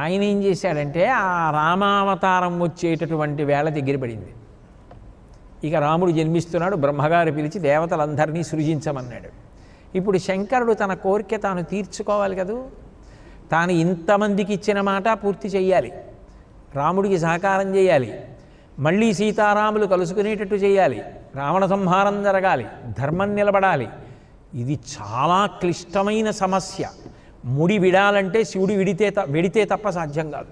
[SPEAKER 1] ఆయన ఏం చేశాడంటే ఆ రామావతారం వచ్చేటటువంటి వేళ దగ్గర పడింది. ఇక రాముడు జన్మిస్తున్నాడు. బ్రహ్మగారు పిలిచి దేవతలందరినీ సృజించమన్నాడు. ఇప్పుడు శంకరుడు తన కోరిక తాను తీర్చుకోవాలి కదూ. తాను ఇంతమందికి ఇచ్చిన మాట పూర్తి చెయ్యాలి, రాముడికి సహకారం చేయాలి, మళ్ళీ సీతారాములు కలుసుకునేటట్టు చేయాలి, రావణ సంహారం జరగాలి, ధర్మం నిలబడాలి. ఇది చాలా క్లిష్టమైన సమస్య. ముడి విడాలంటే శివుడు విడితే తప్ప సాధ్యం కాదు.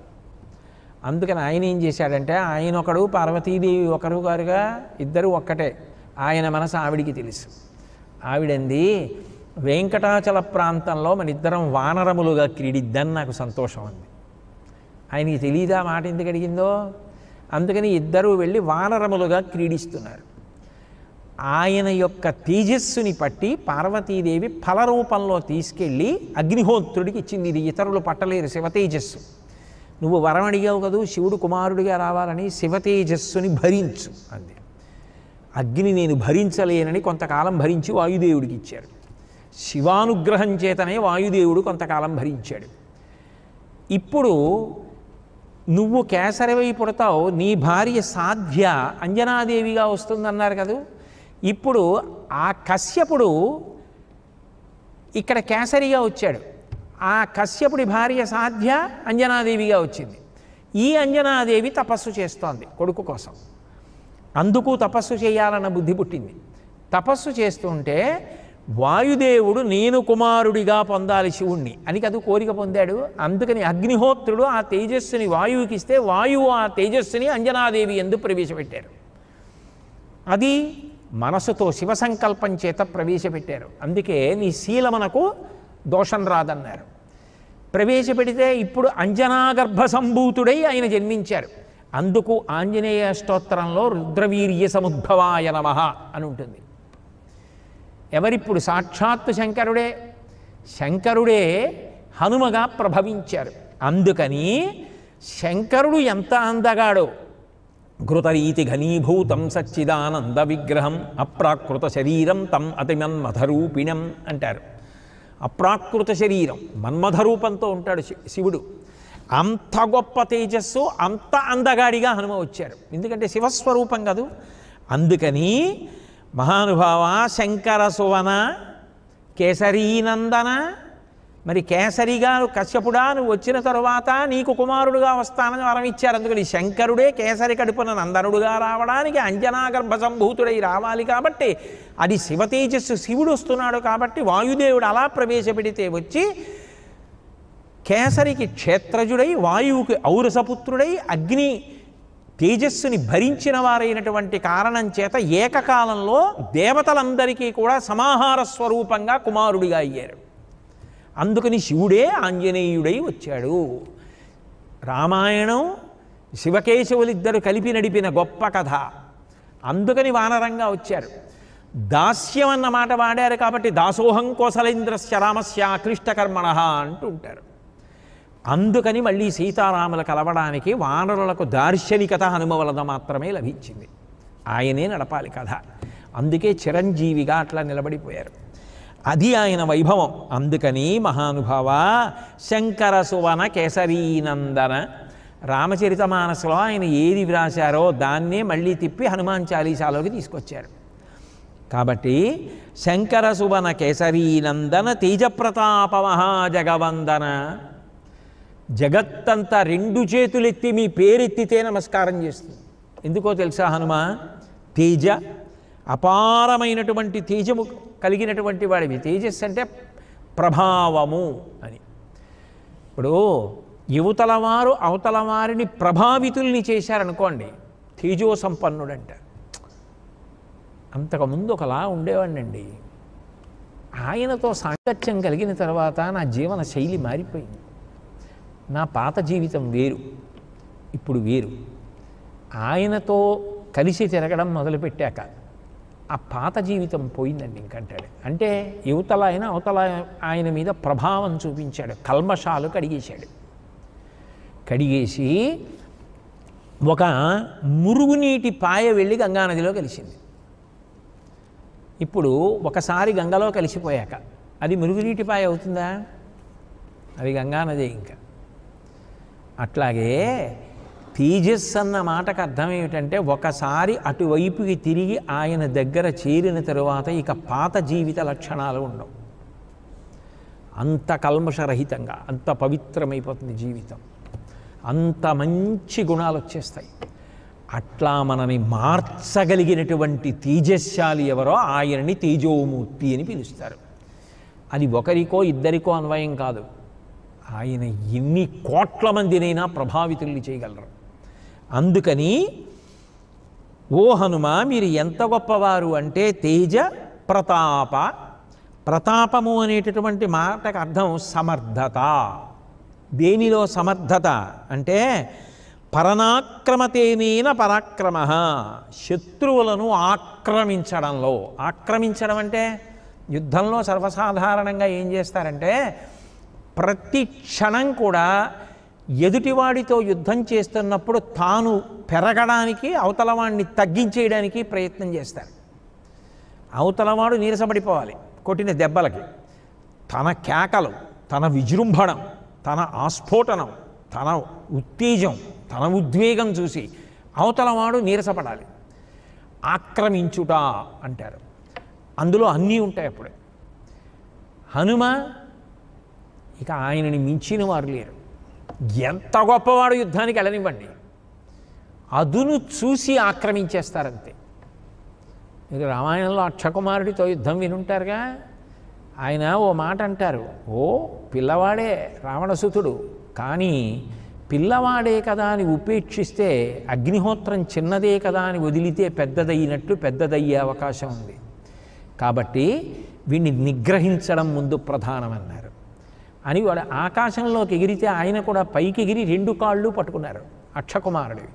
[SPEAKER 1] అందుకని ఆయన ఏం చేశాడంటే, ఆయన ఒకడు పార్వతీదేవి ఒకరు గారుగా, ఇద్దరు ఒక్కటే. ఆయన మనసు ఆవిడికి తెలుసు. ఆవిడంది, వెంకటాచల ప్రాంతంలో మన ఇద్దరం వానరములుగా క్రీడిద్దని నాకు సంతోషం ఉంది. ఆయనకి తెలియదా మాట ఎందుకు అడిగిందో? అందుకని ఇద్దరూ వెళ్ళి వానరములుగా క్రీడిస్తున్నారు. ఆయన యొక్క తేజస్సుని పట్టి పార్వతీదేవి ఫలరూపంలో తీసుకెళ్ళి అగ్నిహోత్రుడికి ఇచ్చింది. ఇది ఇతరులు పట్టలేరు శివతేజస్సు. నువ్వు వరం అడిగావు కదూ శివుడు కుమారుడిగా రావాలని, శివతేజస్సుని భరించు అంది. అగ్ని నేను భరించలేనని కొంతకాలం భరించి వాయుదేవుడికి ఇచ్చారు. శివానుగ్రహం చేతనే వాయుదేవుడు కొంతకాలం భరించాడు. ఇప్పుడు నువ్వు కేసరివై పుడతావు, నీ భార్య సాధ్య అంజనాదేవిగా వస్తుందన్నారు కదూ. ఇప్పుడు ఆ కశ్యపుడు ఇక్కడ కేసరిగా వచ్చాడు. ఆ కశ్యపుడి భార్య సాధ్య అంజనాదేవిగా వచ్చింది. ఈ అంజనాదేవి తపస్సు చేస్తోంది కొడుకు కోసం. అందుకు తపస్సు చేయాలన్న బుద్ధి పుట్టింది. తపస్సు చేస్తుంటే వాయుదేవుడు నేను కుమారుడిగా పొందాలి శివుణ్ణి అని కదూ కోరిక పొందాడు. అందుకని అగ్నిహోత్రుడు ఆ తేజస్సుని వాయువుకి ఇస్తే వాయువు ఆ తేజస్సుని అంజనాదేవి యందు ప్రవేశపెట్టారు. అది మనసుతో శివ సంకల్పం చేత ప్రవేశపెట్టారు. అందుకే నీ శీలమునకు దోషం రాదన్నారు. ప్రవేశపెడితే ఇప్పుడు అంజనాగర్భ సంభూతుడై ఆయన జన్మించారు. అందుకు ఆంజనేయ స్తోత్రంలో రుద్రవీర్య సముద్భవాయ నమః అని ఉంటుంది. ఎవరిప్పుడు? సాక్షాత్తు శంకరుడే. శంకరుడే హనుమగా ప్రభవించారు. అందుకని శంకరుడు ఎంత అందగాడో, ఘృతరీతి ఘనీభూతం సచ్చిదానంద విగ్రహం అప్రాకృత శరీరం తం అతిమన్మథరూపిణం అంటారు. అప్రాకృత శరీరం, మన్మథరూపంతో ఉంటాడు శివుడు. అంత గొప్ప తేజస్సు, అంత అందగాడిగా హనుమ వచ్చారు. ఎందుకంటే శివస్వరూపం కదూ. అందుకని మహానుభావ శంకర సువన కేసరీనందన, మరి కేసరిగా కశ్యపుడా నువ్వు వచ్చిన తరువాత నీకు కుమారుడుగా వస్తానని వరం ఇచ్చారు. అందుకని శంకరుడే కేసరి కడుపున నందనుడుగా రావడానికి అంజనాగర్భ సంభూతుడై రావాలి. కాబట్టి అది శివతేజస్సు, శివుడు వస్తున్నాడు కాబట్టి వాయుదేవుడు అలా ప్రవేశపెడితే వచ్చి కేసరికి క్షేత్రజుడై, వాయువుకి ఔరసపుత్రుడై, అగ్ని తేజస్సుని భరించిన వారైనటువంటి కారణం చేత ఏకకాలంలో దేవతలందరికీ కూడా సమాహార స్వరూపంగా కుమారుడిగా అయ్యారు. అందుకని శివుడే ఆంజనేయుడై వచ్చాడు. రామాయణం శివకేశవులిద్దరు కలిపి నడిపిన గొప్ప కథ. అందుకని వానరంగా వచ్చారు. దాస్యం అన్న మాట వాడారు కాబట్టి దాసోహం కోసలేంద్రస్య రామస్య క్లిష్టకర్మణ అంటూ ఉంటారు. అందుకని మళ్ళీ సీతారాముల కలవడానికి వానరులకు దార్శనికత హనుమ వలన మాత్రమే లభించింది. ఆయనే నడపాలి కథ. అందుకే చిరంజీవిగా అట్లా నిలబడిపోయారు. అది ఆయన వైభవం. అందుకని మహానుభావ శంకర సువన కేసరీనందన రామచరితమానసలో ఆయన ఏది వ్రాశారో దాన్నే మళ్ళీ తిప్పి హనుమాన్ చాలీసాలోకి తీసుకొచ్చారు. కాబట్టి శంకర సువన కేసరీనందన తేజప్రతాప మహాజగవందన, జగత్తంతా రెండు చేతులెత్తి మీ పేరెత్తితే నమస్కారం చేస్తుంది. ఎందుకో తెలుసా? హనుమ తేజ, అపారమైనటువంటి తేజము కలిగినటువంటి వాడివి. తేజస్సు అంటే ప్రభావము అని. ఇప్పుడు యువతల వారు అవతల వారిని ప్రభావితుల్ని చేశారనుకోండి, తేజో సంపన్నుడంట. అంతకుముందు ఒకలా ఉండేవాడినండి. ఆయనతో సాంగత్యం కలిగిన తర్వాత నా జీవన శైలి మారిపోయింది. నా పాత జీవితం వేరు, ఇప్పుడు వేరు. ఆయనతో కలిసి తిరగడం మొదలుపెట్టాక ఆ పాత జీవితం పోయిందండి ఇంకంటాడు. అంటే యువతల ఆయన అవతల ఆయన మీద ప్రభావం చూపించాడు. కల్మషాలు కడిగేశాడు. కడిగేసి ఒక మురుగునీటి పాయ వెళ్ళి గంగానదిలో కలిసింది. ఇప్పుడు ఒకసారి గంగలో కలిసిపోయాక అది మురుగునీటి పాయ అవుతుందా? అది గంగానదే. ఇంకా అట్లాగే తేజస్సు అన్న మాటకు అర్థం ఏమిటంటే ఒకసారి అటువైపుకి తిరిగి ఆయన దగ్గర చేరిన తరువాత ఇక పాత జీవిత లక్షణాలు ఉండవు. అంత కల్మషరహితంగా అంత పవిత్రమైపోతుంది జీవితం. అంత మంచి గుణాలు వచ్చేస్తాయి. అట్లా మనని మార్చగలిగినటువంటి తేజస్శాలి ఎవరో ఆయనని తేజోమూర్తి అని పిలుస్తారు. అది ఒకరికో ఇద్దరికో అన్వయం కాదు. ఆయన ఎన్ని కోట్ల మందినైనా ప్రభావితుల్ని చేయగలరు. అందుకని ఓ హనుమ మీరు ఎంత గొప్పవారు అంటే తేజ ప్రతాప. ప్రతాపము అనేటటువంటి మాటకు అర్థం సమర్థత. దేనిలో సమర్థత అంటే పరనాక్రమతేనేన పరాక్రమ, శత్రువులను ఆక్రమించడంలో. ఆక్రమించడం అంటే యుద్ధంలో సర్వసాధారణంగా ఏం చేస్తారంటే ప్రతి క్షణం కూడా ఎదుటివాడితో యుద్ధం చేస్తున్నప్పుడు తాను పెరగడానికి అవతలవాడిని తగ్గించేయడానికి ప్రయత్నం చేస్తారు. అవతలవాడు నీరసపడిపోవాలి కొట్టిన దెబ్బలకి. తన కేకలు, తన విజృంభణం, తన ఆస్ఫోటనం, తన ఉత్తేజం, తన ఉద్వేగం చూసి అవతలవాడు నీరసపడాలి. ఆక్రమించుట అంటారు. అందులో అన్నీ ఉంటాయి. అప్పుడే హనుమ ఇక ఆయనని మించిన వారు లేరు. ఎంత గొప్పవాడు యుద్ధానికి వెళ్ళనివ్వండి, అదును చూసి ఆక్రమించేస్తారంతే. మీరు రామాయణంలో అక్షకుమారుడితో యుద్ధం వినుంటారుగా. ఆయన ఓ మాట అంటారు, ఓ పిల్లవాడే రావణసుతుడు, కానీ పిల్లవాడే కదా అని ఉపేక్షిస్తే అగ్నిహోత్రం చిన్నదే కదా అని వదిలితే పెద్దదయ్యినట్లు పెద్దదయ్యే అవకాశం ఉంది. కాబట్టి వీడిని నిగ్రహించడం ముందు ప్రధానమన్నారు అని వాడు ఆకాశంలోకి ఎగిరితే ఆయన కూడా పైకి ఎగిరి రెండు కాళ్ళు పట్టుకున్నారు అక్షకుమారుడివి.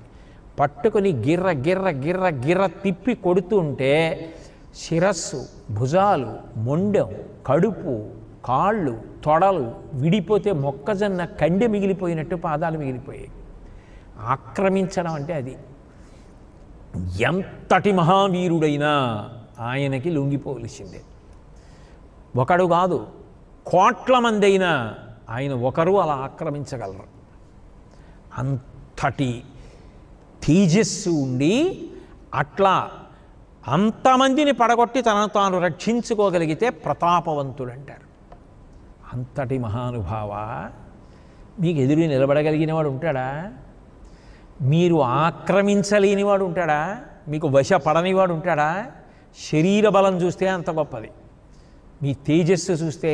[SPEAKER 1] పట్టుకుని గిర్ర గిర్ర గిర్ర గిర్ర తిప్పి కొడుతూ ఉంటే శిరస్సు, భుజాలు, మొండెం, కడుపు, కాళ్ళు, తొడలు విడిపోతే మొక్కజొన్న కండె మిగిలిపోయినట్టు పాదాలు మిగిలిపోయాయి. ఆక్రమించడం అంటే అది. ఎంతటి మహావీరుడైనా ఆయనకి లొంగిపోవలసిందే. ఒకడు కాదు, కోట్ల మంది అయినా ఆయన ఒకరు అలా ఆక్రమించగలరు. అంతటి తేజస్సు ఉండి అట్లా అంతమందిని పడగొట్టి తనను తాను రక్షించుకోగలిగితే ప్రతాపవంతుడు అంటారు. అంతటి మహానుభావ మీకు ఎదురు నిలబడగలిగినవాడు ఉంటాడా? మీరు ఆక్రమించలేనివాడు ఉంటాడా? మీకు వశపడనివాడు ఉంటాడా? శరీర బలం చూస్తే అంత గొప్పది. మీ తేజస్సు చూస్తే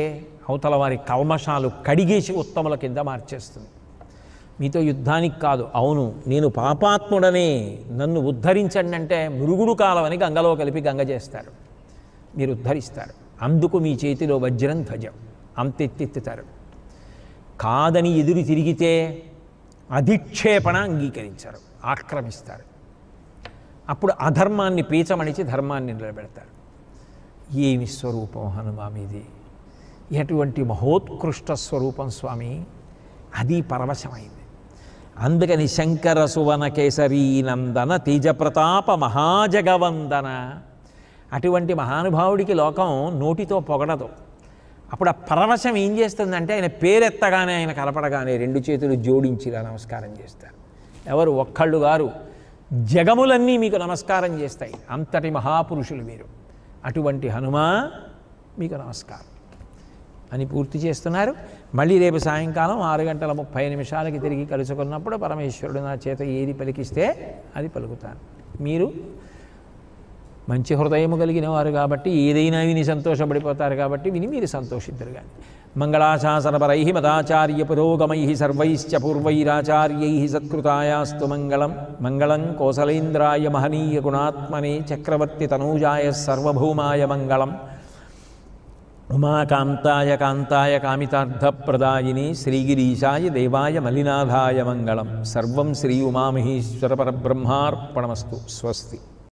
[SPEAKER 1] అవతల వారి కల్మషాలు కడిగేసి ఉత్తముల కింద మార్చేస్తుంది. మీతో యుద్ధానికి కాదు, అవును నేను పాపాత్ముడనే నన్ను ఉద్ధరించండి అంటే మురుగుడు కాలమని గంగలో కలిపి గంగ చేస్తారు, మీరు ఉద్ధరిస్తారు. అందుకు మీ చేతిలో వజ్రం ధ్వజం. అంత ఎత్తెత్తుతారు. కాదని ఎదురు తిరిగితే అధిక్షేపణ అంగీకరించారు, ఆక్రమిస్తారు. అప్పుడు అధర్మాన్ని పీచమణిచి ధర్మాన్ని నిలబెడతారు. ఏమి స్వరూపం హనుమా మీది! ఎటువంటి మహోత్కృష్ట స్వరూపం స్వామి! అది పరవశమైంది. అందుకని శంకర సువన కేసరీ నందన తేజప్రతాప మహాజగవందన. అటువంటి మహానుభావుడికి లోకం నోటితో పొగడదు. అప్పుడు ఆ పరవశం ఏం చేస్తుందంటే ఆయన పేరెత్తగానే, ఆయన కనపడగానే 2 చేతులు జోడించి ఇలా నమస్కారం చేస్తారు. ఎవరు? ఒక్కళ్ళు గారు, జగములన్నీ మీకు నమస్కారం చేస్తాయి. అంతటి మహాపురుషులు మీరు. అటువంటి హనుమా మీకు నమస్కారం అని పూర్తి చేస్తున్నారు. మళ్ళీ రేపు సాయంకాలం 6:30 తిరిగి కలుసుకున్నప్పుడు పరమేశ్వరుడు నా చేత ఏది పలికిస్తే అది పలుకుతాను. మీరు మంచి హృదయము కలిగిన వారు కాబట్టి ఏదైనా విని సంతోషపడిపోతారు కాబట్టి విని మీరు సంతోషిద్దరు. కానీ మంగళాశాసనపరై మదాచార్య పురోగమై సర్వైశ్చ పూర్వైరాచార్యై సత్కృతాయాస్తు మంగళం. మంగళం కోసలేంద్రాయ మహనీయ గుణాత్మనే చక్రవర్తి తనూజాయ సర్వభౌమాయ మంగళం. ఉమాకాంతాయ కాంతాయ కామితార్థప్రదాయిని శ్రీగిరీశాయ దేవాయ మలినాథాయ మంగళం. సర్వం శ్రీ ఉమామహేశ్వర పరబ్రహ్మార్పణమస్తు. స్వస్తి.